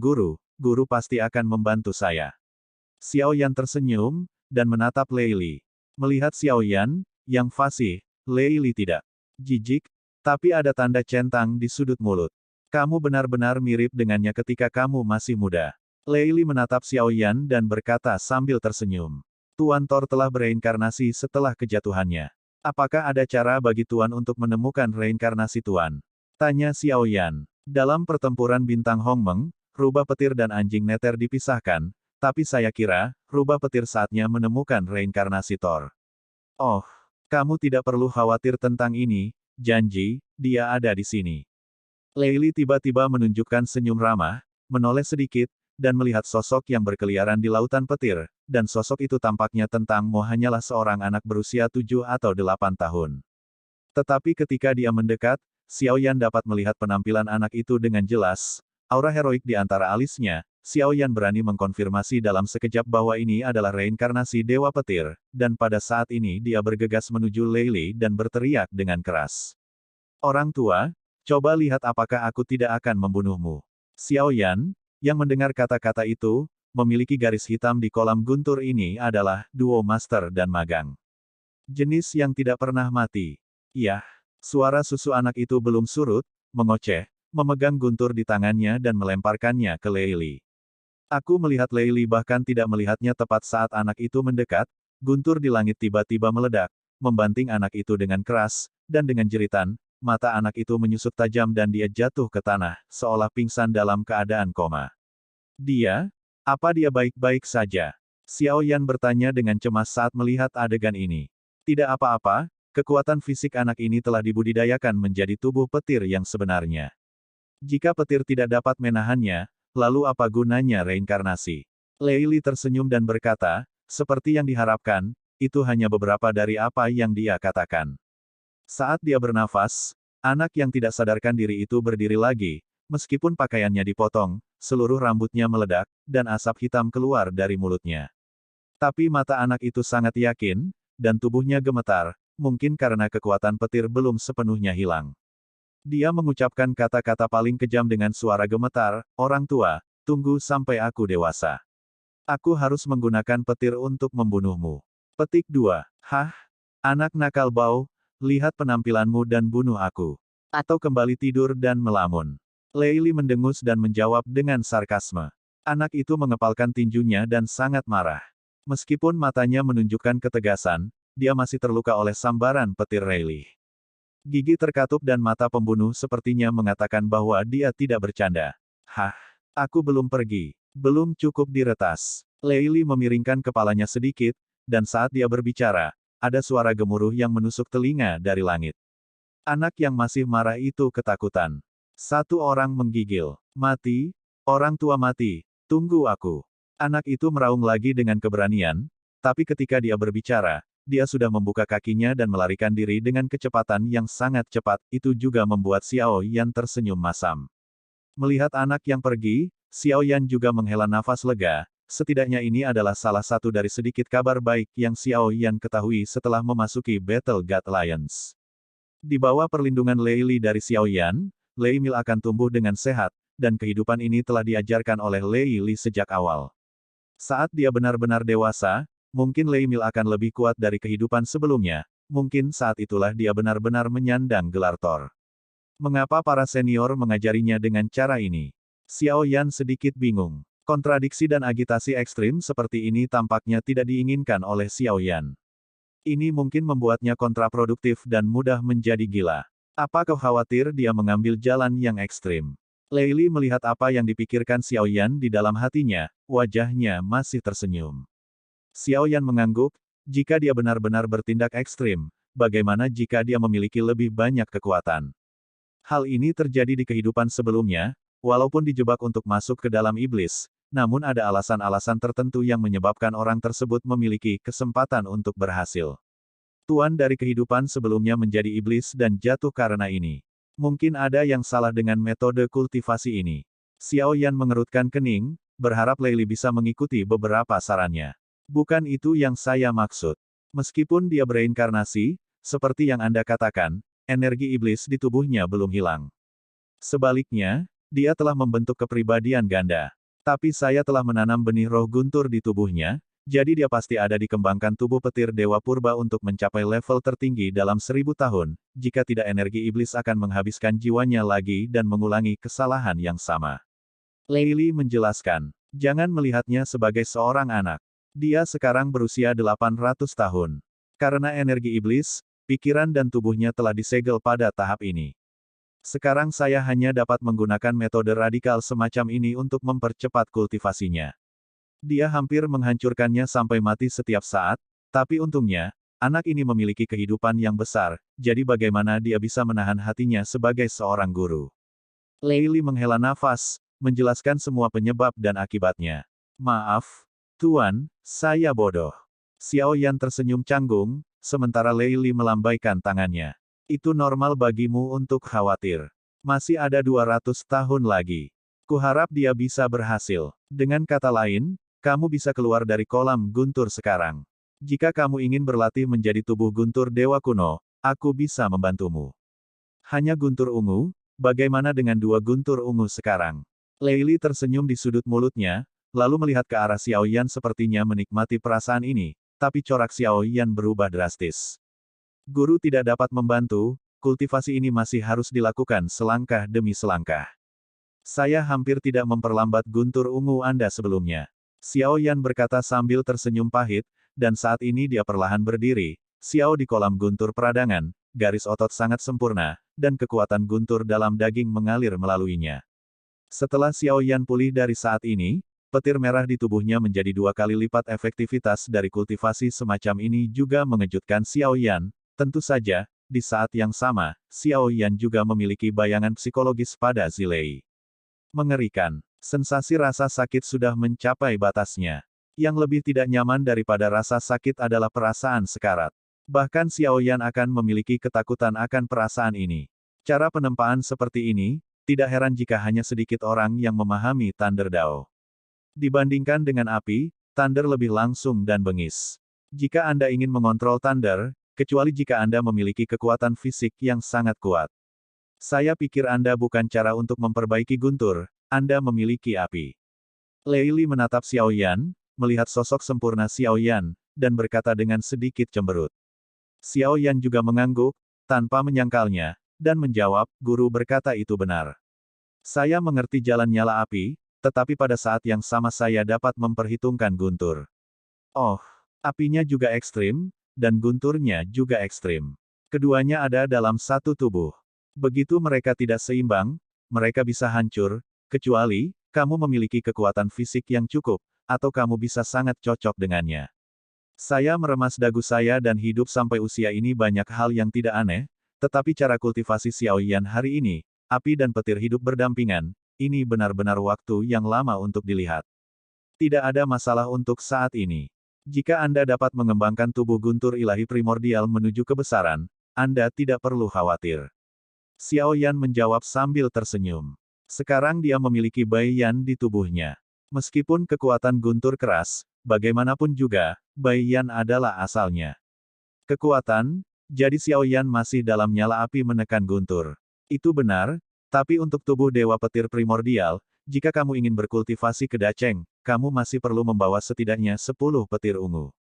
guru pasti akan membantu saya. Xiao Yan tersenyum, dan menatap Lei Li. Melihat Xiao Yan, yang fasih, Lei Li tidak jijik, tapi ada tanda centang di sudut mulut. Kamu benar-benar mirip dengannya ketika kamu masih muda. Lei Li menatap Xiao Yan dan berkata sambil tersenyum. Tuan Thor telah bereinkarnasi setelah kejatuhannya. Apakah ada cara bagi Tuan untuk menemukan reinkarnasi Tuan? Tanya Xiao Yan. Dalam pertempuran bintang Hongmeng, rubah petir dan anjing neter dipisahkan, tapi saya kira, rubah petir saatnya menemukan reinkarnasi Thor. Oh, kamu tidak perlu khawatir tentang ini, janji, dia ada di sini. Lei Li tiba-tiba menunjukkan senyum ramah, menoleh sedikit, dan melihat sosok yang berkeliaran di lautan petir, dan sosok itu tampaknya tentang Mo hanyalah seorang anak berusia 7 atau 8 tahun. Tetapi ketika dia mendekat, Xiao Yan dapat melihat penampilan anak itu dengan jelas. Aura heroik di antara alisnya, Xiao Yan berani mengkonfirmasi dalam sekejap bahwa ini adalah reinkarnasi Dewa Petir, dan pada saat ini dia bergegas menuju Lei Li dan berteriak dengan keras. Orang tua, coba lihat apakah aku tidak akan membunuhmu. Xiao Yan, yang mendengar kata-kata itu, memiliki garis hitam di kolam guntur ini adalah duo master dan magang. Jenis yang tidak pernah mati. Yah, suara susu anak itu belum surut, mengoceh, memegang guntur di tangannya dan melemparkannya ke Lei Li. Aku melihat Lei Li bahkan tidak melihatnya tepat saat anak itu mendekat, guntur di langit tiba-tiba meledak, membanting anak itu dengan keras, dan dengan jeritan, mata anak itu menyusut tajam dan dia jatuh ke tanah, seolah pingsan dalam keadaan koma. Apa dia baik-baik saja? Xiao Yan bertanya dengan cemas saat melihat adegan ini. Tidak apa-apa, kekuatan fisik anak ini telah dibudidayakan menjadi tubuh petir yang sebenarnya. Jika petir tidak dapat menahannya, lalu apa gunanya reinkarnasi? Lei Li tersenyum dan berkata, seperti yang diharapkan, itu hanya beberapa dari apa yang dia katakan. Saat dia bernafas, anak yang tidak sadarkan diri itu berdiri lagi, meskipun pakaiannya dipotong, seluruh rambutnya meledak, dan asap hitam keluar dari mulutnya. Tapi mata anak itu sangat yakin, dan tubuhnya gemetar, mungkin karena kekuatan petir belum sepenuhnya hilang. Dia mengucapkan kata-kata paling kejam dengan suara gemetar, orang tua, tunggu sampai aku dewasa. Aku harus menggunakan petir untuk membunuhmu. Petik 2. Hah? Anak nakal bau, lihat penampilanmu dan bunuh aku. Atau kembali tidur dan melamun. Lei Li mendengus dan menjawab dengan sarkasme. Anak itu mengepalkan tinjunya dan sangat marah. Meskipun matanya menunjukkan ketegasan, dia masih terluka oleh sambaran petir Lei Li. Gigi terkatup dan mata pembunuh sepertinya mengatakan bahwa dia tidak bercanda. Hah? Aku belum pergi. Belum cukup diretas. Lei Li memiringkan kepalanya sedikit, dan saat dia berbicara, ada suara gemuruh yang menusuk telinga dari langit. Anak yang masih marah itu ketakutan. Satu orang menggigil. Mati? Orang tua mati. Tunggu aku. Anak itu meraung lagi dengan keberanian, tapi ketika dia berbicara, dia sudah membuka kakinya dan melarikan diri dengan kecepatan yang sangat cepat, itu juga membuat Xiao Yan tersenyum masam. Melihat anak yang pergi, Xiao Yan juga menghela nafas lega, setidaknya ini adalah salah satu dari sedikit kabar baik yang Xiao Yan ketahui setelah memasuki Battle God Alliance. Di bawah perlindungan Lei Li dari Xiao Yan, Lei Mil akan tumbuh dengan sehat, dan kehidupan ini telah diajarkan oleh Lei Li sejak awal. Saat dia benar-benar dewasa, mungkin Lei Mil akan lebih kuat dari kehidupan sebelumnya, mungkin saat itulah dia benar-benar menyandang gelar Thor. Mengapa para senior mengajarinya dengan cara ini? Xiao Yan sedikit bingung. Kontradiksi dan agitasi ekstrim seperti ini tampaknya tidak diinginkan oleh Xiao Yan. Ini mungkin membuatnya kontraproduktif dan mudah menjadi gila. Apa kau khawatir dia mengambil jalan yang ekstrim? Lei Li melihat apa yang dipikirkan Xiao Yan di dalam hatinya, wajahnya masih tersenyum. Xiao Yan mengangguk, jika dia benar-benar bertindak ekstrim, bagaimana jika dia memiliki lebih banyak kekuatan? Hal ini terjadi di kehidupan sebelumnya, walaupun dijebak untuk masuk ke dalam iblis, namun ada alasan-alasan tertentu yang menyebabkan orang tersebut memiliki kesempatan untuk berhasil. Tuan dari kehidupan sebelumnya menjadi iblis dan jatuh karena ini. Mungkin ada yang salah dengan metode kultivasi ini. Xiao Yan mengerutkan kening, berharap Lei Li bisa mengikuti beberapa sarannya. Bukan itu yang saya maksud. Meskipun dia bereinkarnasi, seperti yang Anda katakan, energi iblis di tubuhnya belum hilang. Sebaliknya, dia telah membentuk kepribadian ganda. Tapi saya telah menanam benih roh guntur di tubuhnya, jadi dia pasti ada dikembangkan tubuh petir Dewa Purba untuk mencapai level tertinggi dalam 1000 tahun, jika tidak energi iblis akan menghabiskan jiwanya lagi dan mengulangi kesalahan yang sama. Lei Li menjelaskan, jangan melihatnya sebagai seorang anak. Dia sekarang berusia 800 tahun. Karena energi iblis, pikiran dan tubuhnya telah disegel pada tahap ini. Sekarang saya hanya dapat menggunakan metode radikal semacam ini untuk mempercepat kultivasinya. Dia hampir menghancurkannya sampai mati setiap saat, tapi untungnya, anak ini memiliki kehidupan yang besar, jadi bagaimana dia bisa menahan hatinya sebagai seorang guru? Lei Li menghela nafas, menjelaskan semua penyebab dan akibatnya. Maaf, Tuan, saya bodoh. Xiao Yan tersenyum canggung, sementara Lei Li melambaikan tangannya. Itu normal bagimu untuk khawatir. Masih ada 200 tahun lagi. Kuharap dia bisa berhasil. Dengan kata lain, kamu bisa keluar dari kolam guntur sekarang. Jika kamu ingin berlatih menjadi tubuh guntur dewa kuno, aku bisa membantumu. Hanya guntur ungu, bagaimana dengan 2 guntur ungu sekarang? Lei Li tersenyum di sudut mulutnya, lalu melihat ke arah Xiao Yan sepertinya menikmati perasaan ini, tapi corak Xiao Yan berubah drastis. Guru tidak dapat membantu, kultivasi ini masih harus dilakukan selangkah demi selangkah. Saya hampir tidak memperlambat guntur ungu Anda sebelumnya. Xiao Yan berkata sambil tersenyum pahit, dan saat ini dia perlahan berdiri, Xiao di kolam guntur peradangan, garis otot sangat sempurna, dan kekuatan guntur dalam daging mengalir melaluinya. Setelah Xiao Yan pulih dari saat ini, petir merah di tubuhnya menjadi 2 kali lipat efektivitas dari kultivasi semacam ini juga mengejutkan Xiao Yan. Tentu saja, di saat yang sama, Xiao Yan juga memiliki bayangan psikologis pada Zilei. Mengerikan. Sensasi rasa sakit sudah mencapai batasnya. Yang lebih tidak nyaman daripada rasa sakit adalah perasaan sekarat. Bahkan Xiao Yan akan memiliki ketakutan akan perasaan ini. Cara penempaan seperti ini, tidak heran jika hanya sedikit orang yang memahami Thunder Dao. Dibandingkan dengan api, Thunder lebih langsung dan bengis. Jika Anda ingin mengontrol Thunder, kecuali jika Anda memiliki kekuatan fisik yang sangat kuat. Saya pikir Anda bukan cara untuk memperbaiki guntur, Anda memiliki api. Lei Li menatap Xiao Yan, melihat sosok sempurna Xiao Yan, dan berkata dengan sedikit cemberut. Xiao Yan juga mengangguk, tanpa menyangkalnya, dan menjawab, guru berkata itu benar. Saya mengerti jalan nyala api, tetapi pada saat yang sama saya dapat memperhitungkan guntur. Oh, apinya juga ekstrim, dan gunturnya juga ekstrim. Keduanya ada dalam satu tubuh. Begitu mereka tidak seimbang, mereka bisa hancur, kecuali, kamu memiliki kekuatan fisik yang cukup, atau kamu bisa sangat cocok dengannya. Saya meremas dagu saya dan hidup sampai usia ini banyak hal yang tidak aneh, tetapi cara kultivasi Xiao Yan hari ini, api dan petir hidup berdampingan, ini benar-benar waktu yang lama untuk dilihat. Tidak ada masalah untuk saat ini. Jika Anda dapat mengembangkan tubuh guntur ilahi primordial menuju kebesaran, Anda tidak perlu khawatir. Xiao Yan menjawab sambil tersenyum. Sekarang dia memiliki Bai Yan di tubuhnya. Meskipun kekuatan guntur keras, bagaimanapun juga, Bai Yan adalah asalnya. Kekuatan, jadi Xiao Yan masih dalam nyala api menekan guntur. Itu benar, tapi untuk tubuh Dewa Petir Primordial, jika kamu ingin berkultivasi ke Dacheng, kamu masih perlu membawa setidaknya 10 petir ungu.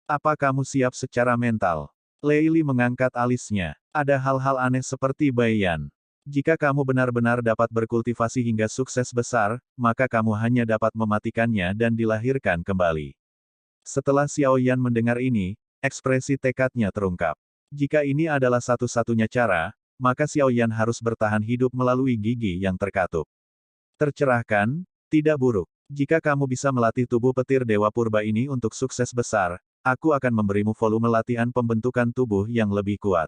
Apa kamu siap secara mental? Lei Li mengangkat alisnya. Ada hal-hal aneh seperti Bai Yan. Jika kamu benar-benar dapat berkultivasi hingga sukses besar, maka kamu hanya dapat mematikannya dan dilahirkan kembali. Setelah Xiao Yan mendengar ini, ekspresi tekadnya terungkap. Jika ini adalah satu-satunya cara, maka Xiao Yan harus bertahan hidup melalui gigi yang terkatup. Tercerahkan, tidak buruk. Jika kamu bisa melatih tubuh petir Dewa Purba ini untuk sukses besar, aku akan memberimu volume latihan pembentukan tubuh yang lebih kuat.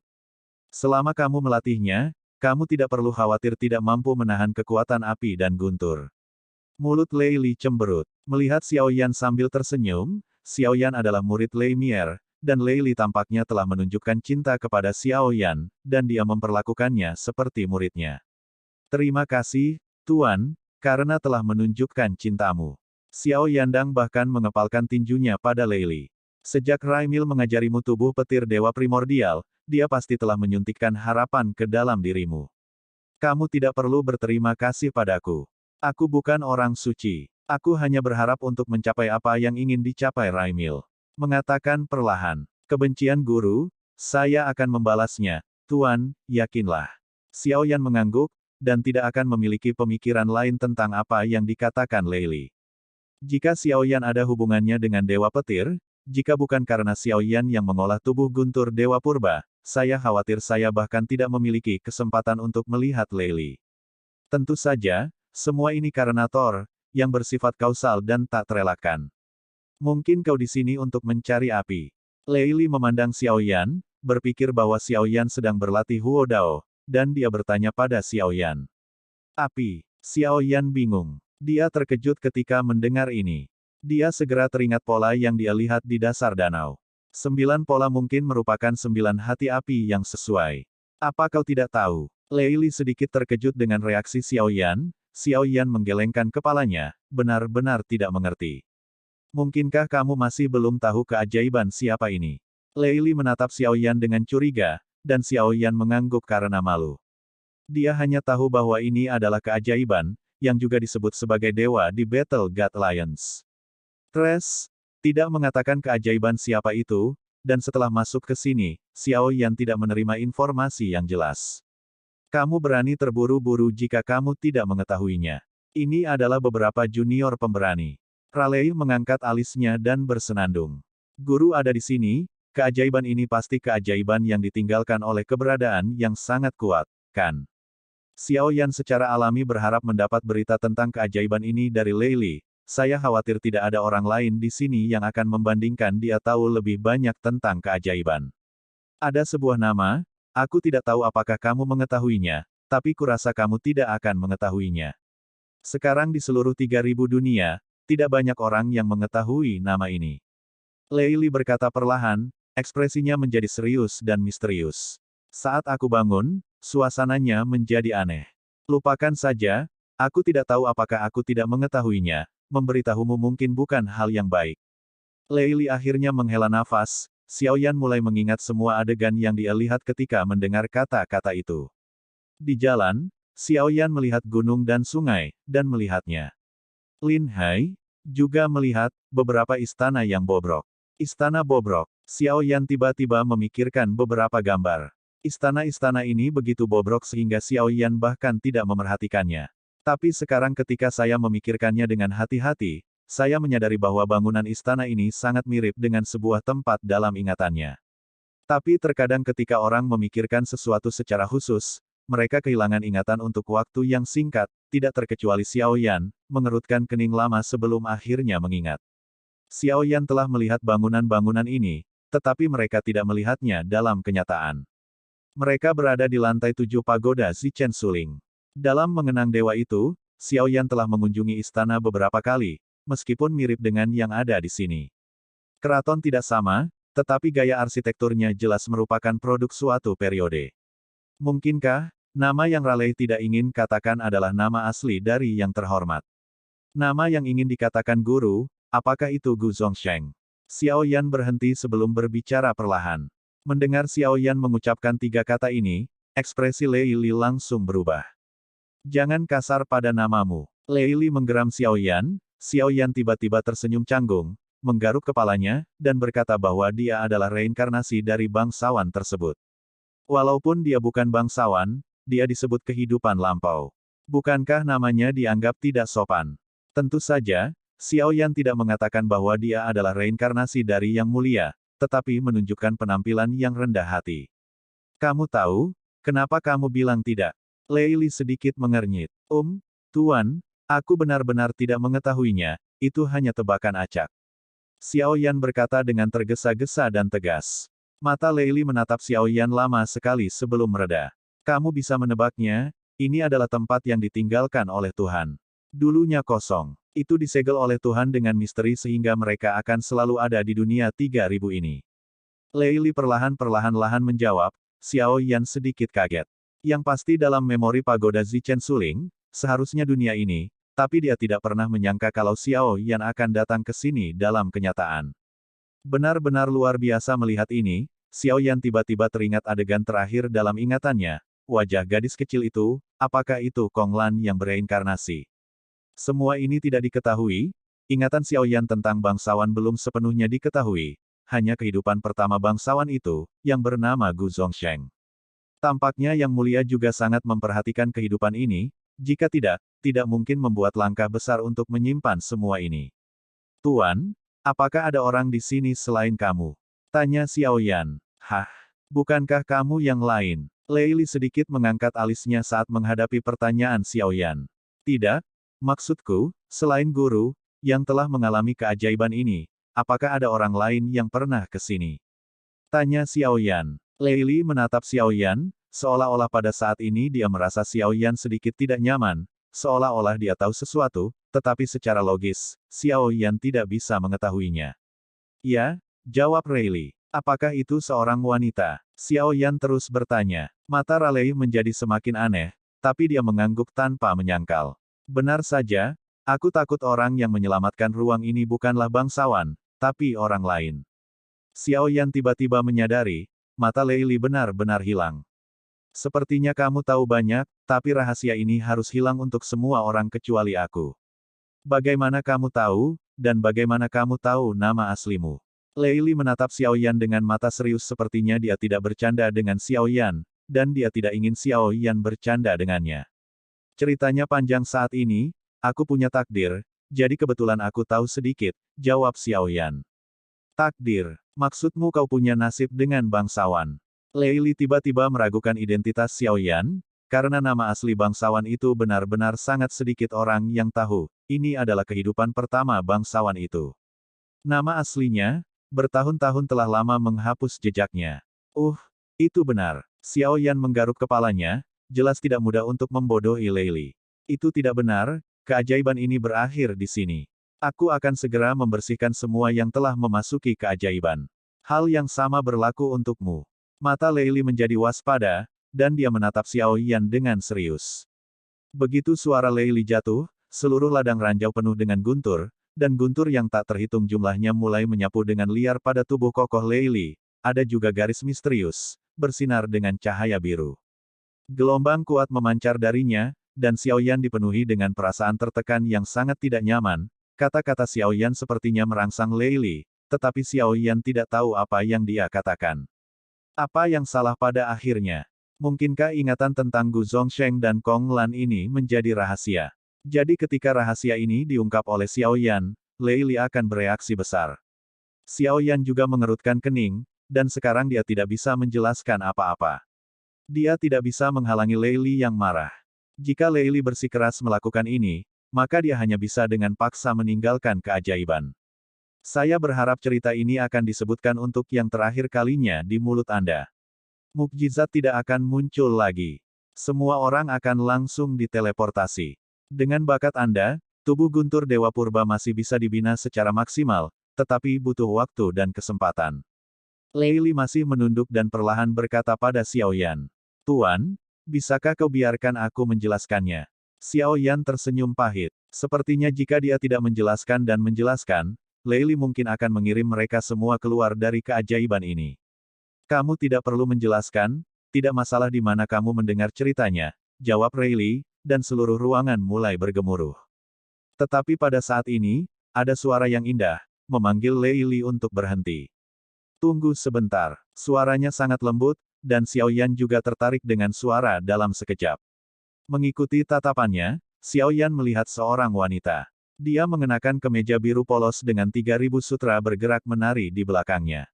Selama kamu melatihnya, kamu tidak perlu khawatir tidak mampu menahan kekuatan api dan guntur. Mulut Lei Li cemberut. Melihat Xiao Yan sambil tersenyum, Xiao Yan adalah murid Lei Mier, dan Lei Li tampaknya telah menunjukkan cinta kepada Xiao Yan, dan dia memperlakukannya seperti muridnya. Terima kasih, Tuan, karena telah menunjukkan cintamu. Xiao Yandang bahkan mengepalkan tinjunya pada Lei Li. Sejak Raimil mengajarimu tubuh petir dewa primordial, dia pasti telah menyuntikkan harapan ke dalam dirimu. Kamu tidak perlu berterima kasih padaku. Aku bukan orang suci. Aku hanya berharap untuk mencapai apa yang ingin dicapai Raimil. Mengatakan perlahan. Kebencian guru, saya akan membalasnya, Tuan, yakinlah. Xiao Yan mengangguk, dan tidak akan memiliki pemikiran lain tentang apa yang dikatakan Lei Li. Jika Xiao Yan ada hubungannya dengan Dewa Petir, jika bukan karena Xiao Yan yang mengolah tubuh guntur Dewa Purba, saya khawatir saya bahkan tidak memiliki kesempatan untuk melihat Lei Li. Tentu saja, semua ini karena Thor, yang bersifat kausal dan tak terelakkan. Mungkin kau di sini untuk mencari api. Lei Li memandang Xiao Yan, berpikir bahwa Xiao Yan sedang berlatih Huo Dao, dan dia bertanya pada Xiao Yan. Api. Xiao Yan bingung. Dia terkejut ketika mendengar ini. Dia segera teringat pola yang dia lihat di dasar danau. 9 pola mungkin merupakan 9 hati api yang sesuai. Apa kau tidak tahu? Lei Li sedikit terkejut dengan reaksi Xiao Yan. Xiao Yan menggelengkan kepalanya, benar-benar tidak mengerti. Mungkinkah kamu masih belum tahu keajaiban siapa ini? Lei Li menatap Xiao Yan dengan curiga, dan Xiao Yan mengangguk karena malu. Dia hanya tahu bahwa ini adalah keajaiban, yang juga disebut sebagai dewa di Battle God Alliance. Tres, tidak mengatakan keajaiban siapa itu, dan setelah masuk ke sini, Xiao Yan tidak menerima informasi yang jelas. Kamu berani terburu-buru jika kamu tidak mengetahuinya. Ini adalah beberapa junior pemberani. Raleigh mengangkat alisnya dan bersenandung. Guru ada di sini, keajaiban ini pasti keajaiban yang ditinggalkan oleh keberadaan yang sangat kuat, kan? Xiao Yan secara alami berharap mendapat berita tentang keajaiban ini dari Lei Li. Saya khawatir tidak ada orang lain di sini yang akan membandingkan dia tahu lebih banyak tentang keajaiban. Ada sebuah nama, aku tidak tahu apakah kamu mengetahuinya, tapi kurasa kamu tidak akan mengetahuinya. Sekarang di seluruh 3000 dunia, tidak banyak orang yang mengetahui nama ini. Lei Li berkata perlahan, ekspresinya menjadi serius dan misterius. Saat aku bangun, suasananya menjadi aneh. Lupakan saja, aku tidak tahu apakah aku tidak mengetahuinya, memberitahumu mungkin bukan hal yang baik. Lei Li akhirnya menghela nafas, Xiao Yan mulai mengingat semua adegan yang dia lihat ketika mendengar kata-kata itu. Di jalan, Xiao Yan melihat gunung dan sungai, dan melihatnya. Lin Hai juga melihat beberapa istana yang bobrok. Istana bobrok. Xiao Yan tiba-tiba memikirkan beberapa gambar. Istana-istana ini begitu bobrok sehingga Xiao Yan bahkan tidak memerhatikannya. Tapi sekarang ketika saya memikirkannya dengan hati-hati, saya menyadari bahwa bangunan istana ini sangat mirip dengan sebuah tempat dalam ingatannya. Tapi terkadang ketika orang memikirkan sesuatu secara khusus, mereka kehilangan ingatan untuk waktu yang singkat, tidak terkecuali Xiao Yan, mengerutkan kening lama sebelum akhirnya mengingat. Xiao Yan telah melihat bangunan-bangunan ini, tetapi mereka tidak melihatnya dalam kenyataan. Mereka berada di lantai 7 pagoda Zichen Suling. Dalam mengenang dewa itu, Xiao Yan telah mengunjungi istana beberapa kali, meskipun mirip dengan yang ada di sini. Keraton tidak sama, tetapi gaya arsitekturnya jelas merupakan produk suatu periode. Mungkinkah, nama yang Raleigh tidak ingin katakan adalah nama asli dari yang terhormat? Nama yang ingin dikatakan guru, apakah itu Gu Zongsheng? Xiao Yan berhenti sebelum berbicara perlahan. Mendengar Xiao Yan mengucapkan 3 kata ini, ekspresi Lei Li langsung berubah. Jangan kasar pada namamu. Lei Li menggeram Xiao Yan tiba-tiba tersenyum canggung, menggaruk kepalanya, dan berkata bahwa dia adalah reinkarnasi dari bangsawan tersebut. Walaupun dia bukan bangsawan, dia disebut kehidupan lampau. Bukankah namanya dianggap tidak sopan? Tentu saja, Xiao Yan tidak mengatakan bahwa dia adalah reinkarnasi dari yang mulia, tetapi menunjukkan penampilan yang rendah hati. Kamu tahu, kenapa kamu bilang tidak? Lei Li sedikit mengernyit. Tuan, aku benar-benar tidak mengetahuinya, itu hanya tebakan acak. Xiao Yan berkata dengan tergesa-gesa dan tegas. Mata Lei Li menatap Xiao Yan lama sekali sebelum mereda. Kamu bisa menebaknya, ini adalah tempat yang ditinggalkan oleh Tuhan. Dulunya kosong. Itu disegel oleh Tuhan dengan misteri sehingga mereka akan selalu ada di dunia 3000 ini. Lei Li perlahan-lahan menjawab, Xiao Yan sedikit kaget. Yang pasti dalam memori pagoda Zichen Suling, seharusnya dunia ini, tapi dia tidak pernah menyangka kalau Xiao Yan akan datang ke sini dalam kenyataan. Benar-benar luar biasa melihat ini, Xiao Yan tiba-tiba teringat adegan terakhir dalam ingatannya, wajah gadis kecil itu, apakah itu Kong Lan yang bereinkarnasi? Semua ini tidak diketahui, ingatan Xiao Yan tentang bangsawan belum sepenuhnya diketahui, hanya kehidupan pertama bangsawan itu, yang bernama Gu Zongsheng. Tampaknya Yang Mulia juga sangat memperhatikan kehidupan ini, jika tidak, tidak mungkin membuat langkah besar untuk menyimpan semua ini. Tuan, apakah ada orang di sini selain kamu? Tanya Xiao Yan. Hah? Bukankah kamu yang lain? Lei Li sedikit mengangkat alisnya saat menghadapi pertanyaan Xiao Yan. Tidak, maksudku, selain guru, yang telah mengalami keajaiban ini, apakah ada orang lain yang pernah ke sini? Tanya Xiao Yan. Lei Li menatap Xiao Yan, seolah-olah pada saat ini dia merasa Xiao Yan sedikit tidak nyaman, seolah-olah dia tahu sesuatu, tetapi secara logis, Xiao Yan tidak bisa mengetahuinya. Ya, jawab Lei Li. Apakah itu seorang wanita? Xiao Yan terus bertanya. Mata Raleigh menjadi semakin aneh, tapi dia mengangguk tanpa menyangkal. Benar saja, aku takut orang yang menyelamatkan ruang ini bukanlah bangsawan, tapi orang lain. Xiao Yan tiba-tiba menyadari, mata Leili benar-benar hilang. Sepertinya kamu tahu banyak, tapi rahasia ini harus hilang untuk semua orang kecuali aku. Bagaimana kamu tahu, dan bagaimana kamu tahu nama aslimu? Leili menatap Xiao Yan dengan mata serius sepertinya dia tidak bercanda dengan Xiao Yan, dan dia tidak ingin Xiao Yan bercanda dengannya. Ceritanya panjang saat ini, aku punya takdir, jadi kebetulan aku tahu sedikit, jawab Xiao Yan. Takdir, maksudmu kau punya nasib dengan bangsawan. Leili tiba-tiba meragukan identitas Xiao Yan, karena nama asli bangsawan itu benar-benar sangat sedikit orang yang tahu, ini adalah kehidupan pertama bangsawan itu. Nama aslinya, bertahun-tahun telah lama menghapus jejaknya. Itu benar. Xiao Yan menggaruk kepalanya, jelas tidak mudah untuk membodohi Leili. Itu tidak benar, keajaiban ini berakhir di sini. Aku akan segera membersihkan semua yang telah memasuki keajaiban. Hal yang sama berlaku untukmu. Mata Leili menjadi waspada, dan dia menatap Xiao Yan dengan serius. Begitu suara Leili jatuh, seluruh ladang ranjau penuh dengan guntur, dan guntur yang tak terhitung jumlahnya mulai menyapu dengan liar pada tubuh kokoh Leili. Ada juga garis misterius, bersinar dengan cahaya biru. Gelombang kuat memancar darinya, dan Xiao Yan dipenuhi dengan perasaan tertekan yang sangat tidak nyaman. Kata-kata Xiao Yan sepertinya merangsang Leili, tetapi Xiao Yan tidak tahu apa yang dia katakan. Apa yang salah pada akhirnya? Mungkinkah ingatan tentang Gu Zongsheng dan Kong Lan ini menjadi rahasia? Jadi ketika rahasia ini diungkap oleh Xiao Yan, Leili akan bereaksi besar. Xiao Yan juga mengerutkan kening, dan sekarang dia tidak bisa menjelaskan apa-apa. Dia tidak bisa menghalangi Leili yang marah. Jika Leili bersikeras melakukan ini, maka dia hanya bisa dengan paksa meninggalkan keajaiban. Saya berharap cerita ini akan disebutkan untuk yang terakhir kalinya di mulut Anda. Mukjizat tidak akan muncul lagi. Semua orang akan langsung diteleportasi. Dengan bakat Anda, tubuh guntur Dewa Purba masih bisa dibina secara maksimal, tetapi butuh waktu dan kesempatan. Leili masih menunduk dan perlahan berkata pada Xiao Yan. Tuan, bisakah kau biarkan aku menjelaskannya? Xiao Yan tersenyum pahit. Sepertinya jika dia tidak menjelaskan dan menjelaskan, Leili mungkin akan mengirim mereka semua keluar dari keajaiban ini. Kamu tidak perlu menjelaskan, tidak masalah di mana kamu mendengar ceritanya, jawab Leili, dan seluruh ruangan mulai bergemuruh. Tetapi pada saat ini, ada suara yang indah, memanggil Leili untuk berhenti. Tunggu sebentar. Suaranya sangat lembut, dan Xiao Yan juga tertarik dengan suara dalam sekejap. Mengikuti tatapannya, Xiao Yan melihat seorang wanita. Dia mengenakan kemeja biru polos dengan 3000 sutra bergerak menari di belakangnya.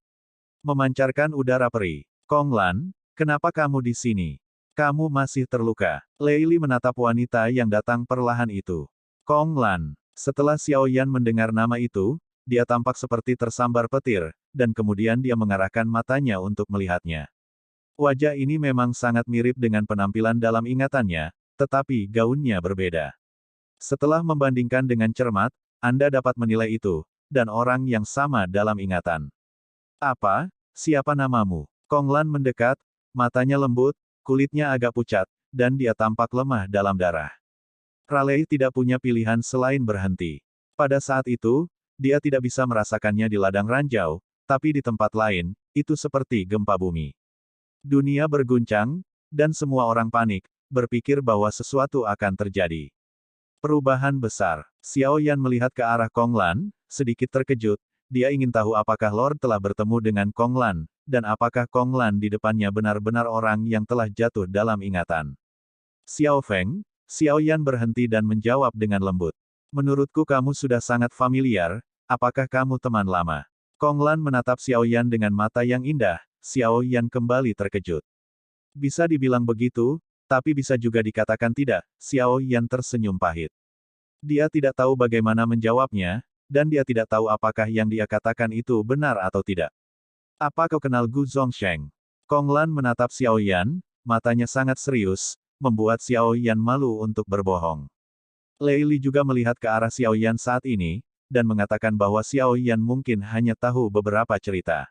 Memancarkan udara perih. Kong Lan, kenapa kamu di sini? Kamu masih terluka. Leili menatap wanita yang datang perlahan itu. Kong Lan. Setelah Xiao Yan mendengar nama itu, dia tampak seperti tersambar petir, dan kemudian dia mengarahkan matanya untuk melihatnya. Wajah ini memang sangat mirip dengan penampilan dalam ingatannya, tetapi gaunnya berbeda. Setelah membandingkan dengan cermat, Anda dapat menilai itu, dan orang yang sama dalam ingatan. Apa? Siapa namamu? Kong Lan mendekat, matanya lembut, kulitnya agak pucat, dan dia tampak lemah dalam darah. Raleigh tidak punya pilihan selain berhenti. Pada saat itu, dia tidak bisa merasakannya di ladang ranjau, tapi di tempat lain, itu seperti gempa bumi. Dunia berguncang, dan semua orang panik, berpikir bahwa sesuatu akan terjadi. Perubahan besar. Xiao Yan melihat ke arah Kong Lan, sedikit terkejut, dia ingin tahu apakah Lord telah bertemu dengan Kong Lan, dan apakah Kong Lan di depannya benar-benar orang yang telah jatuh dalam ingatan. Xiao Feng, Xiao Yan berhenti dan menjawab dengan lembut. Menurutku kamu sudah sangat familiar, apakah kamu teman lama? Kong Lan menatap Xiao Yan dengan mata yang indah, Xiao Yan kembali terkejut. Bisa dibilang begitu, tapi bisa juga dikatakan tidak, Xiao Yan tersenyum pahit. Dia tidak tahu bagaimana menjawabnya, dan dia tidak tahu apakah yang dia katakan itu benar atau tidak. Apa kau kenal Gu Zongsheng? Kong Lan menatap Xiao Yan, matanya sangat serius, membuat Xiao Yan malu untuk berbohong. Leili juga melihat ke arah Xiao Yan saat ini, dan mengatakan bahwa Xiao Yan mungkin hanya tahu beberapa cerita.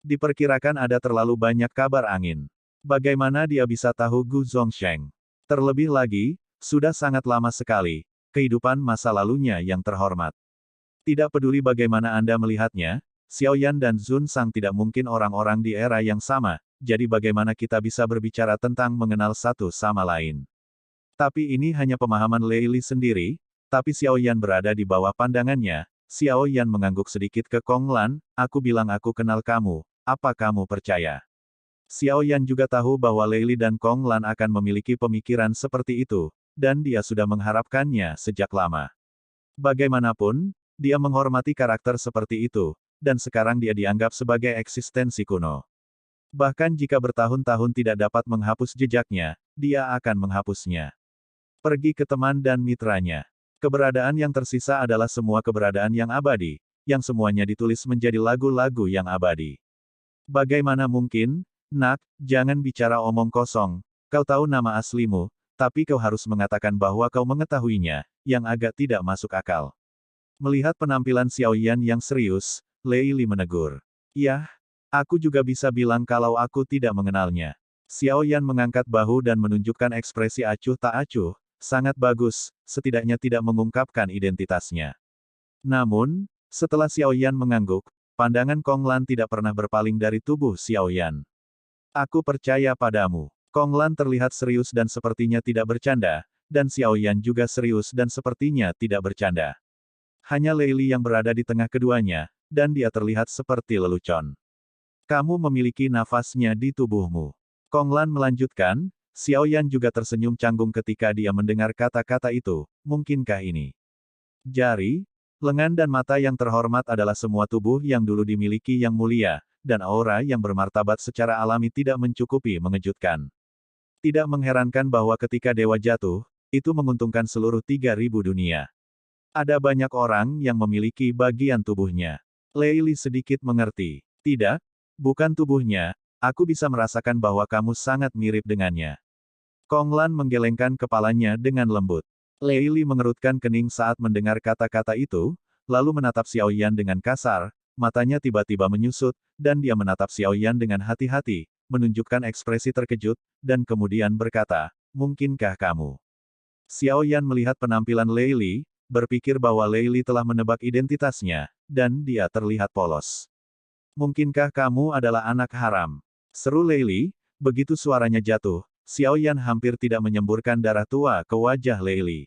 Diperkirakan ada terlalu banyak kabar angin. Bagaimana dia bisa tahu Gu Zongsheng? Terlebih lagi, sudah sangat lama sekali, kehidupan masa lalunya yang terhormat. Tidak peduli bagaimana Anda melihatnya, Xiaoyan dan Zun Sang tidak mungkin orang-orang di era yang sama, jadi bagaimana kita bisa berbicara tentang mengenal satu sama lain. Tapi ini hanya pemahaman Lei Li sendiri, tapi Xiaoyan berada di bawah pandangannya. Xiaoyan mengangguk sedikit ke Kong Lan, aku bilang aku kenal kamu, apa kamu percaya? Xiaoyan juga tahu bahwa Lei Li dan Kong Lan akan memiliki pemikiran seperti itu, dan dia sudah mengharapkannya sejak lama. Bagaimanapun, dia menghormati karakter seperti itu, dan sekarang dia dianggap sebagai eksistensi kuno. Bahkan jika bertahun-tahun tidak dapat menghapus jejaknya, dia akan menghapusnya. Pergi ke teman dan mitranya. Keberadaan yang tersisa adalah semua keberadaan yang abadi, yang semuanya ditulis menjadi lagu-lagu yang abadi. Bagaimana mungkin, nak, jangan bicara omong kosong, kau tahu nama aslimu, tapi kau harus mengatakan bahwa kau mengetahuinya, yang agak tidak masuk akal. Melihat penampilan Xiaoyan yang serius, Lei Li menegur. Yah, aku juga bisa bilang kalau aku tidak mengenalnya. Xiaoyan mengangkat bahu dan menunjukkan ekspresi acuh tak acuh, sangat bagus, setidaknya tidak mengungkapkan identitasnya. Namun, setelah Xiaoyan mengangguk, pandangan Kong Lan tidak pernah berpaling dari tubuh Xiaoyan. Aku percaya padamu. Kong Lan terlihat serius dan sepertinya tidak bercanda, dan Xiaoyan juga serius dan sepertinya tidak bercanda. Hanya Lei Li yang berada di tengah keduanya, dan dia terlihat seperti lelucon. Kamu memiliki nafasnya di tubuhmu. Kong Lan melanjutkan, Xiaoyan juga tersenyum canggung ketika dia mendengar kata-kata itu, mungkinkah ini? Jari, lengan dan mata yang terhormat adalah semua tubuh yang dulu dimiliki yang mulia, dan aura yang bermartabat secara alami tidak mencukupi mengejutkan. Tidak mengherankan bahwa ketika dewa jatuh, itu menguntungkan seluruh 3.000 dunia. Ada banyak orang yang memiliki bagian tubuhnya. Lei Li sedikit mengerti. Tidak, bukan tubuhnya, aku bisa merasakan bahwa kamu sangat mirip dengannya. Kong Lan menggelengkan kepalanya dengan lembut. Lei Li mengerutkan kening saat mendengar kata-kata itu, lalu menatap Xiaoyan dengan kasar, matanya tiba-tiba menyusut, dan dia menatap Xiaoyan dengan hati-hati, menunjukkan ekspresi terkejut, dan kemudian berkata, mungkinkah kamu? Xiaoyan melihat penampilan Lei Li, berpikir bahwa Lei Li telah menebak identitasnya, dan dia terlihat polos. Mungkinkah kamu adalah anak haram? Seru Lei Li, begitu suaranya jatuh, Xiaoyan hampir tidak menyemburkan darah tua ke wajah Lei Li.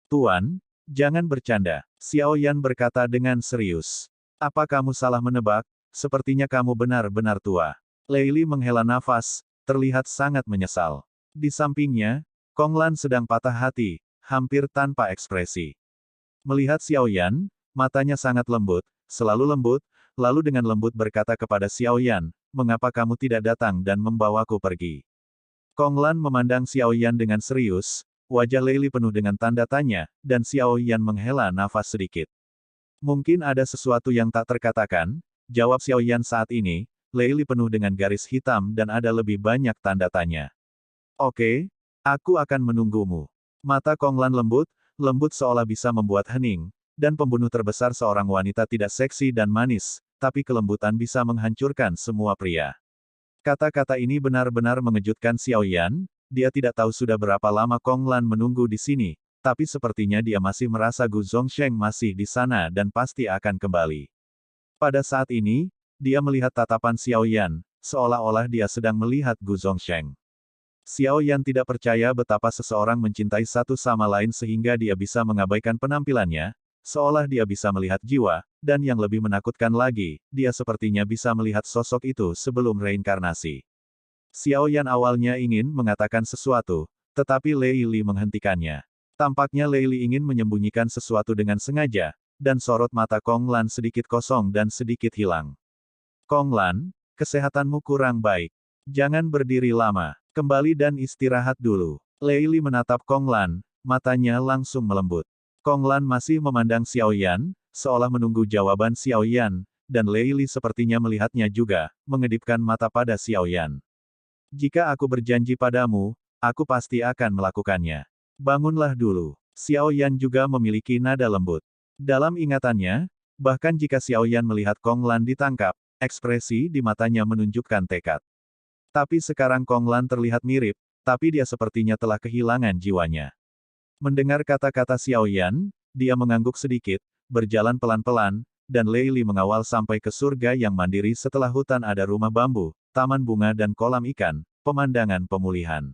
Tuan, jangan bercanda, Xiaoyan berkata dengan serius. Apa kamu salah menebak? Sepertinya kamu benar-benar tua. Lei Li menghela nafas, terlihat sangat menyesal. Di sampingnya, Kong Lan sedang patah hati, hampir tanpa ekspresi. Melihat Xiaoyan, matanya sangat lembut, selalu lembut, lalu dengan lembut berkata kepada Xiaoyan, mengapa kamu tidak datang dan membawaku pergi? Kong Lan memandang Xiaoyan dengan serius, wajah Lei Li penuh dengan tanda tanya, dan Xiaoyan menghela nafas sedikit. Mungkin ada sesuatu yang tak terkatakan, jawab Xiaoyan saat ini, Lei Li penuh dengan garis hitam dan ada lebih banyak tanda tanya. Oke, aku akan menunggumu. Mata Kong Lan lembut, lembut seolah bisa membuat hening, dan pembunuh terbesar seorang wanita tidak seksi dan manis, tapi kelembutan bisa menghancurkan semua pria. Kata-kata ini benar-benar mengejutkan Xiaoyan, dia tidak tahu sudah berapa lama Kong Lan menunggu di sini, tapi sepertinya dia masih merasa Gu Zongsheng masih di sana dan pasti akan kembali. Pada saat ini, dia melihat tatapan Xiaoyan, seolah-olah dia sedang melihat Gu Zongsheng. Xiaoyan tidak percaya betapa seseorang mencintai satu sama lain sehingga dia bisa mengabaikan penampilannya, seolah dia bisa melihat jiwa, dan yang lebih menakutkan lagi, dia sepertinya bisa melihat sosok itu sebelum reinkarnasi. Xiaoyan awalnya ingin mengatakan sesuatu, tetapi Lei Li menghentikannya. Tampaknya Lei Li ingin menyembunyikan sesuatu dengan sengaja, dan sorot mata Kong Lan sedikit kosong dan sedikit hilang. Kong Lan, kesehatanmu kurang baik. Jangan berdiri lama, kembali dan istirahat dulu. Lei Li menatap Kong Lan, matanya langsung melembut. Kong Lan masih memandang Xiaoyan, seolah menunggu jawaban Xiaoyan, dan Lei Li sepertinya melihatnya juga, mengedipkan mata pada Xiaoyan. Jika aku berjanji padamu, aku pasti akan melakukannya. Bangunlah dulu. Xiaoyan juga memiliki nada lembut. Dalam ingatannya, bahkan jika Xiaoyan melihat Kong Lan ditangkap, ekspresi di matanya menunjukkan tekad. Tapi sekarang Kong Lan terlihat mirip, tapi dia sepertinya telah kehilangan jiwanya. Mendengar kata-kata Xiao Yan, dia mengangguk sedikit, berjalan pelan-pelan, dan Lei Li mengawal sampai ke surga yang mandiri setelah hutan ada rumah bambu, taman bunga dan kolam ikan, pemandangan pemulihan.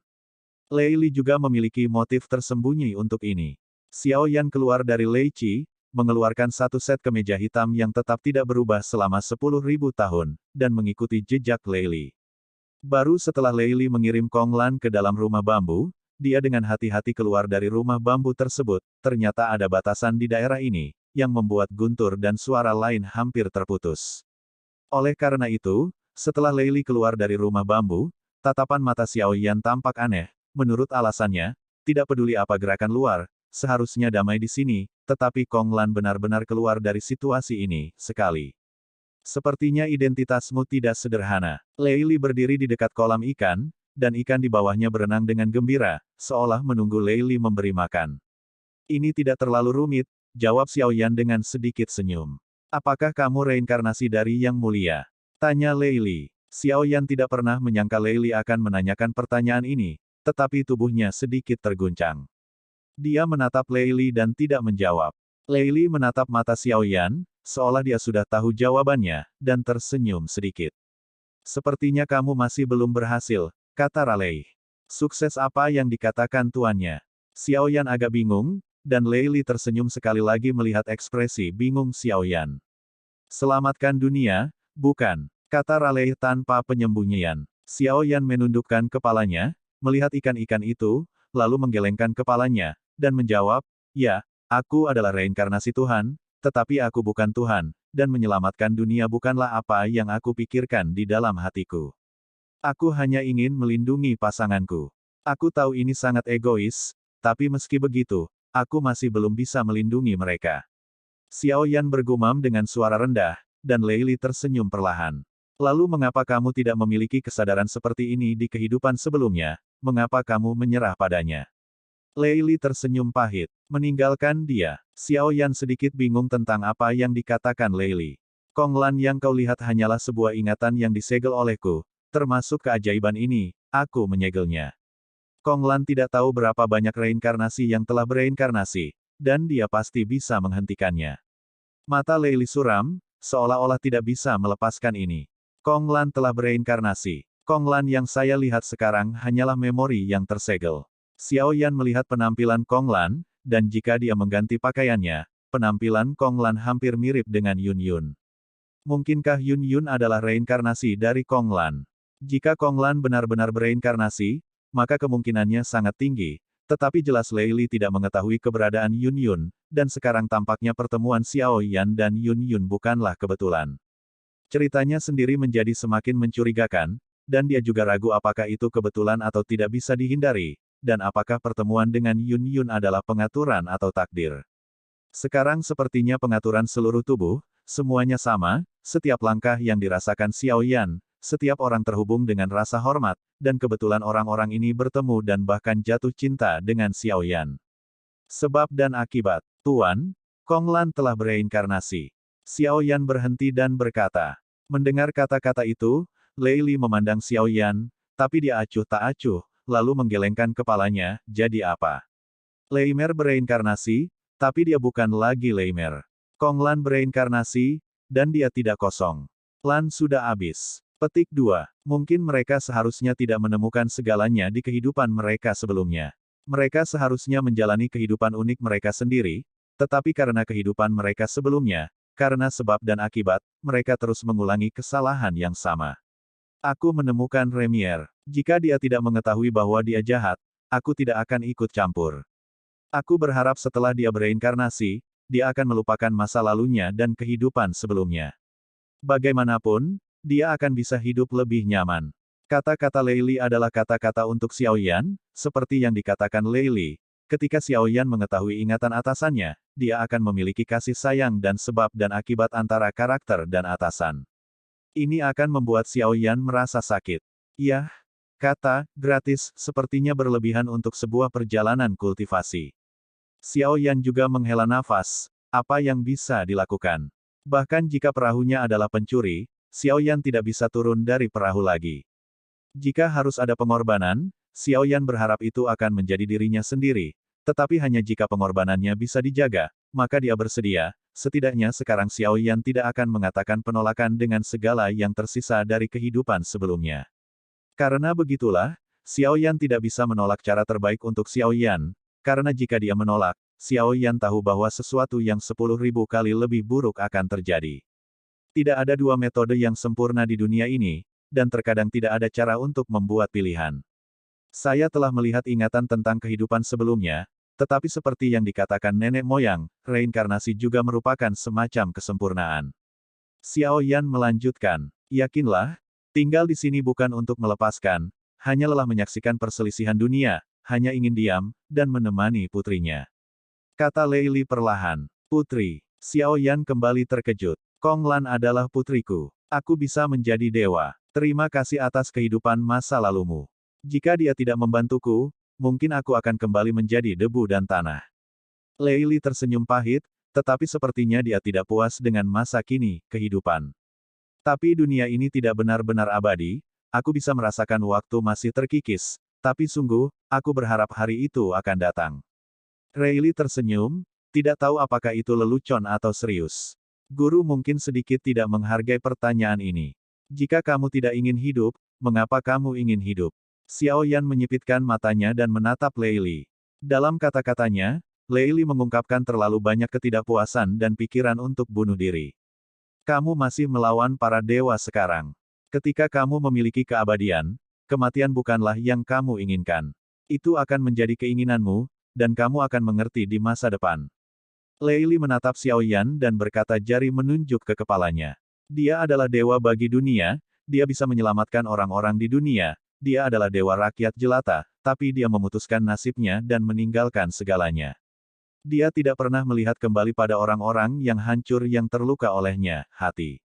Lei Li juga memiliki motif tersembunyi untuk ini. Xiao Yan keluar dari Lei Qi, mengeluarkan satu set kemeja hitam yang tetap tidak berubah selama 10.000 tahun, dan mengikuti jejak Lei Li. Baru setelah Lei Li mengirim Kong Lan ke dalam rumah bambu, dia dengan hati-hati keluar dari rumah bambu tersebut, ternyata ada batasan di daerah ini, yang membuat guntur dan suara lain hampir terputus. Oleh karena itu, setelah Lei Li keluar dari rumah bambu, tatapan mata Xiao Yan tampak aneh, menurut alasannya, tidak peduli apa gerakan luar, seharusnya damai di sini, tetapi Kong Lan benar-benar keluar dari situasi ini, sekali. Sepertinya identitasmu tidak sederhana. Lei Li berdiri di dekat kolam ikan, dan ikan di bawahnya berenang dengan gembira, seolah menunggu Lei Li memberi makan. Ini tidak terlalu rumit, jawab Xiao Yan dengan sedikit senyum. Apakah kamu reinkarnasi dari Yang Mulia? Tanya Lei Li. Xiao Yan tidak pernah menyangka Lei Li akan menanyakan pertanyaan ini, tetapi tubuhnya sedikit terguncang. Dia menatap Lei Li dan tidak menjawab. Lei Li menatap mata Xiao Yan, seolah dia sudah tahu jawabannya, dan tersenyum sedikit. Sepertinya kamu masih belum berhasil, kata Raleigh. Sukses apa yang dikatakan tuannya? Xiao Yan agak bingung, dan Lei Li tersenyum sekali lagi melihat ekspresi bingung Xiao Yan. Selamatkan dunia, bukan, kata Raleigh tanpa penyembunyian. Xiao Yan menundukkan kepalanya, melihat ikan-ikan itu, lalu menggelengkan kepalanya, dan menjawab, ya, aku adalah reinkarnasi Tuhan, tetapi aku bukan Tuhan, dan menyelamatkan dunia bukanlah apa yang aku pikirkan di dalam hatiku. Aku hanya ingin melindungi pasanganku. Aku tahu ini sangat egois, tapi meski begitu, aku masih belum bisa melindungi mereka. Xiao Yan bergumam dengan suara rendah, dan Lei Li tersenyum perlahan. Lalu mengapa kamu tidak memiliki kesadaran seperti ini di kehidupan sebelumnya, mengapa kamu menyerah padanya? Lei Li tersenyum pahit, meninggalkan dia. Xiao Yan sedikit bingung tentang apa yang dikatakan Lei Li. Kong Lan yang kau lihat hanyalah sebuah ingatan yang disegel olehku, termasuk keajaiban ini, aku menyegelnya. Kong Lan tidak tahu berapa banyak reinkarnasi yang telah bereinkarnasi, dan dia pasti bisa menghentikannya. Mata Lei Li suram, seolah-olah tidak bisa melepaskan ini. Kong Lan telah bereinkarnasi. Kong Lan yang saya lihat sekarang hanyalah memori yang tersegel. Xiao Yan melihat penampilan Kong Lan, dan jika dia mengganti pakaiannya, penampilan Kong Lan hampir mirip dengan Yun Yun. Mungkinkah Yun Yun adalah reinkarnasi dari Kong Lan? Jika Kong Lan benar-benar bereinkarnasi, maka kemungkinannya sangat tinggi, tetapi jelas Lei Li tidak mengetahui keberadaan Yun Yun, dan sekarang tampaknya pertemuan Xiao Yan dan Yun Yun bukanlah kebetulan. Ceritanya sendiri menjadi semakin mencurigakan, dan dia juga ragu apakah itu kebetulan atau tidak bisa dihindari, dan apakah pertemuan dengan Yun Yun adalah pengaturan atau takdir. Sekarang sepertinya pengaturan seluruh tubuh, semuanya sama, setiap langkah yang dirasakan Xiao Yan, setiap orang terhubung dengan rasa hormat, dan kebetulan orang-orang ini bertemu dan bahkan jatuh cinta dengan Xiao Yan. Sebab dan akibat, Tuan, Kong Lan telah bereinkarnasi. Xiao Yan berhenti dan berkata. Mendengar kata-kata itu, Lei Li memandang Xiao Yan, tapi dia acuh tak acuh, lalu menggelengkan kepalanya, jadi apa? Lei Mer bereinkarnasi, tapi dia bukan lagi Lei Mer. Kong Lan bereinkarnasi, dan dia tidak kosong. Lan sudah habis. Petik 2. Mungkin mereka seharusnya tidak menemukan segalanya di kehidupan mereka sebelumnya. Mereka seharusnya menjalani kehidupan unik mereka sendiri, tetapi karena kehidupan mereka sebelumnya, karena sebab dan akibat, mereka terus mengulangi kesalahan yang sama. Aku menemukan Remier. Jika dia tidak mengetahui bahwa dia jahat, aku tidak akan ikut campur. Aku berharap setelah dia bereinkarnasi, dia akan melupakan masa lalunya dan kehidupan sebelumnya. Bagaimanapun, dia akan bisa hidup lebih nyaman. Kata-kata Lei Li adalah kata-kata untuk Xiao Yan, seperti yang dikatakan Lei Li. Ketika Xiao Yan mengetahui ingatan atasannya, dia akan memiliki kasih sayang dan sebab dan akibat antara karakter dan atasan. Ini akan membuat Xiao Yan merasa sakit. Yah, kata, gratis, sepertinya berlebihan untuk sebuah perjalanan kultivasi. Xiao Yan juga menghela nafas, apa yang bisa dilakukan? Bahkan jika perahunya adalah pencuri, Xiao Yan tidak bisa turun dari perahu lagi. Jika harus ada pengorbanan, Xiao Yan berharap itu akan menjadi dirinya sendiri, tetapi hanya jika pengorbanannya bisa dijaga, maka dia bersedia. Setidaknya sekarang Xiao Yan tidak akan mengatakan penolakan dengan segala yang tersisa dari kehidupan sebelumnya. Karena begitulah, Xiao Yan tidak bisa menolak cara terbaik untuk Xiao Yan, karena jika dia menolak, Xiao Yan tahu bahwa sesuatu yang 10.000 kali lebih buruk akan terjadi. Tidak ada dua metode yang sempurna di dunia ini, dan terkadang tidak ada cara untuk membuat pilihan. Saya telah melihat ingatan tentang kehidupan sebelumnya, tetapi seperti yang dikatakan nenek moyang, reinkarnasi juga merupakan semacam kesempurnaan. Xiao Yan melanjutkan, yakinlah, tinggal di sini bukan untuk melepaskan, hanya lelah menyaksikan perselisihan dunia, hanya ingin diam, dan menemani putrinya. Kata Lei Li perlahan, putri. Xiao Yan kembali terkejut. Kong Lan adalah putriku. Aku bisa menjadi dewa. Terima kasih atas kehidupan masa lalumu. Jika dia tidak membantuku, mungkin aku akan kembali menjadi debu dan tanah. Lei Li tersenyum pahit, tetapi sepertinya dia tidak puas dengan masa kini, kehidupan. Tapi dunia ini tidak benar-benar abadi, aku bisa merasakan waktu masih terkikis, tapi sungguh, aku berharap hari itu akan datang. Lei Li tersenyum, tidak tahu apakah itu lelucon atau serius. Guru mungkin sedikit tidak menghargai pertanyaan ini. Jika kamu tidak ingin hidup, mengapa kamu ingin hidup? Xiao Yan menyipitkan matanya dan menatap Lei Li. Dalam kata-katanya, Lei Li mengungkapkan terlalu banyak ketidakpuasan dan pikiran untuk bunuh diri. Kamu masih melawan para dewa sekarang. Ketika kamu memiliki keabadian, kematian bukanlah yang kamu inginkan. Itu akan menjadi keinginanmu, dan kamu akan mengerti di masa depan. Lei Li menatap Xiao Yan dan berkata jari menunjuk ke kepalanya. Dia adalah dewa bagi dunia, dia bisa menyelamatkan orang-orang di dunia. Dia adalah dewa rakyat jelata, tapi dia memutuskan nasibnya dan meninggalkan segalanya. Dia tidak pernah melihat kembali pada orang-orang yang hancur yang terluka olehnya, hati.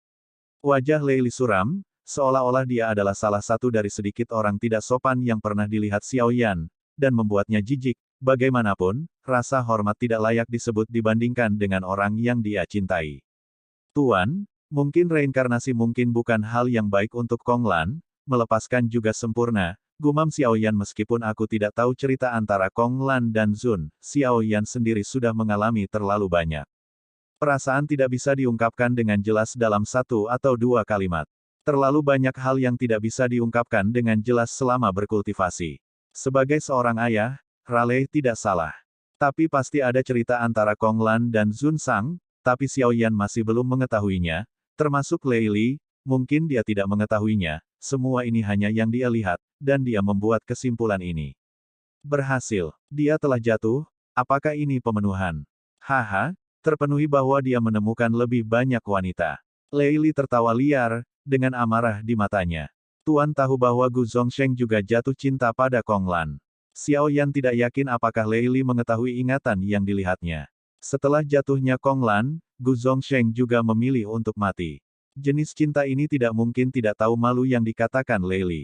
Wajah Lei Li suram, seolah-olah dia adalah salah satu dari sedikit orang tidak sopan yang pernah dilihat Xiao Yan, dan membuatnya jijik. Bagaimanapun, rasa hormat tidak layak disebut dibandingkan dengan orang yang dia cintai. Tuan, mungkin reinkarnasi mungkin bukan hal yang baik untuk Kong Lan, melepaskan juga sempurna, gumam Xiao Yan meskipun aku tidak tahu cerita antara Kong Lan dan Zun, Xiao Yan sendiri sudah mengalami terlalu banyak. Perasaan tidak bisa diungkapkan dengan jelas dalam satu atau dua kalimat. Terlalu banyak hal yang tidak bisa diungkapkan dengan jelas selama berkultivasi. Sebagai seorang ayah, Raleigh tidak salah. Tapi pasti ada cerita antara Kong Lan dan Zun Sang, tapi Xiao Yan masih belum mengetahuinya, termasuk Lei Li, mungkin dia tidak mengetahuinya. Semua ini hanya yang dia lihat, dan dia membuat kesimpulan ini. Berhasil. Dia telah jatuh, apakah ini pemenuhan? Haha, terpenuhi bahwa dia menemukan lebih banyak wanita. Lei Li tertawa liar, dengan amarah di matanya. Tuan tahu bahwa Gu Zongsheng juga jatuh cinta pada Kong Lan. Xiao Yan tidak yakin apakah Lei Li mengetahui ingatan yang dilihatnya. Setelah jatuhnya Kong Lan, Gu Zongsheng juga memilih untuk mati. Jenis cinta ini tidak mungkin tidak tahu malu yang dikatakan Lei Li.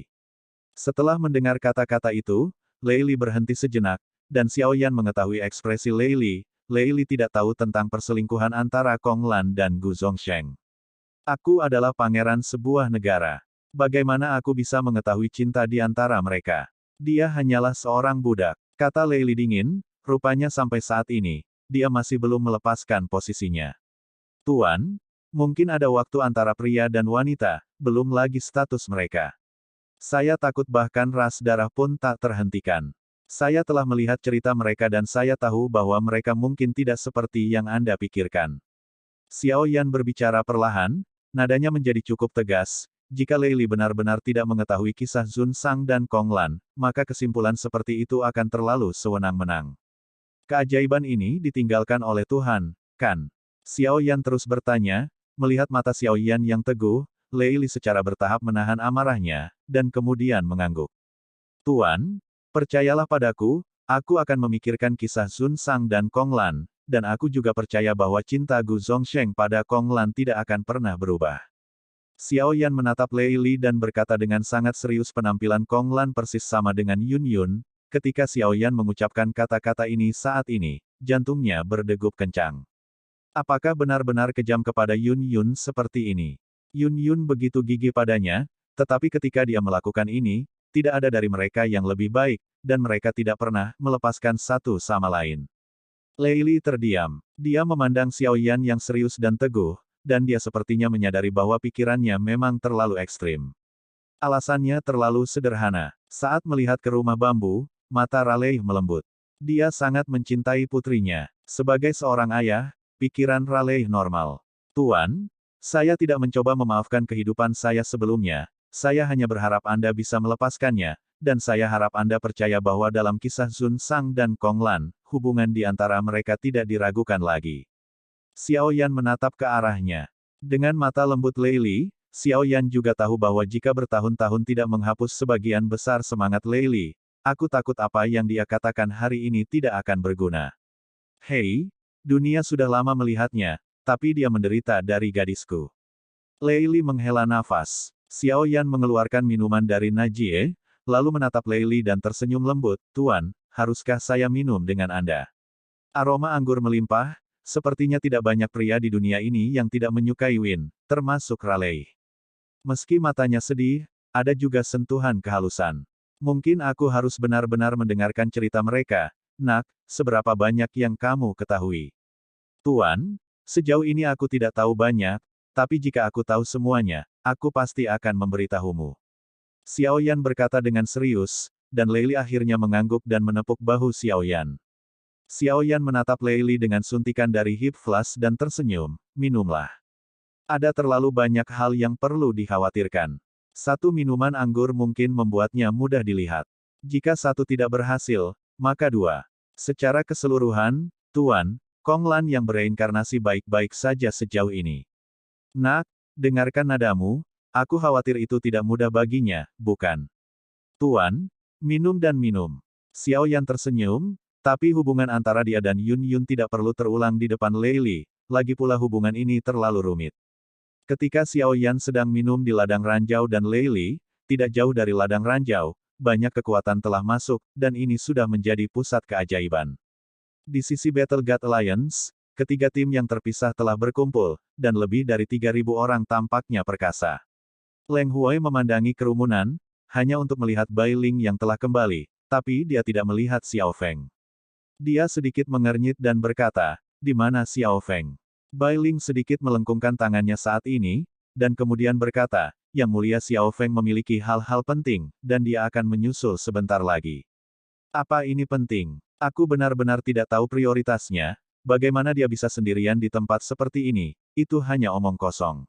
Setelah mendengar kata-kata itu, Lei Li berhenti sejenak, dan Xiao Yan mengetahui ekspresi Lei Li. Lei Li tidak tahu tentang perselingkuhan antara Kong Lan dan Gu Zongsheng. Aku adalah pangeran sebuah negara. Bagaimana aku bisa mengetahui cinta di antara mereka? Dia hanyalah seorang budak, kata Lei Li dingin, rupanya sampai saat ini, dia masih belum melepaskan posisinya. Tuan, mungkin ada waktu antara pria dan wanita, belum lagi status mereka. Saya takut bahkan ras darah pun tak terhentikan. Saya telah melihat cerita mereka dan saya tahu bahwa mereka mungkin tidak seperti yang Anda pikirkan. Xiao Yan berbicara perlahan, nadanya menjadi cukup tegas. Jika Lei Li benar-benar tidak mengetahui kisah Zun Sang dan Kong Lan, maka kesimpulan seperti itu akan terlalu sewenang-wenang. Keajaiban ini ditinggalkan oleh Tuhan, kan? Xiao Yan terus bertanya, melihat mata Xiao Yan yang teguh, Lei Li secara bertahap menahan amarahnya, dan kemudian mengangguk. Tuan, percayalah padaku, aku akan memikirkan kisah Zun Sang dan Kong Lan, dan aku juga percaya bahwa cinta Gu Zongsheng pada Kong Lan tidak akan pernah berubah. Xiao Yan menatap Lei Li dan berkata dengan sangat serius penampilan Kong Lan persis sama dengan Yun Yun, ketika Xiao Yan mengucapkan kata-kata ini saat ini, jantungnya berdegup kencang. Apakah benar-benar kejam kepada Yun Yun seperti ini? Yun Yun begitu gigih padanya, tetapi ketika dia melakukan ini, tidak ada dari mereka yang lebih baik, dan mereka tidak pernah melepaskan satu sama lain. Lei Li terdiam. Dia memandang Xiao Yan yang serius dan teguh, dan dia sepertinya menyadari bahwa pikirannya memang terlalu ekstrim. Alasannya terlalu sederhana. Saat melihat ke rumah bambu, mata Raleigh melembut. Dia sangat mencintai putrinya. Sebagai seorang ayah, pikiran Raleigh normal. Tuan, saya tidak mencoba memaafkan kehidupan saya sebelumnya, saya hanya berharap Anda bisa melepaskannya, dan saya harap Anda percaya bahwa dalam kisah Zun Sang dan Kong Lan, hubungan di antara mereka tidak diragukan lagi. Xiao Yan menatap ke arahnya. Dengan mata lembut Lei Li, Xiao Yan juga tahu bahwa jika bertahun-tahun tidak menghapus sebagian besar semangat Lei Li, aku takut apa yang dia katakan hari ini tidak akan berguna. Hei, dunia sudah lama melihatnya, tapi dia menderita dari gadisku. Lei Li menghela nafas. Xiao Yan mengeluarkan minuman dari Najie, lalu menatap Lei Li dan tersenyum lembut, Tuan, haruskah saya minum dengan Anda? Aroma anggur melimpah, sepertinya tidak banyak pria di dunia ini yang tidak menyukai Win, termasuk Raleigh. Meski matanya sedih, ada juga sentuhan kehalusan. Mungkin aku harus benar-benar mendengarkan cerita mereka, Nak, seberapa banyak yang kamu ketahui? Tuan, sejauh ini aku tidak tahu banyak, tapi jika aku tahu semuanya, aku pasti akan memberitahumu. Xiao Yan berkata dengan serius, dan Lei Li akhirnya mengangguk dan menepuk bahu Xiao Yan. Xiao Yan menatap Lei Li dengan suntikan dari hip flask dan tersenyum, minumlah. Ada terlalu banyak hal yang perlu dikhawatirkan. Satu minuman anggur mungkin membuatnya mudah dilihat. Jika satu tidak berhasil, maka dua. Secara keseluruhan, Tuan, Kong Lan yang bereinkarnasi baik-baik saja sejauh ini. Nak, dengarkan nadamu, aku khawatir itu tidak mudah baginya, bukan? Tuan, minum dan minum. Xiao Yan tersenyum, tapi hubungan antara dia dan Yun Yun tidak perlu terulang di depan Lei Li, lagi pula hubungan ini terlalu rumit. Ketika Xiao Yan sedang minum di ladang ranjau dan Lei Li, tidak jauh dari ladang ranjau, banyak kekuatan telah masuk, dan ini sudah menjadi pusat keajaiban. Di sisi Battle God Alliance, ketiga tim yang terpisah telah berkumpul, dan lebih dari 3.000 orang tampaknya perkasa. Leng Huai memandangi kerumunan, hanya untuk melihat Bai Ling yang telah kembali, tapi dia tidak melihat Xiao Feng. Dia sedikit mengernyit dan berkata, di mana Xiao Feng? Bai Ling sedikit melengkungkan tangannya saat ini, dan kemudian berkata, Yang Mulia Xiao Feng memiliki hal-hal penting, dan dia akan menyusul sebentar lagi. Apa ini penting? Aku benar-benar tidak tahu prioritasnya, bagaimana dia bisa sendirian di tempat seperti ini, itu hanya omong kosong.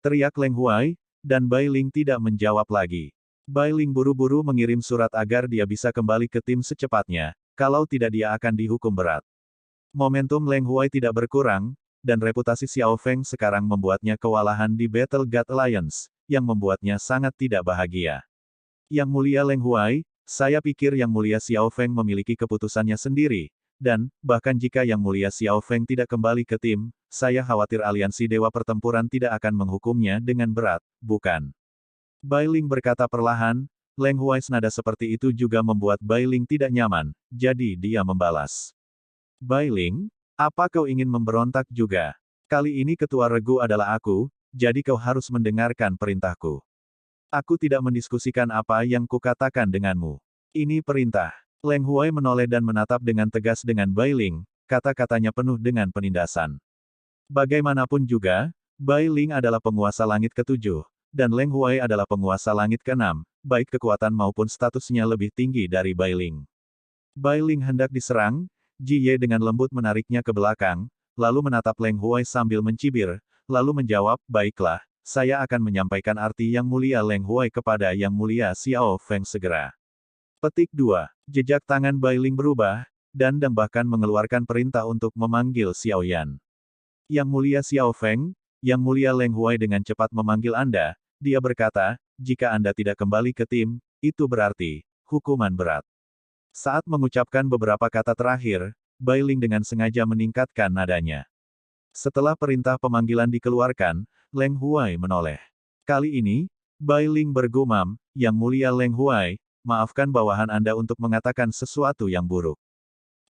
Teriak Leng Huai, dan Bai Ling tidak menjawab lagi. Bai Ling buru-buru mengirim surat agar dia bisa kembali ke tim secepatnya, kalau tidak dia akan dihukum berat. Momentum Leng Huai tidak berkurang, dan reputasi Xiao Feng sekarang membuatnya kewalahan di Battle God Alliance, yang membuatnya sangat tidak bahagia. Yang Mulia Leng Huai, saya pikir Yang Mulia Xiao Feng memiliki keputusannya sendiri, dan, bahkan jika Yang Mulia Xiao Feng tidak kembali ke tim, saya khawatir aliansi Dewa Pertempuran tidak akan menghukumnya dengan berat, bukan? Bai Ling berkata perlahan, Leng Huai senada seperti itu juga membuat Bai Ling tidak nyaman, jadi dia membalas. Bai Ling, apa kau ingin memberontak juga? Kali ini ketua regu adalah aku, jadi kau harus mendengarkan perintahku. Aku tidak mendiskusikan apa yang kukatakan denganmu. Ini perintah. Leng Huai menoleh dan menatap dengan tegas dengan Bai Ling, kata-katanya penuh dengan penindasan. Bagaimanapun juga, Bai Ling adalah penguasa langit ketujuh, dan Leng Huai adalah penguasa langit keenam, baik kekuatan maupun statusnya lebih tinggi dari Bai Ling. Bai Ling hendak diserang, Ji Ye dengan lembut menariknya ke belakang, lalu menatap Leng Huai sambil mencibir, lalu menjawab, baiklah, saya akan menyampaikan arti Yang Mulia Leng Huai kepada Yang Mulia Xiao Feng segera. Petik 2. Jejak tangan Bai Ling berubah, dan bahkan mengeluarkan perintah untuk memanggil Xiao Yan. Yang Mulia Xiao Feng, Yang Mulia Leng Huai dengan cepat memanggil Anda, dia berkata, jika Anda tidak kembali ke tim, itu berarti, hukuman berat. Saat mengucapkan beberapa kata terakhir, Bai Ling dengan sengaja meningkatkan nadanya. Setelah perintah pemanggilan dikeluarkan, Leng Huai menoleh. Kali ini, Bai Ling bergumam, Yang Mulia Leng Huai, maafkan bawahan Anda untuk mengatakan sesuatu yang buruk.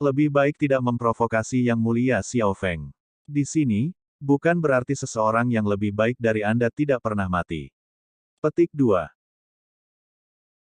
Lebih baik tidak memprovokasi Yang Mulia Xiao Feng. Di sini, bukan berarti seseorang yang lebih baik dari Anda tidak pernah mati. Petik 2.